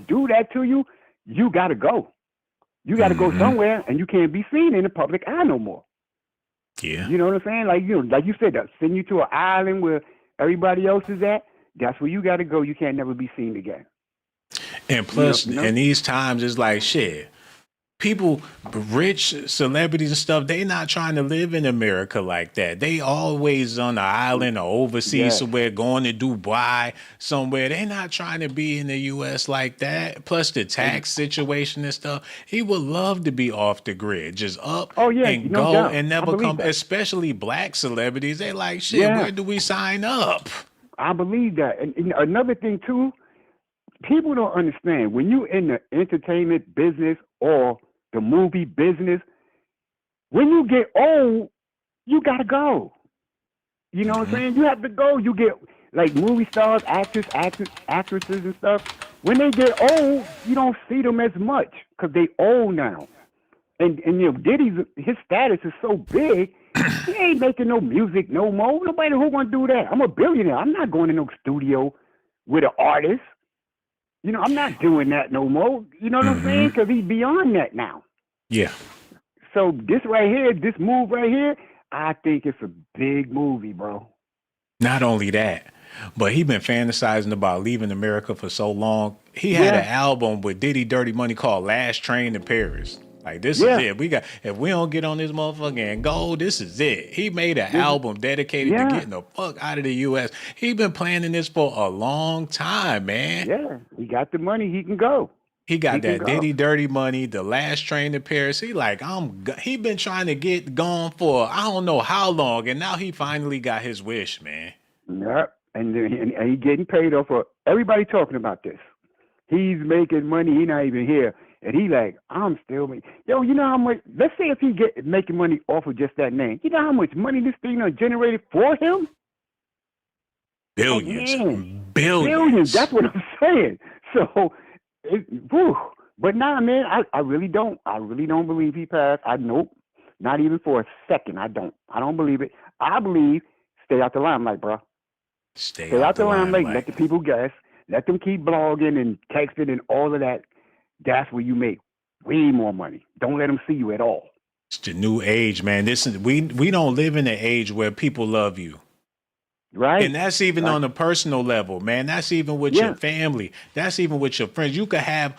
do that to you, you got to go. You got to go somewhere, and you can't be seen in the public eye no more. Yeah. You know what I'm saying? Like you said, send you to an island where everybody else is at. That's where you got to go. You can't never be seen again. And plus, in these times, it's like, shit. People, rich celebrities and stuff, they not trying to live in America like that. They always on the island or overseas somewhere, going to Dubai somewhere. They not trying to be in the U.S. like that. Plus the tax situation and stuff. He would love to be off the grid, just up and go and never come. Especially black celebrities. They like, shit, where do we sign up? I believe that. And another thing too, people don't understand when you in the entertainment business or the movie business, when you get old, you gotta go. You know what I'm saying? You have to go. You get like movie stars, actresses and stuff. When they get old, you don't see them as much because they old now. And Diddy's his status is so big, he ain't making no music no more. Nobody who gonna do that. I'm a billionaire. I'm not going to no studio with an artist. I'm not doing that no more. You know what I'm saying? Because he's beyond that now. Yeah. So this move right here, I think it's a big movie, bro. Not only that, but he been fantasizing about leaving America for so long. He had an album with Diddy Dirty Money called Last Train to Paris. Like, this is it. If we don't get on this motherfucker and go, this is it. He made an album dedicated to getting the fuck out of the U.S. He been planning this for a long time, man. Yeah, he got the money. He can go. He got that Diddy Dirty Money, the Last Train to Paris. He been trying to get gone for I don't know how long, and now he finally got his wish, man. Yep, and he getting paid off for everybody talking about this. He's making money. He not even here. And he like, I'm still making. Yo, you know how much? Let's say if he making money off of just that name. You know how much money this thing generated for him? Billions. Billions. That's what I'm saying. So, whew. But nah, man, I really don't. I really don't believe he passed. Nope. Not even for a second. I don't believe it. I believe stay out the limelight, bro. Stay out the the limelight. limelight. Let the people guess. Let them keep blogging and texting and all of that. That's where you make way more money. Don't let them see you at all. It's the new age, man. We don't live in an age where people love you. Right. And that's even on a personal level, man. That's even with your family. That's even with your friends. You could have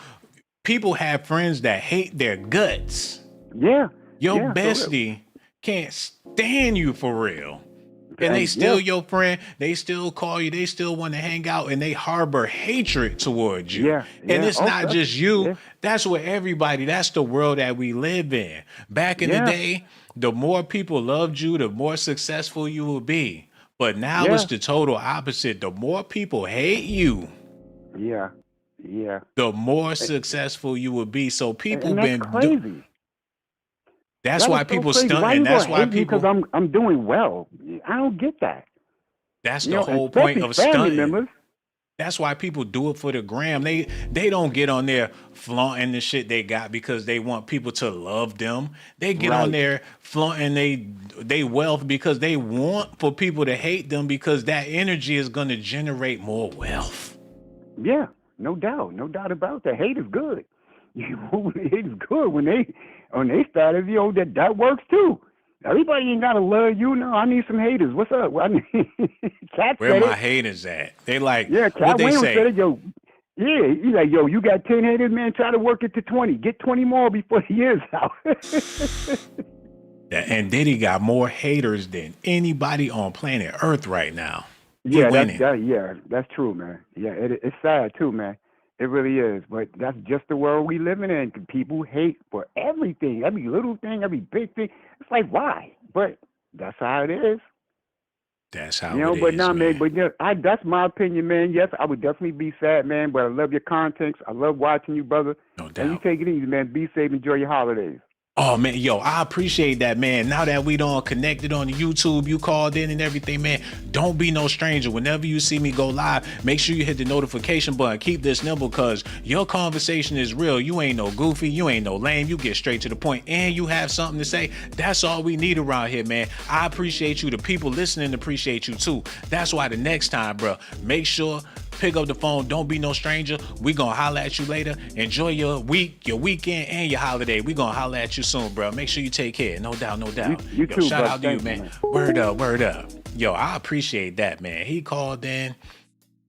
people have friends that hate their guts. Yeah. Your bestie can't stand you for real. And they still your friend. They still call you. They still want to hang out, and they harbor hatred towards you. And it's not just you. That's what everybody. That's the world that we live in. Back in the day, the more people loved you, the more successful you would be. But now it's the total opposite. The more people hate you, the more successful you will be. So people and that's crazy. That's why people stunt, and that's why people. Because I'm doing well. I don't get that. That's the whole point of stunting. Members. That's why people do it for the gram. They don't get on there flaunting the shit they got because they want people to love them. They get on there flaunting they wealth because they want for people to hate them because that energy is going to generate more wealth. Yeah, no doubt about that. Hate is good. Hate is good when they started. That works too. Everybody ain't gotta love you. No, I need some haters. What's up? Cat Where my haters at? They like, Cat what they say? Said it, yo. Yeah, he's like, yo, you got 10 haters, man. Try to work it to 20. Get 20 more before the year's out. And Diddy got more haters than anybody on planet Earth right now. Yeah, that's true, man. Yeah, it's sad too, man. It really is, but that's just the world we living in. People hate for everything, every little thing, every big thing. It's like, why? But that's how it is. That's how it is, man. But that's my opinion, man. Yes, I would definitely be sad, man, but I love your content. I love watching you, brother. No doubt. And you take it easy, man. Be safe. Enjoy your holidays. Oh, man, yo, I appreciate that, man. Now that we done connected on the YouTube, you called in and everything, man, don't be no stranger. Whenever you see me go live, make sure you hit the notification button. Keep this nimble because your conversation is real. You ain't no goofy. You ain't no lame. You get straight to the point and you have something to say. That's all we need around here, man. I appreciate you. The people listening appreciate you, too. That's why the next time, bro, make sure pick up the phone. Don't be no stranger. We gonna holler at you later. Enjoy your week, your weekend, and your holiday. We gonna holler at you soon, bro. Make sure you take care. No doubt, no doubt. You too, shout bro. out to you, man. Word up. Yo, I appreciate that, man. He called in,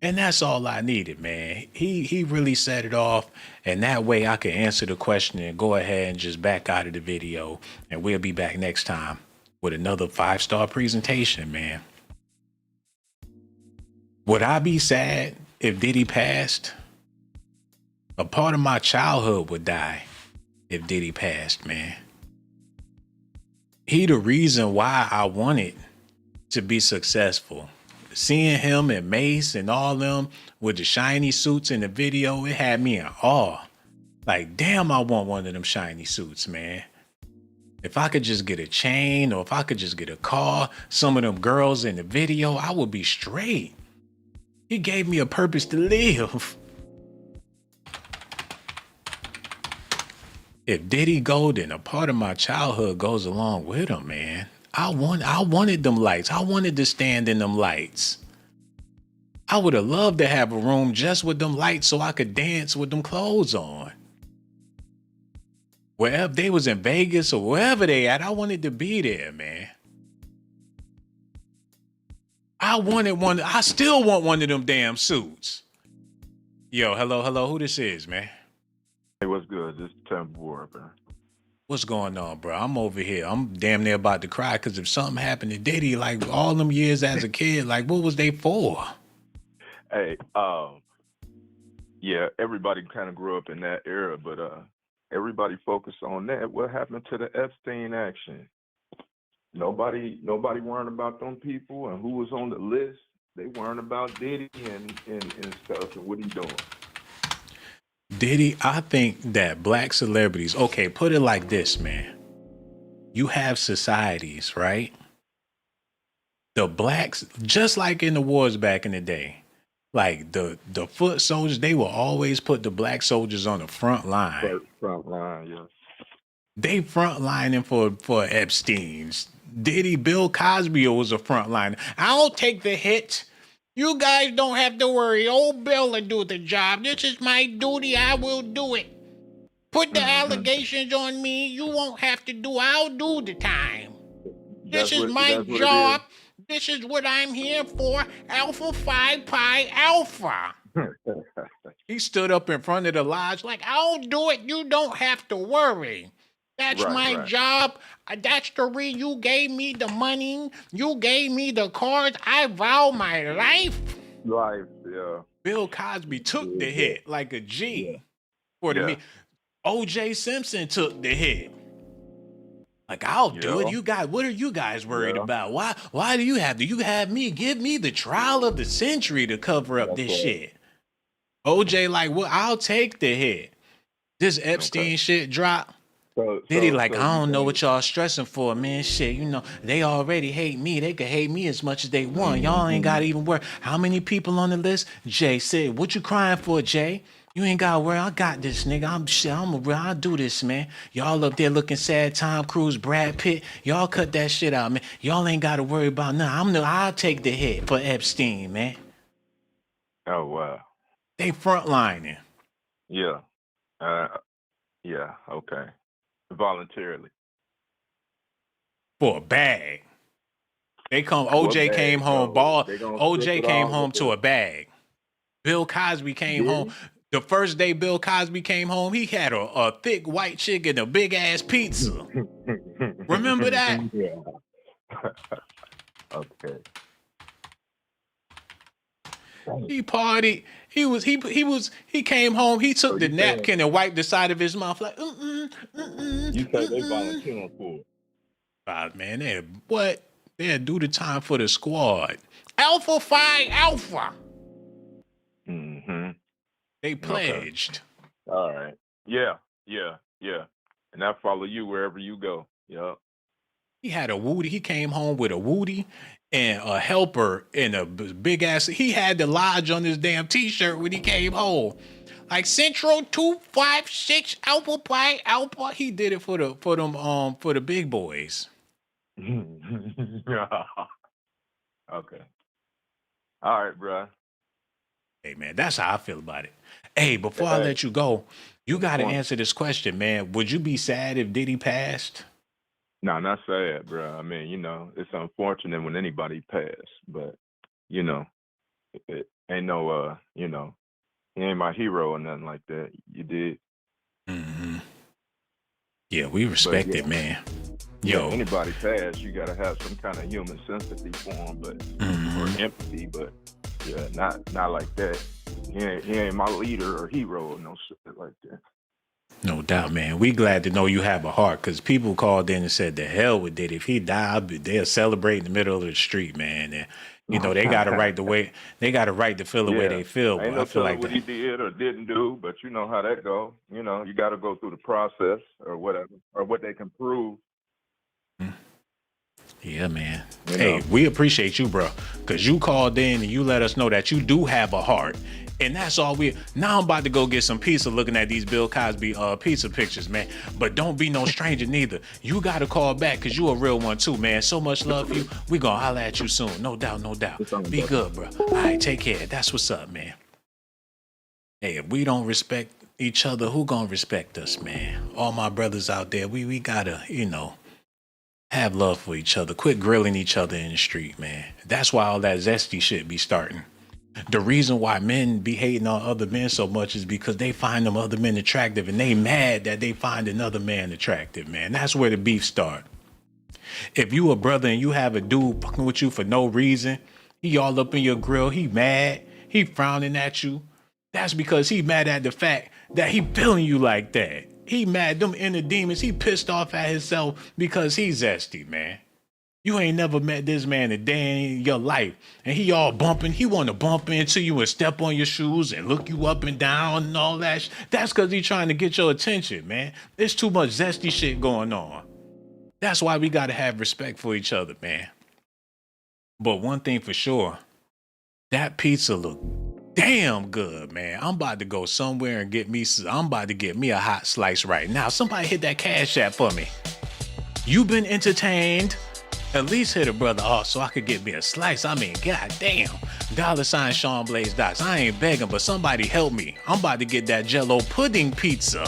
and that's all I needed, man. He really set it off, and that way I can answer the question and go ahead and just back out of the video, and we'll be back next time with another 5-star presentation, man. Would I be sad if Diddy passed? A part of my childhood would die if Diddy passed, man. He the reason why I wanted to be successful. Seeing him and Mace and all them with the shiny suits in the video, it had me in awe. Like, damn, I want one of them shiny suits, man. If I could just get a chain or if I could just get a car, some of them girls in the video, I would be straight. He gave me a purpose to live. If Diddy go, then a part of my childhood goes along with him, man. I wanted them lights. I wanted to stand in them lights. I would have loved to have a room just with them lights so I could dance with them clothes on. Wherever they was in Vegas or wherever they at, I wanted to be there, man. I still want one of them damn suits. Yo, hello, who this is, man? Hey, what's good? This is Temple Ward, man. What's going on, bro? I'm over here. I'm damn near about to cry because if something happened to Diddy, like all them years as a kid, like what was they for? Hey, yeah, everybody kind of grew up in that era, but everybody focused on that. What happened to the Epstein action? Nobody worrying about them people and who was on the list. They worrying about Diddy and stuff and what he doing. Diddy, I think that black celebrities, okay, put it like this, man. You have societies, right? The blacks, just like in the wars back in the day, Like the foot soldiers, they will always put the black soldiers on the front line. Front line, yeah. They front lining for Epstein's. Diddy, Bill Cosby was a front line. I'll take the hit. You guys don't have to worry. Old Bill will do the job. This is my duty. I will do it. Put the allegations on me. You won't have to do. I'll do the time. This is my job. This is what I'm here for. Alpha Phi Pi Alpha. He stood up in front of the lodge like, I'll do it. You don't have to worry. That's my job. That's the reason you gave me the money. You gave me the cards. I vow my life. Life, yeah. Bill Cosby took the hit like a G. For the me. O.J. Simpson took the hit. Like, I'll do it. You guys, what are you guys worried about? Why do you have me? Give me the trial of the century to cover up this shit. OJ, like, well, I'll take the hit. This Epstein shit drop. Diddy, I don't know what y'all stressing for, man. Shit, you know, they already hate me. They can hate me as much as they want. Y'all ain't got to even worry. How many people on the list? Jay said, what you crying for, Jay? You ain't got to worry. I got this, nigga. I'll do this, man. Y'all up there looking sad. Tom Cruise, Brad Pitt. Y'all cut that shit out, man. Y'all ain't got to worry about nothing. I'll take the hit for Epstein, man. Oh, wow. They frontlining. Yeah. Yeah, okay. Voluntarily. For a bag. They come, OJ came home, OJ came home to a bag. Bill Cosby came home. The first day Bill Cosby came home, he had a thick white chick and a big ass pizza. Remember that? Yeah. Okay. He partied. He came home. He took the napkin and wiped the side of his mouth like, You say they volunteering for it? Man, they'll do the time for the squad. Alpha Phi Alpha. Mm-hmm. They pledged. Okay. All right. Yeah. And I follow you wherever you go. Yeah. He had a Woody. He came home with a Woody and a helper and a big ass. He had the lodge on his damn t-shirt when he came home. Like Central 256 Alpha Pi Alpha. He did it for the big boys. Okay. All right, bro. Hey man, that's how I feel about it. Hey, before I let you go, you got to answer this question, man. Would you be sad if Diddy passed? No, not sad, bro. I mean, you know, it's unfortunate when anybody pass, but you know, it ain't no, you know, he ain't my hero or nothing like that. You did. Mm-hmm. Yeah, we respect it, man. Yo, anybody pass, you gotta have some kind of human sympathy for him, but or empathy, but yeah, not like that. He ain't my leader or hero or no shit like that. No doubt, man. We glad to know you have a heart, because people called in and said, the hell with it. If he died, they'll celebrate in the middle of the street, man. And, you know, they got a right to feel the way they feel. Ain't no telling what he did or didn't do, but you know how that go. You know, you got to go through the process or whatever, or what they can prove. Yeah, man. Hey, we appreciate you, bro, because you called in and you let us know that you do have a heart. And that's all now I'm about to go get some pizza looking at these Bill Cosby pizza pictures, man. But don't be no stranger neither. You got to call back because you a real one too, man. So much love for you. We going to holler at you soon. No doubt, no doubt. Be good, bro. All right, take care. That's what's up, man. Hey, if we don't respect each other, who going to respect us, man? All my brothers out there, we got to, you know, have love for each other. Quit grilling each other in the street, man. That's why all that zesty shit be starting. The reason why men be hating on other men so much is because they find them other men attractive and they mad that they find another man attractive, man. That's where the beef start. If you a brother and you have a dude fucking with you for no reason, he all up in your grill, he mad, he frowning at you, that's because he mad at the fact that he feeling you like that. He mad, them inner demons, he pissed off at himself because he's zesty, man. You ain't never met this man a day in your life. And he all bumping. He want to bump into you and step on your shoes and look you up and down and all that. That's because he trying to get your attention, man. There's too much zesty shit going on. That's why we got to have respect for each other, man. But one thing for sure, that pizza look damn good, man. I'm about to go somewhere and I'm about to get me a hot slice right now. Somebody hit that cash app for me. You been entertained? At least hit a brother off so I could get me a slice. I mean, god damn. $ Shawn Blaze Dots. I ain't begging, but somebody help me. I'm about to get that Jello pudding pizza.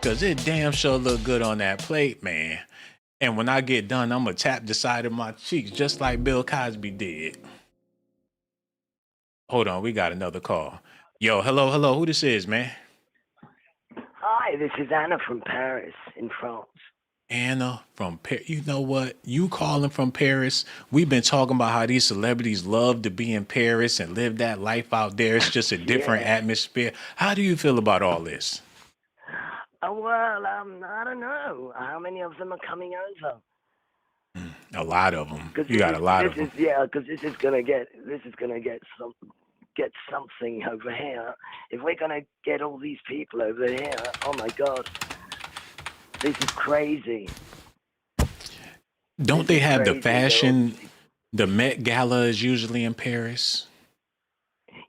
Cause it damn sure look good on that plate, man. And when I get done, I'm gonna tap the side of my cheeks just like Bill Cosby did. Hold on, we got another call. Yo, hello, who this is, man? Hi, this is Anna from Paris in France. Anna from Paris. You know what? You calling from Paris. We've been talking about how these celebrities love to be in Paris and live that life out there. It's just a different atmosphere. How do you feel about all this? Well, I don't know. How many of them are coming over? A lot of them. You got a lot of them. Yeah, because this is gonna get something over here. If we're gonna get all these people over here, oh my God, this is crazy. Don't they have the fashion? The Met Gala is usually in Paris.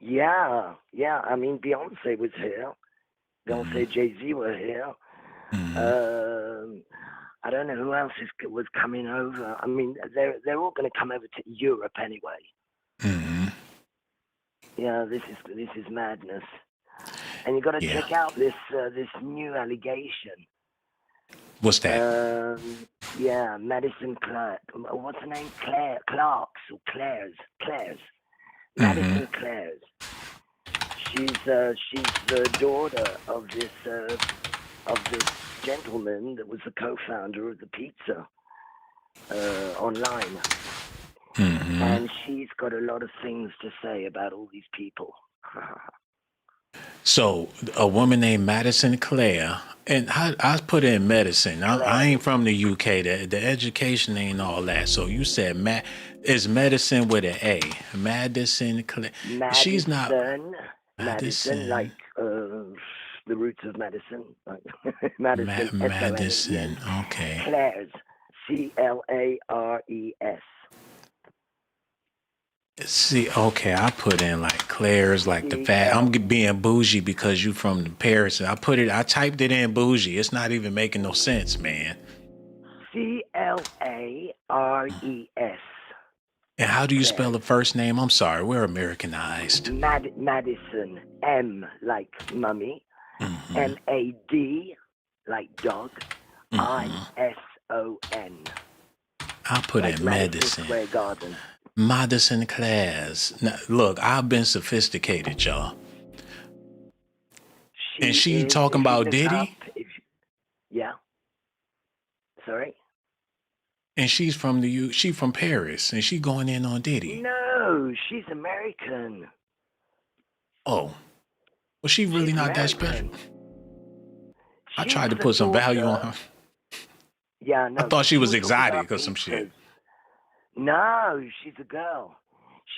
Yeah. I mean, Beyonce was here. Beyonce, Jay-Z were here. I don't know who else was coming over. I mean, they're all going to come over to Europe anyway. Yeah, this is madness. And you got to check out this new allegation. What's that? Yeah, Madison Clark. What's her name? Clark's or Claire's. Madison Claire's. She's the daughter of this gentleman that was the co-founder of the pizza online. And she's got a lot of things to say about all these people. So a woman named Madison Claire, and I put in medicine. I ain't from the UK. The education ain't all that. So you said is medicine with an A. Madison Claire. She's not Madison, like the roots of medicine. Like Madison. Madison. Okay. Claire's. Clares. See, okay, I put in like Claire's, like the fat. I'm being bougie because you from Paris. I typed it in bougie. It's not even making no sense, man. Clares. And how do you spell the first name? I'm sorry, we're Americanized. Madison. M like mummy. MAD like dog. ISON. I put like in medicine. Square Garden. Madison Claire's. Now, look, I've been sophisticated, y'all. And she talking about Diddy? Yeah. Sorry? And she's from she from Paris, and she going in on Diddy. No, she's American. Oh. Well, she really not that special. I tried to put some value on her. Yeah, no. I thought she was exotic or some shit. No, she's a girl.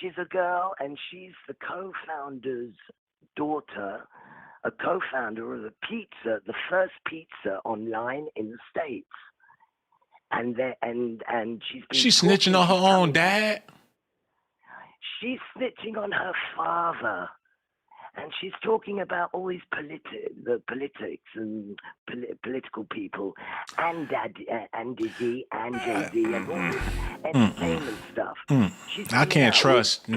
She's a girl, and she's the co-founder's daughter, a co-founder of the first pizza online in the States. And she's snitching on her own dad? She's snitching on her father. And she's talking about all these politics and political people, and Diddy and Jay-Z and all this entertainment stuff. I can't trust,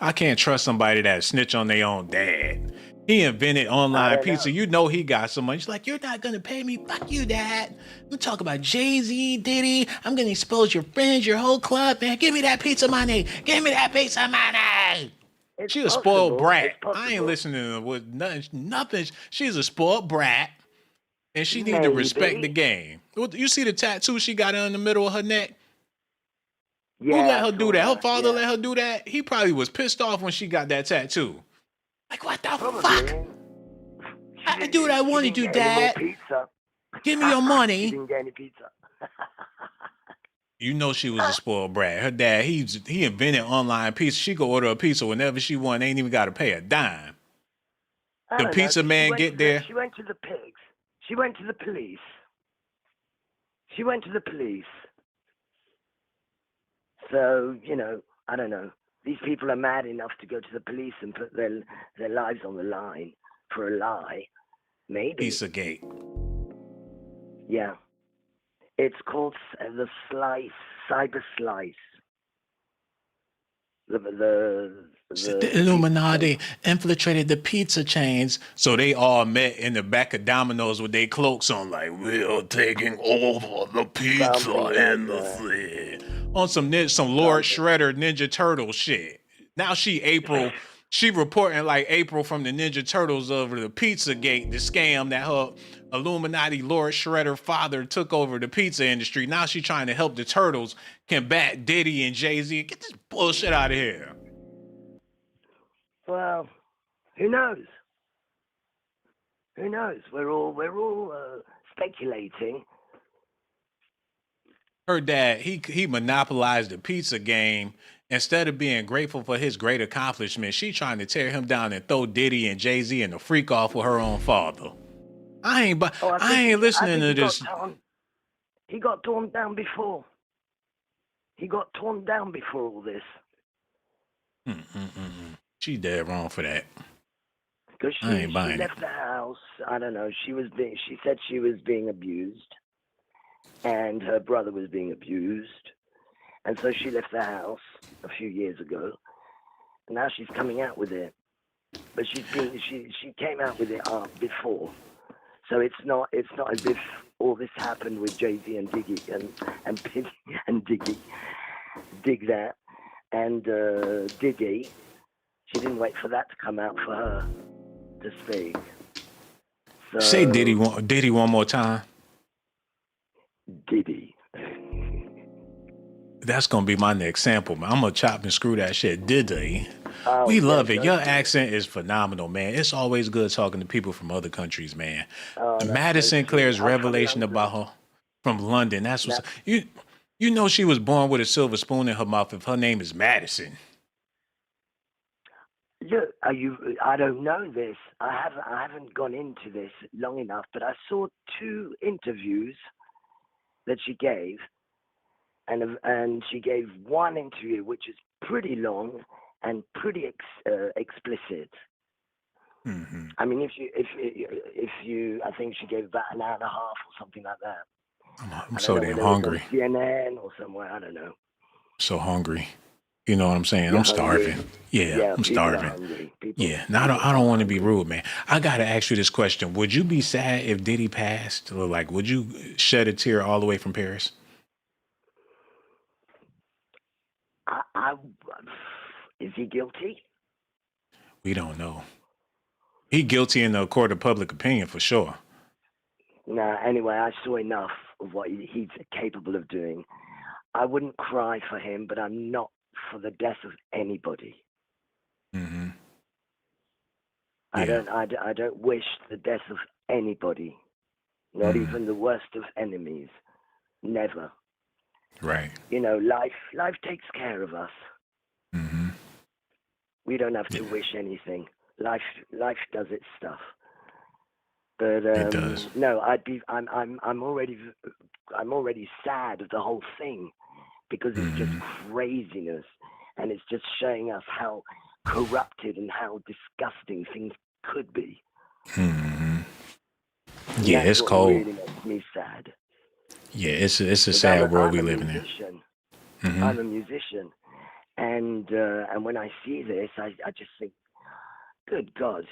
I can't trust somebody that snitch on their own dad. He invented online pizza. You know he got some money. She's like, you're not going to pay me. Fuck you, Dad. We talk about Jay-Z, Diddy. I'm going to expose your friends, your whole club, man. Give me that pizza money. Give me that pizza money. She a spoiled brat. I ain't listening with nothing. She's a spoiled brat, and she need to respect the game. You see the tattoo she got in the middle of her neck? Yeah, who let her do that? Her father let her do that? He probably was pissed off when she got that tattoo. Like, what the fuck? I can do what I want to do, Dad. Give me your money. She didn't get any pizza. You know she was a spoiled brat. Her dad, he invented online pizza. She could order a pizza whenever she want. Ain't even got to pay a dime. The pizza man get there. She went to the pigs. She went to the police. So, I don't know. These people are mad enough to go to the police and put their lives on the line for a lie. Maybe. Pizzagate. Yeah. It's called the Slice, Cyber Slice. The Illuminati infiltrated the pizza chains, so they all met in the back of Domino's with their cloaks on, like, we're taking over the pizza and the thing. On some Lord Shredder Ninja Turtle shit. Now she reporting like April from the Ninja Turtles over the Pizzagate, the scam that her Illuminati Lord Shredder father took over the pizza industry. Now she trying to help the Turtles combat Diddy and Jay-Z. Get this bullshit out of here. Well, who knows? Who knows? We're all speculating. Her dad, he monopolized the pizza game. Instead of being grateful for his great accomplishment, she trying to tear him down and throw Diddy and Jay-Z and the freak off with her own father. I ain't listening to this. He got torn down before. He got torn down before all this. She dead wrong for that. Because she left the house. I don't know. She said she was being abused, and her brother was being abused, and so she left the house a few years ago. And now she's coming out with it, but she came out with it before. So it's not as if all this happened with Jay-Z and Diggy and Piddy and Diggy. Dig that. And Diddy, she didn't wait for that to come out for her to speak. So, say Diddy one more time. Diddy. That's gonna be my next sample, man. I'm gonna chop and screw that shit. Diddy. Oh, we love it. Your accent is phenomenal, man. It's always good talking to people from other countries, man. Madison Claire's revelation about her from London. That's what's you know she was born with a silver spoon in her mouth if her name is Madison. Yeah, I don't know this. I haven't gone into this long enough, but I saw 2 interviews that she gave, and she gave one interview which is pretty long and pretty explicit. Mm-hmm. I mean, if you, I think she gave about an hour and a half or something like that. I'm so damn hungry. CNN or somewhere, I don't know. So hungry. You know what I'm saying? I'm starving. Yeah, I'm starving. Yeah. Now I don't want to be rude, man. I gotta ask you this question: would you be sad if Diddy passed, or like, would you shed a tear all the way from Paris? Is he guilty? We don't know. He guilty in the court of public opinion for sure. Nah. Anyway, I saw enough of what he's capable of doing. I wouldn't cry for him, but I'm not for the death of anybody. Mm-hmm. Yeah. I don't wish the death of anybody, not even the worst of enemies. Never. Right. You know, life takes care of us. Mm-hmm. We don't have to wish anything. Life does its stuff. But it does. No, I'm already sad of the whole thing, because it's just craziness, and it's just showing us how corrupted and how disgusting things could be. Mm-hmm. Yeah, it's cold. Really makes me sad. Yeah, it's a sad world we live in. Mm-hmm. I'm a musician, and when I see this, I just think, good God,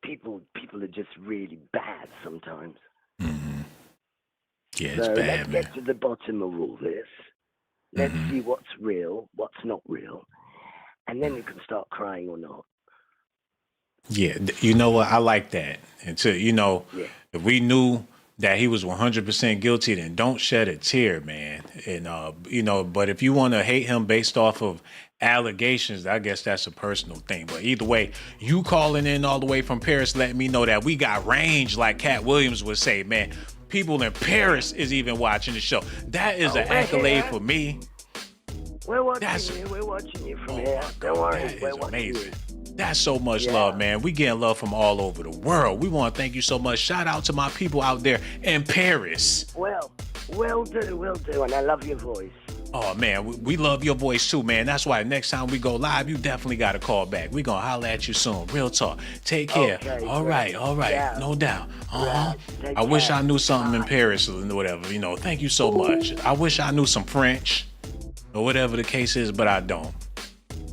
people are just really bad sometimes. Mm-hmm. Yeah, it's so bad, let's man. get to the bottom of all this. Let's see what's real, what's not real, and then we can start crying or not. Yeah, you know what? I like that. Until, if we knew that he was 100% guilty, then don't shed a tear, man. And, but if you want to hate him based off of allegations, I guess that's a personal thing. But either way, you calling in all the way from Paris, letting me know that we got range, like Cat Williams would say, man. People in Paris is even watching the show. That is an accolade for me. We're watching you. We're watching you from here. Don't worry. We're watching amazing. That's so much love, man. We getting love from all over the world. We want to thank you so much. Shout out to my people out there in Paris. Well, will do. And I love your voice. Oh man, we love your voice too, man. That's why next time we go live, you definitely got to call back. We gonna holler at you soon. Real talk. Take care. Okay, All bro. right, Yeah. no doubt. Right. Take I wish care. I knew something in Bye. Paris or whatever. Thank you so much. I wish I knew some French or whatever the case is, but I don't.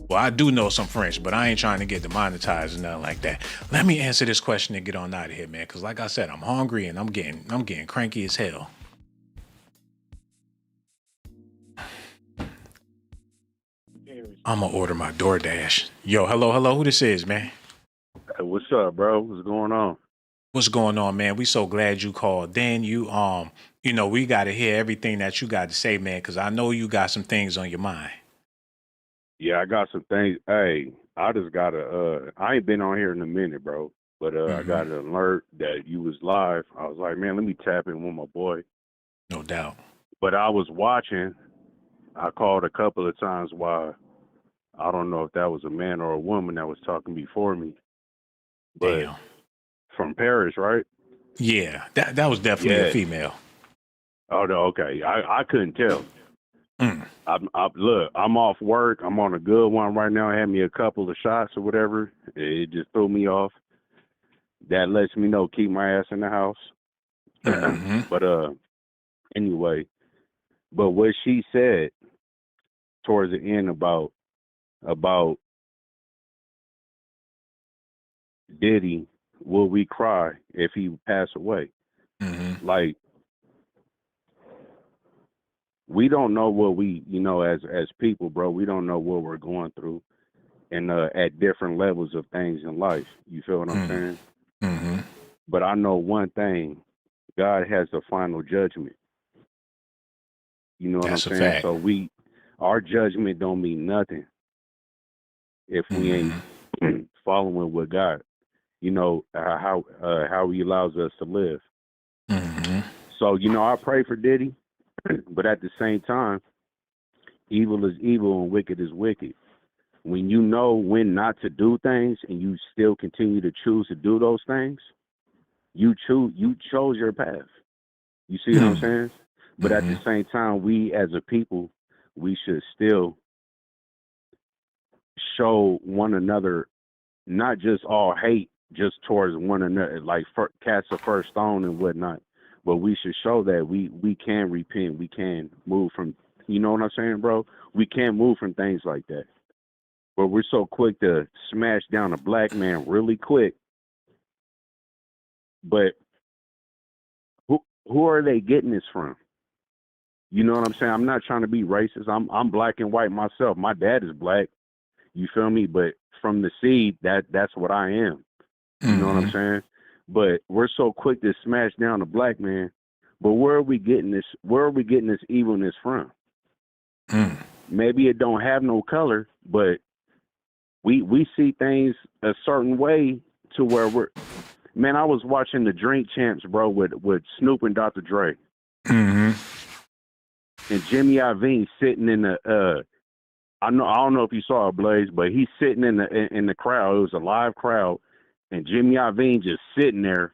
Well, I do know some French, but I ain't trying to get demonetized or nothing like that. Let me answer this question and get on out of here, man. Cause like I said, I'm hungry and I'm getting cranky as hell. I'm gonna order my DoorDash. Yo, hello, who this is, man? Hey, what's up, bro? What's going on? What's going on, man? We so glad you called. Dan, we gotta hear everything that you got to say, man, because I know you got some things on your mind. Yeah, I got some things. Hey, I just got I ain't been on here in a minute, bro. But I got an alert that you was live. I was like, man, let me tap in with my boy. No doubt. But I was watching. I called a couple of times while I don't know if that was a man or a woman that was talking before me. But Damn. from Paris, right? Yeah, that was definitely a female. Oh, no, okay. I couldn't tell. Look, I'm off work. I'm on a good one right now. I had me a couple of shots or whatever. It just threw me off. That lets me know keep my ass in the house. But anyway, but what she said towards the end about Diddy, will we cry if he pass away? Like, we don't know what we, as people, bro, we don't know what we're going through and at different levels of things in life. You feel what I'm saying? But I know one thing, God has the final judgment. You know what That's I'm a saying? fact. So our judgment don't mean nothing if we ain't following with God. How he allows us to live. So, I pray for Diddy, but at the same time, evil is evil and wicked is wicked. When you know when not to do things and you still continue to choose to do those things, you chose your path. You see what I'm saying? But at the same time, we as a people, we should still show one another, not just all hate just towards one another, like cast the first stone and whatnot. But we should show that we can repent. We can move from, you know what I'm saying, bro? We can move from things like that. But we're so quick to smash down a black man really quick. But who are they getting this from? You know what I'm saying? I'm not trying to be racist. I'm black and white myself. My dad is black. You feel me? But from the seed, that's what I am. You know what I'm saying? But we're so quick to smash down a black man. But where are we getting this? Where are we getting this evilness from? Maybe it don't have no color, but we see things a certain way to where man, I was watching the Drink Champs, bro, with Snoop and Dr. Dre. And Jimmy Iovine sitting in the I don't know if you saw it, Blaze, but he's sitting in the crowd. It was a live crowd, and Jimmy Iovine just sitting there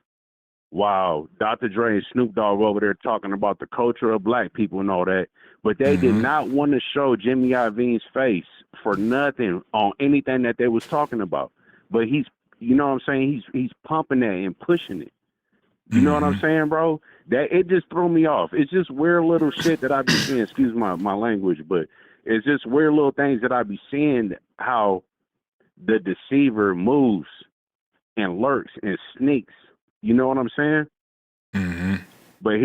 while Dr. Dre and Snoop Dogg over there talking about the culture of black people and all that. But they did not want to show Jimmy Iovine's face for nothing on anything that they was talking about. But he's, you know what I'm saying? He's pumping that and pushing it. You know what I'm saying, bro? That it just threw me off. It's just weird little shit that I be seeing. Excuse my language, but it's just weird little things that I be seeing, how the deceiver moves and lurks and sneaks. You know what I'm saying? But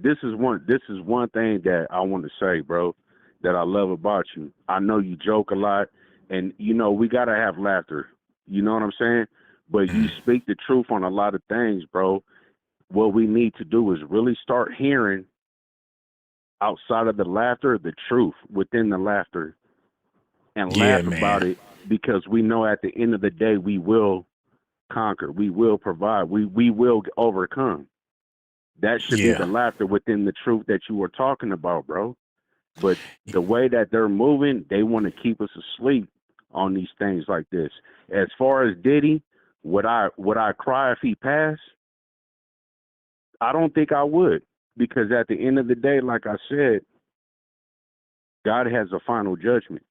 this is one thing that I want to say, bro, that I love about you. I know you joke a lot, and we gotta have laughter. You know what I'm saying? But you speak the truth on a lot of things, bro. What we need to do is really start hearing outside of the laughter, the truth within the laughter, and laugh about it, because we know at the end of the day we will conquer, we will provide, we will overcome. That should be the laughter within the truth that you were talking about, bro. But the way that they're moving, they want to keep us asleep on these things like this. As far as Diddy, would I cry if he passed? I don't think I would, because at the end of the day, like I said, God has a final judgment.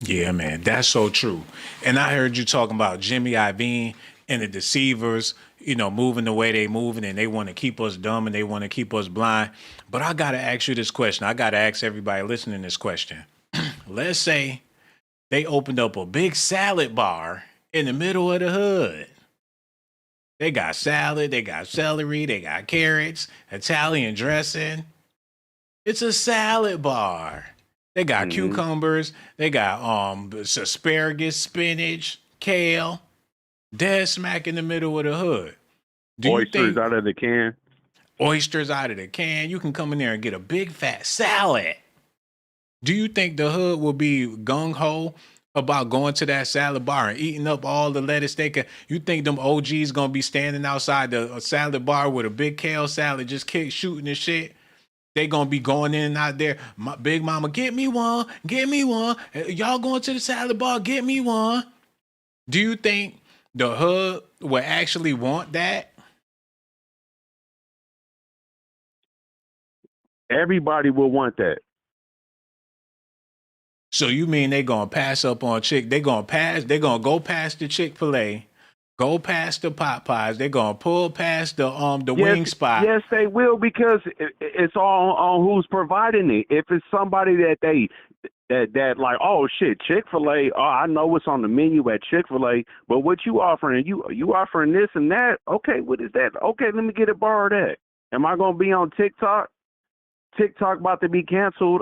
Yeah, man, that's so true. And I heard you talking about Jimmy Iovine and the deceivers, moving the way they moving, and they want to keep us dumb and they want to keep us blind. But I gotta ask you this question. I gotta ask everybody listening this question. Let's say they opened up a big salad bar in the middle of the hood. They got salad, they got celery, they got carrots, Italian dressing. It's a salad bar. They got cucumbers, they got asparagus, spinach, kale, dead smack in the middle of the hood. Oysters out of the can. Oysters out of the can. You can come in there and get a big fat salad. Do you think the hood will be gung-ho about going to that salad bar and eating up all the lettuce they can? You think them OGs gonna be standing outside the salad bar with a big kale salad, just shooting and shit? They gonna be going in and out there. My big mama, get me one, get me one. Y'all going to the salad bar, get me one. Do you think the hood will actually want that? Everybody will want that. So you mean they gonna pass up on they gonna go past the Chick-fil-A, go past the Popeyes, they gonna pull past the wing spot. Yes, they will, because it's all on who's providing it. If it's somebody that like, oh shit, Chick-fil-A, oh, I know what's on the menu at Chick-fil-A, but what you offering? You offering this and that? Okay, what is that? Okay, let me get a bar of that. Am I gonna be on TikTok? TikTok about to be canceled.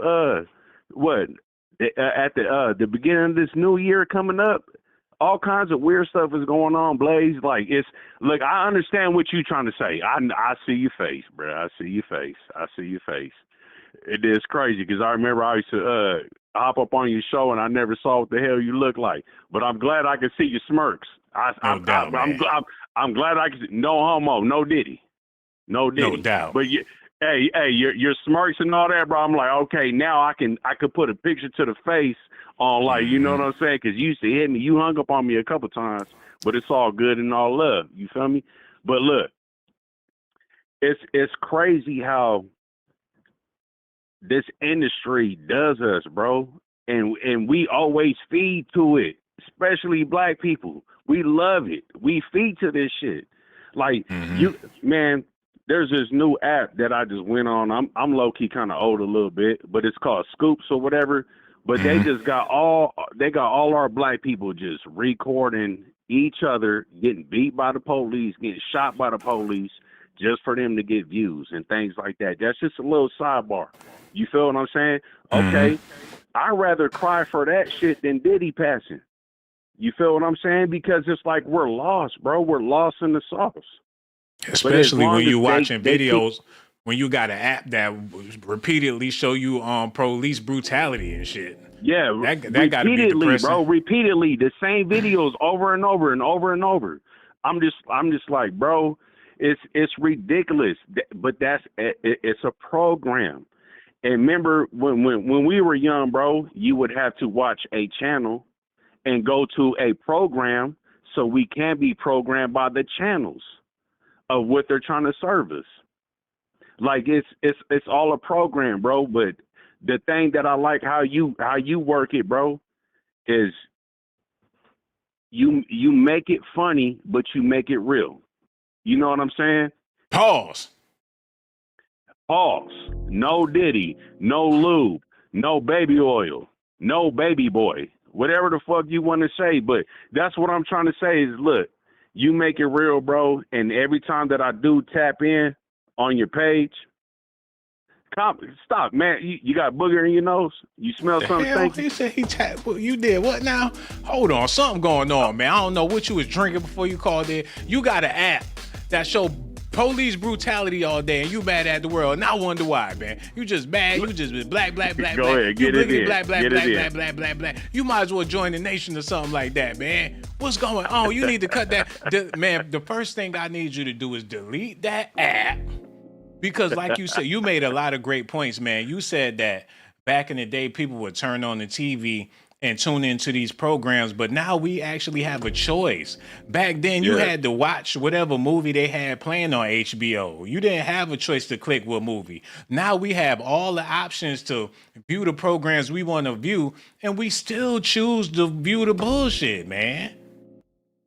What? At the beginning of this new year coming up, all kinds of weird stuff is going on, Blaze. Like, look, I understand what you're trying to say. I see your face, bro. I see your face. It is crazy because I remember I used to hop up on your show and I never saw what the hell you look like. But I'm glad I can see your smirks. I'm glad I can see. No homo, no Diddy. No doubt. But hey, your smirks and all that, bro. I'm like, okay, now I could put a picture to the face on, like, you know what I'm saying? Because you used to hit me. You hung up on me a couple times, but it's all good and all love. You feel me? But look, it's crazy how this industry does us, bro. And we always feed to it, especially black people. We love it. We feed to this shit. Like, man, there's this new app that I just went on. I'm low key kind of old a little bit, but it's called Scoops or whatever. But they just got all our black people just recording each other, getting beat by the police, getting shot by the police, just for them to get views and things like that. That's just a little sidebar. You feel what I'm saying? Okay, I'd rather cry for that shit than Diddy passing. You feel what I'm saying? Because it's like we're lost, bro. We're lost in the sauce. Especially when you're watching videos, when you got an app that repeatedly show you police brutality and shit. Yeah, that got to be depressing, bro. Repeatedly, the same videos over and over and over and over. I'm just like, bro, it's ridiculous. But it's a program. And remember when we were young, bro, you would have to watch a channel and go to a program, so we can be programmed by the channels of what they're trying to serve us. Like, it's all a program, bro. But the thing that I like how you work it, bro, is you make it funny, but you make it real. You know what I'm saying? Pause. No Diddy, no lube, no baby oil, no baby boy, whatever the fuck you want to say. But that's what I'm trying to say is, look, you make it real, bro. And every time that I do tap in on your page, stop, man. You got booger in your nose? You smell something stinky? He said he tapped. You did what now? Hold on, something going on, man. I don't know what you was drinking before you called in. You got an app that show police brutality all day, and you mad at the world. And I wonder why, man. You just mad. You just black. Go ahead, get it in. Black. You might as well join the nation or something like that, man. What's going on? You need to cut that. Man, the first thing I need you to do is delete that app. Because like you said, you made a lot of great points, man. You said that back in the day, people would turn on the TV and tune into these programs, but now we actually have a choice. Back then, you Yeah. had to watch whatever movie they had playing on HBO. You didn't have a choice to click what movie. Now we have all the options to view the programs we want to view, and we still choose to view the bullshit, man.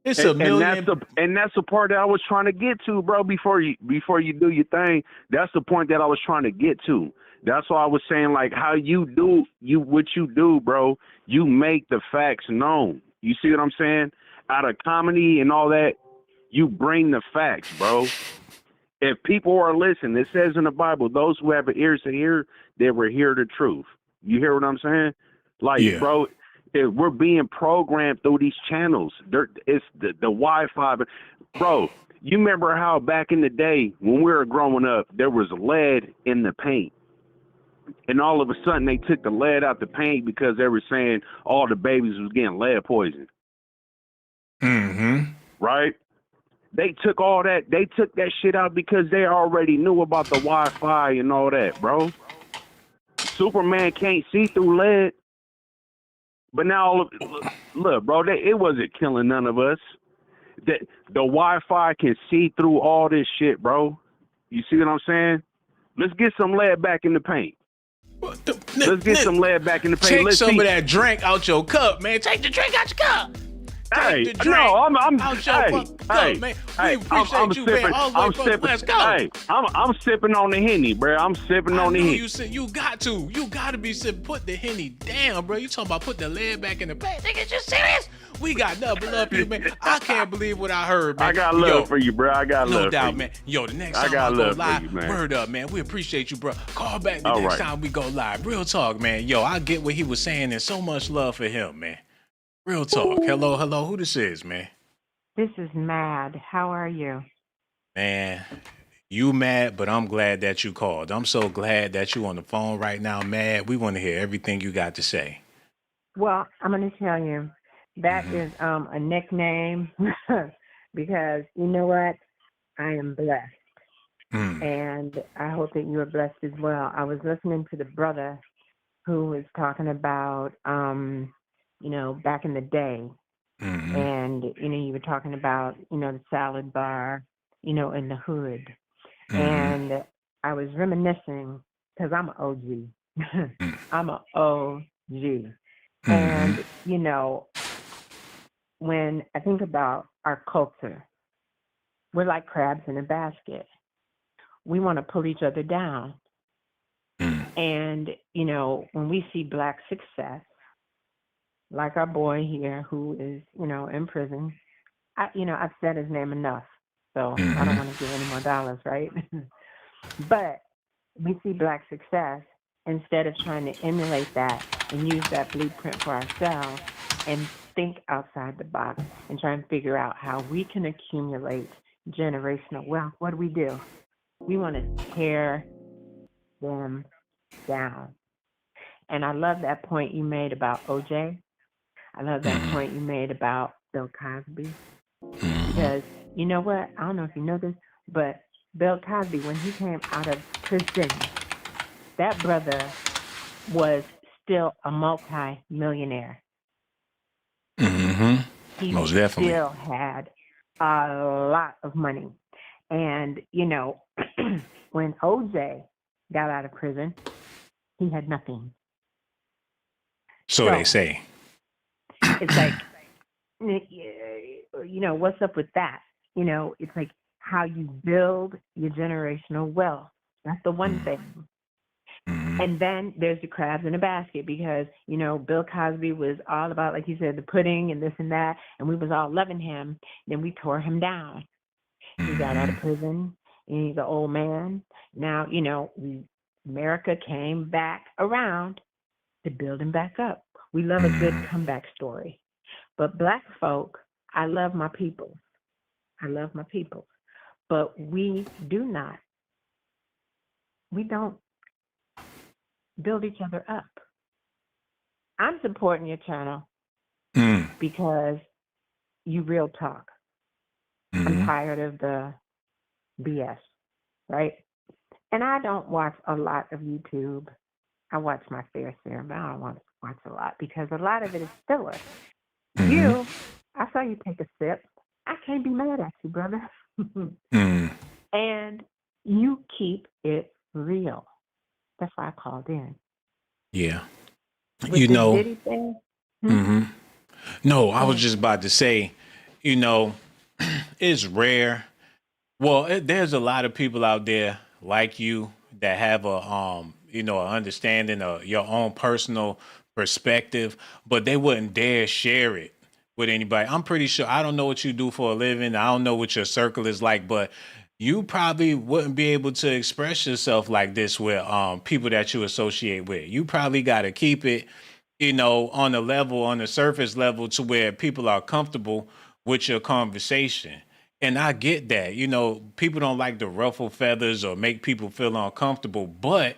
It's a million. And that's the part that I was trying to get to, bro. Before you do your thing, that's the point that I was trying to get to. That's why I was saying, like, how you do what you do, bro. You make the facts known. You see what I'm saying? Out of comedy and all that, you bring the facts, bro. If people are listening, it says in the Bible, those who have ears to hear, they will hear the truth. You hear what I'm saying? Like, Yeah. bro, if we're being programmed through these channels. It's the Wi-Fi. Bro, you remember how back in the day when we were growing up, there was lead in the paint. And all of a sudden they took the lead out the paint because they were saying all the babies was getting lead poison. Mm-hmm. Right? They took that shit out because they already knew about the Wi-Fi and all that, bro. Superman can't see through lead. But now, look, bro, it wasn't killing none of us. The Wi-Fi can see through all this shit, bro. You see what I'm saying? Let's get some lead back in the paint. Let's get some lead back in the paint. Take some of that drink out your cup, man. Take the drink out your cup. Hey, Take the drink no, I'm out your fucking cup, man. We appreciate you, man. All the way from the West Coast. Hey, I'm sipping on the Henny, bro. I'm sipping on the Henny. You got to be sipping. Put the Henny down, bro. You talking about put the lead back in the paint? Nigga, you serious? We got nothing but love for you, man. I can't believe what I heard, man. I got love for you, bro. I got love for you. No doubt, man. Yo, the next time I go live, word up, man. We appreciate you, bro. Call back the next time we go live. Real talk, man. Yo, I get what he was saying and so much love for him, man. Real talk. Hello. Who this is, man? This is Mad. How are you? Man, you mad, but I'm glad that you called. I'm so glad that you on the phone right now, Mad. We want to hear everything you got to say. Well, I'm going to tell you, that is a nickname because you know what? I am blessed. And I hope that you are blessed as well. I was listening to the brother who was talking about, back in the day. And, you were talking about, the salad bar, in the hood. And I was reminiscing because I'm an OG. I'm an OG. And, when I think about our culture, we're like crabs in a basket. We want to pull each other down. And, when we see Black success, like our boy here who is, in prison, I've said his name enough, so I don't want to give any more dollars, right? But we see Black success, instead of trying to emulate that and use that blueprint for ourselves and think outside the box and try and figure out how we can accumulate generational wealth, what do? We want to tear them down. And I love that point you made about OJ. I love that point you made about Bill Cosby. Because you know what? I don't know if you know this, but Bill Cosby, when he came out of prison, that brother was still a multi-millionaire. He Most definitely. still had a lot of money. And, when OJ got out of prison, he had nothing. So they say. It's like, what's up with that? It's like how you build your generational wealth. That's the one thing. And then there's the crabs in a basket because, Bill Cosby was all about, like you said, the pudding and this and that, and we was all loving him. Then we tore him down. He got out of prison, and he's an old man. Now, America came back around to build him back up. We love a good comeback story. But Black folk, I love my people. But we don't build each other up. I'm supporting your channel because you real talk. I'm tired of the BS, right? And I don't watch a lot of YouTube. I watch my fair share, but I don't want to watch a lot because a lot of it is filler. Mm-hmm. You, I saw you take a sip. I can't be mad at you, brother. Mm. And you keep it real. That's why I called in. Yeah. With this Diddy thing. Mm-hmm. No, I Go was ahead. just about to say, it's rare. Well, there's a lot of people out there like you that have an understanding of your own personal perspective, but they wouldn't dare share it with anybody. I'm pretty sure. I don't know what you do for a living. I don't know what your circle is like, but you probably wouldn't be able to express yourself like this with people that you associate with. You probably got to keep it, on the surface level to where people are comfortable with your conversation. And I get that, people don't like to ruffle feathers or make people feel uncomfortable, but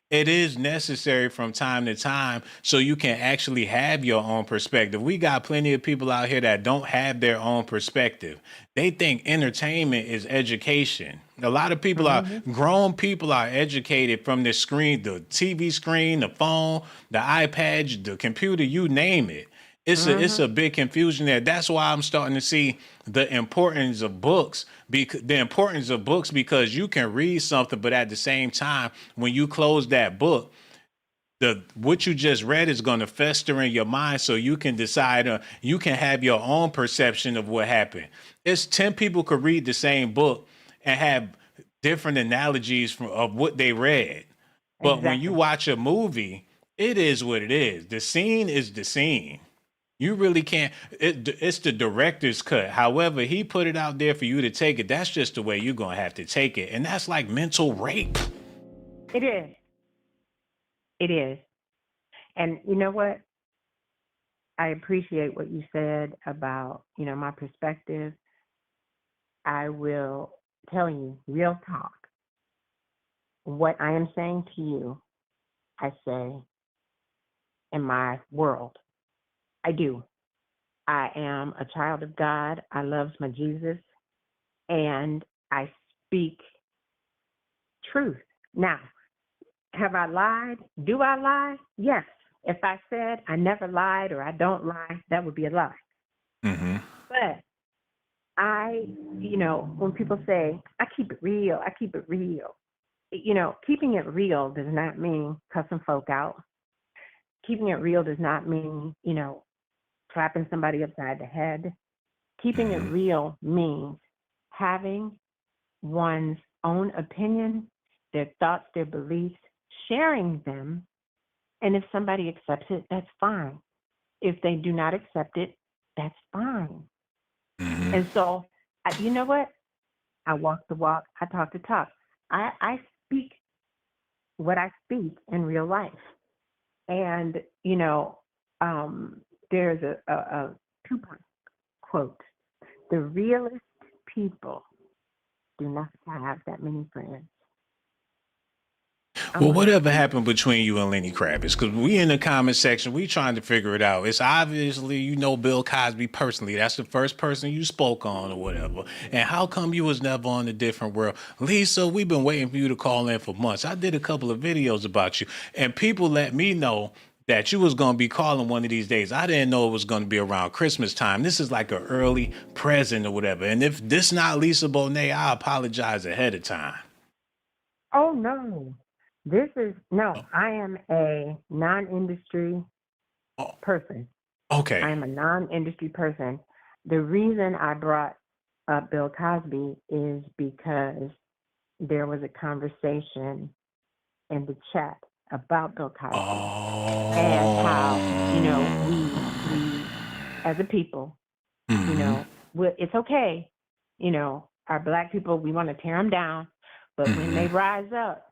it is necessary from time to time so you can actually have your own perspective. We got plenty of people out here that don't have their own perspective. They think entertainment is education. A lot of people grown people are educated from the screen, the TV screen, the phone, the iPad, the computer, you name it. It's a big confusion there. That's why I'm starting to see the importance of books. Because you can read something, but at the same time, when you close that book, what you just read is going to fester in your mind, so you can decide. You can have your own perception of what happened. It's 10 people could read the same book and have different analogies of what they read. But when you watch a movie, it is what it is. The scene is the scene. You really can't. It's the director's cut. However, he put it out there for you to take it. That's just the way you're going to have to take it. And that's like mental rape. It is. It is. And you know what? I appreciate what you said about, my perspective. I will tell you, real talk. What I am saying to you, I say in my world. I do. I am a child of God. I love my Jesus. And I speak truth. Now, have I lied? Do I lie? Yes. If I said I never lied or I don't lie, that would be a lie. Mm-hmm. But when people say, I keep it real, keeping it real does not mean cussing folk out. Keeping it real does not mean, slapping somebody upside the head. Keeping it real means having one's own opinion, their thoughts, their beliefs, sharing them. And if somebody accepts it, that's fine. If they do not accept it, that's fine. And so, you know what? I walk the walk, I talk the talk. I speak what I speak in real life. And, there's a Tupac quote. The realest people do not have that many friends. Well, whatever happened between you and Lenny Kravitz? Because we in the comment section, we trying to figure it out. It's obviously, Bill Cosby personally. That's the first person you spoke on or whatever. And how come you was never on A Different World? Lisa, we've been waiting for you to call in for months. I did a couple of videos about you. And people let me know that you was going to be calling one of these days. I didn't know it was going to be around Christmas time. This is like an early present or whatever. And if this not Lisa Bonet, I apologize ahead of time. Oh, no. I am a non-industry person. Okay. I am a non-industry person. The reason I brought up Bill Cosby is because there was a conversation in the chat about Bill Cosby and how, we as a people, it's okay. Our black people, we want to tear them down, but when they rise up,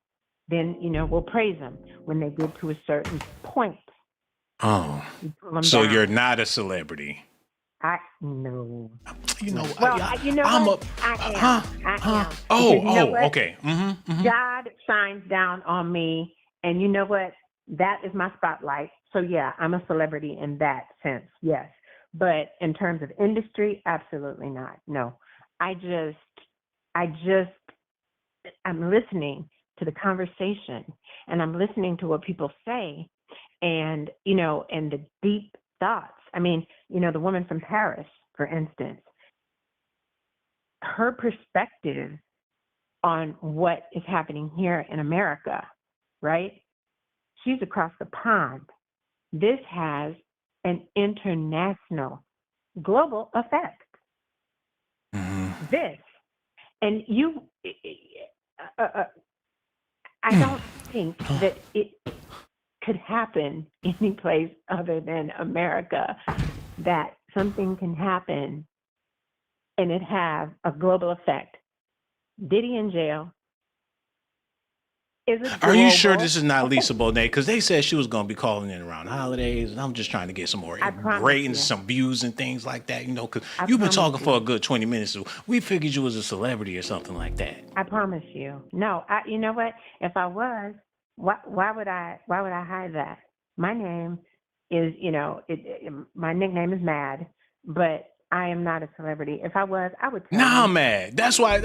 then, we'll praise them when they get to a certain point. Oh, so down. You're not a celebrity. No. Well, I am. Okay. God shines down on me, and you know what? That is my spotlight. So yeah, I'm a celebrity in that sense, yes. But in terms of industry, absolutely not. No. I'm listening to the conversation and I'm listening to what people say and, you know, and the deep thoughts. I mean, you know, the woman from Paris, for instance, her perspective on what is happening here in America, right? She's across the pond. This has an international, global effect. This. And you, I don't think that it could happen any place other than America, that something can happen and it have a global effect. Diddy in jail is a Are you sure global this is not effect. Lisa Bonet? Because they said she was going to be calling in around holidays, and I'm just trying to get some more ratings, some views, and things like that. You know, because you've been talking for a good 20 minutes. So we figured you was a celebrity or something like that. I promise you. No, you know what? If I was, why would I hide that? My name is, you know, my nickname is Mad, but I am not a celebrity. If I was, I would tell you. Now I'm mad. That's why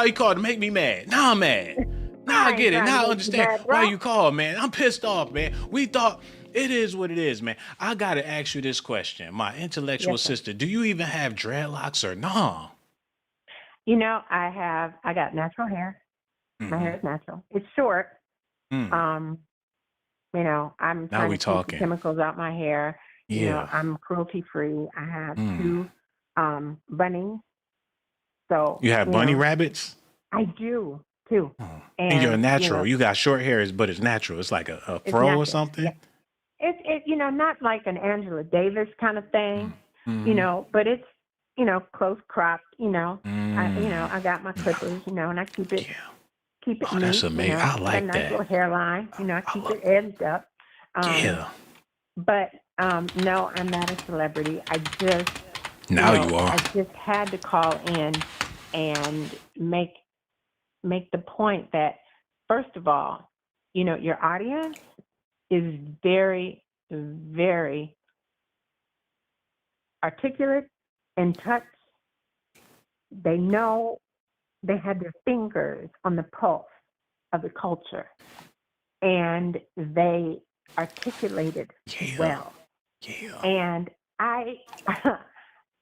you called to make me mad. Now I'm mad. Now I get it. Now I understand why you called, man. I'm pissed off, man. We thought it is what it is, man. I gotta ask you this question, my intellectual sister. Do you even have dreadlocks or no? You know, I got natural hair. My hair is natural. It's short. You know, I'm trying to take the chemicals out my hair. Yeah. You know, I'm cruelty free. I have 2 bunnies. So you have bunny rabbits? I do too. And you're a natural. You got short hair, but it's natural. It's like a fro or something. Yeah. It's you know, not like an Angela Davis kind of thing, you know, but it's, you know, close cropped, you know. I got my clippers, you know, and I keep it neat. That's amazing. You know, I like a nice that. little hairline, you know, I keep it edged up. But no, I'm not a celebrity. I just you are. I just had to call in and make the point that, first of all, you know, your audience is very, very articulate, in touch. They know, they had their fingers on the pulse of the culture, and they articulated well. And I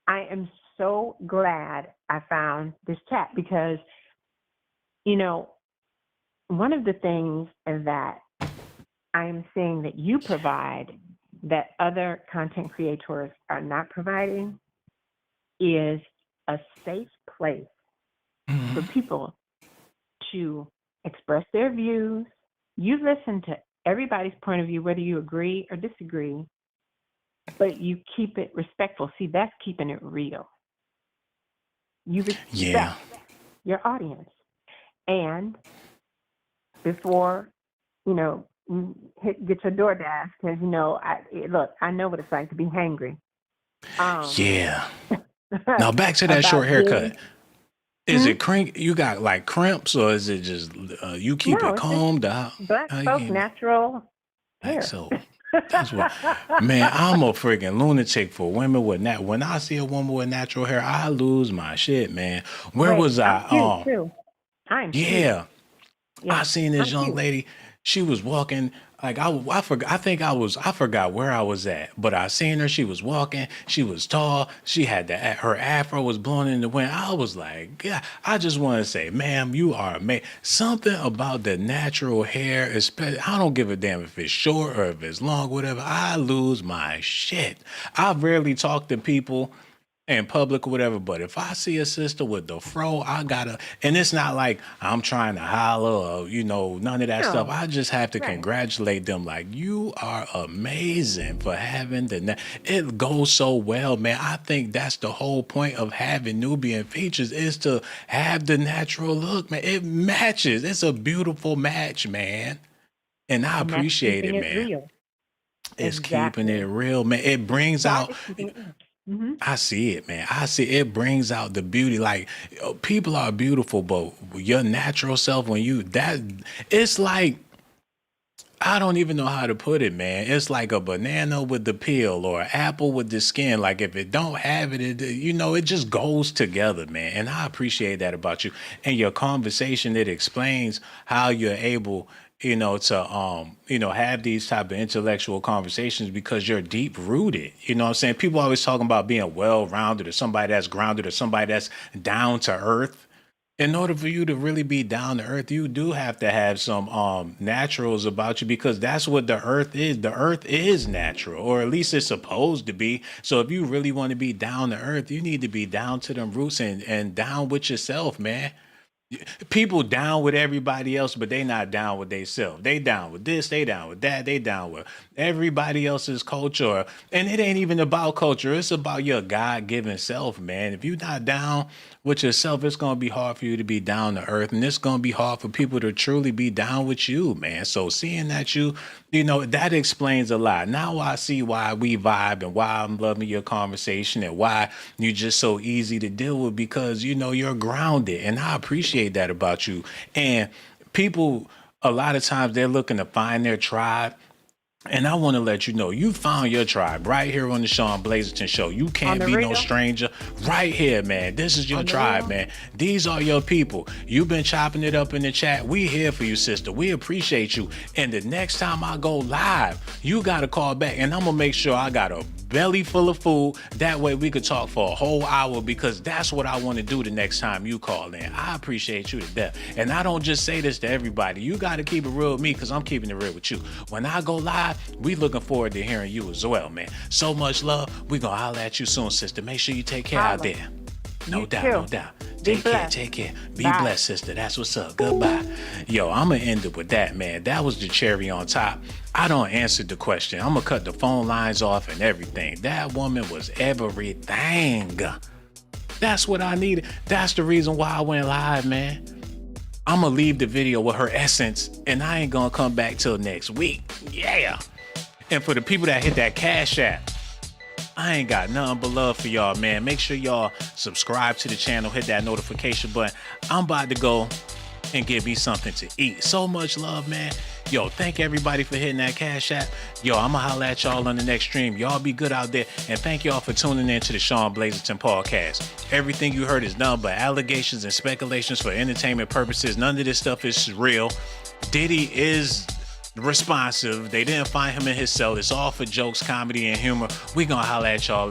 am so glad I found this chat, because, you know, one of the things that I am seeing that you provide that other content creators are not providing is a safe place for people to express their views. You listen to everybody's point of view, whether you agree or disagree, but you keep it respectful. See, that's keeping it real. You respect your audience. And before, you know, get your DoorDash, because, you know, I know what it's like to be hangry. Now back to that short haircut. Is it you got like crimps, or is it just you keep it combed out? Black folk natural hair. So that's what, man, I'm a freaking lunatic for women with when I see a woman with natural hair, I lose my shit, man. Where was I? I'm cute too. I'm cute. I seen this young lady. She was walking like I forgot where I was at, but I seen her. She was walking. She was tall. She had her afro was blowing in the wind. I was like, yeah. I just want to say, ma'am, you are amazing. Something about the natural hair, especially. I don't give a damn if it's short or if it's long, whatever. I lose my shit. I rarely talk to people in public or whatever, but if I see a sister with the fro, I gotta, and it's not like I'm trying to holler or, you know, none of that stuff. I just have to congratulate them, like, you are amazing for having it goes so well, man. I think that's the whole point of having Nubian features, is to have the natural look, man. It matches. It's a beautiful match, man. And I appreciate it, man. Real. It's keeping it real, man. It brings out. I see it, man. I see it brings out the beauty. Like, people are beautiful, but your natural self, when you it's like, I don't even know how to put it, man. It's like a banana with the peel or an apple with the skin. Like if it don't have it, it just goes together, man. And I appreciate that about you. And your conversation, it explains how you're able, to have these type of intellectual conversations because you're deep rooted. You know what I'm saying? People always talking about being well-rounded or somebody that's grounded or somebody that's down to earth. In order for you to really be down to earth, you do have to have some naturals about you because that's what the earth is. The earth is natural, or at least it's supposed to be. So if you really want to be down to earth, you need to be down to them roots and down with yourself, man. People down with everybody else, but they not down with themselves. They down with this, they down with that, they down with everybody else's culture. And it ain't even about culture. It's about your God-given self, man. If you're not down with yourself, it's going to be hard for you to be down to earth. And it's going to be hard for people to truly be down with you, man. So seeing that that explains a lot. Now I see why we vibe and why I'm loving your conversation and why you're just so easy to deal with because, you're grounded. And I appreciate that about you. And people, a lot of times they're looking to find their tribe. And I want to let you know, you found your tribe right here on the Shawn Blazington Show. You can't be no stranger right here, man. This is your tribe, man. These are your people. You've been chopping it up in the chat. We here for you, sister. We appreciate you. And the next time I go live, you got to call back. And I'm going to make sure I got a belly full of food. That way we could talk for a whole hour because that's what I want to do the next time you call in. I appreciate you to death. And I don't just say this to everybody. You got to keep it real with me because I'm keeping it real with you. When I go live, we looking forward to hearing you as well, man. So much love. We gonna holler at you soon, sister. Make sure you take care out there. No doubt. Take care. Be blessed, sister. That's what's up. Goodbye. Yo, I'm gonna end it with that, man. That was the cherry on top. I don't answer the question. I'm gonna cut the phone lines off and everything. That woman was everything. That's what I needed. That's the reason why I went live, man. I'm gonna leave the video with her essence, and I ain't gonna come back till next week. Yeah. And for the people that hit that Cash App, I ain't got nothing but love for y'all, man. Make sure y'all subscribe to the channel, hit that notification button. I'm about to go and give me something to eat. So much love, man. Yo, thank everybody for hitting that Cash App. Yo, I'm gonna holler at y'all on the next stream. Y'all be good out there. And thank y'all for tuning in to the Shawn Blazington podcast. Everything you heard is none but allegations and speculations for entertainment purposes. None of this stuff is real. Diddy is responsive. They didn't find him in his cell. It's all for jokes, comedy, and humor. We gonna holler at y'all later.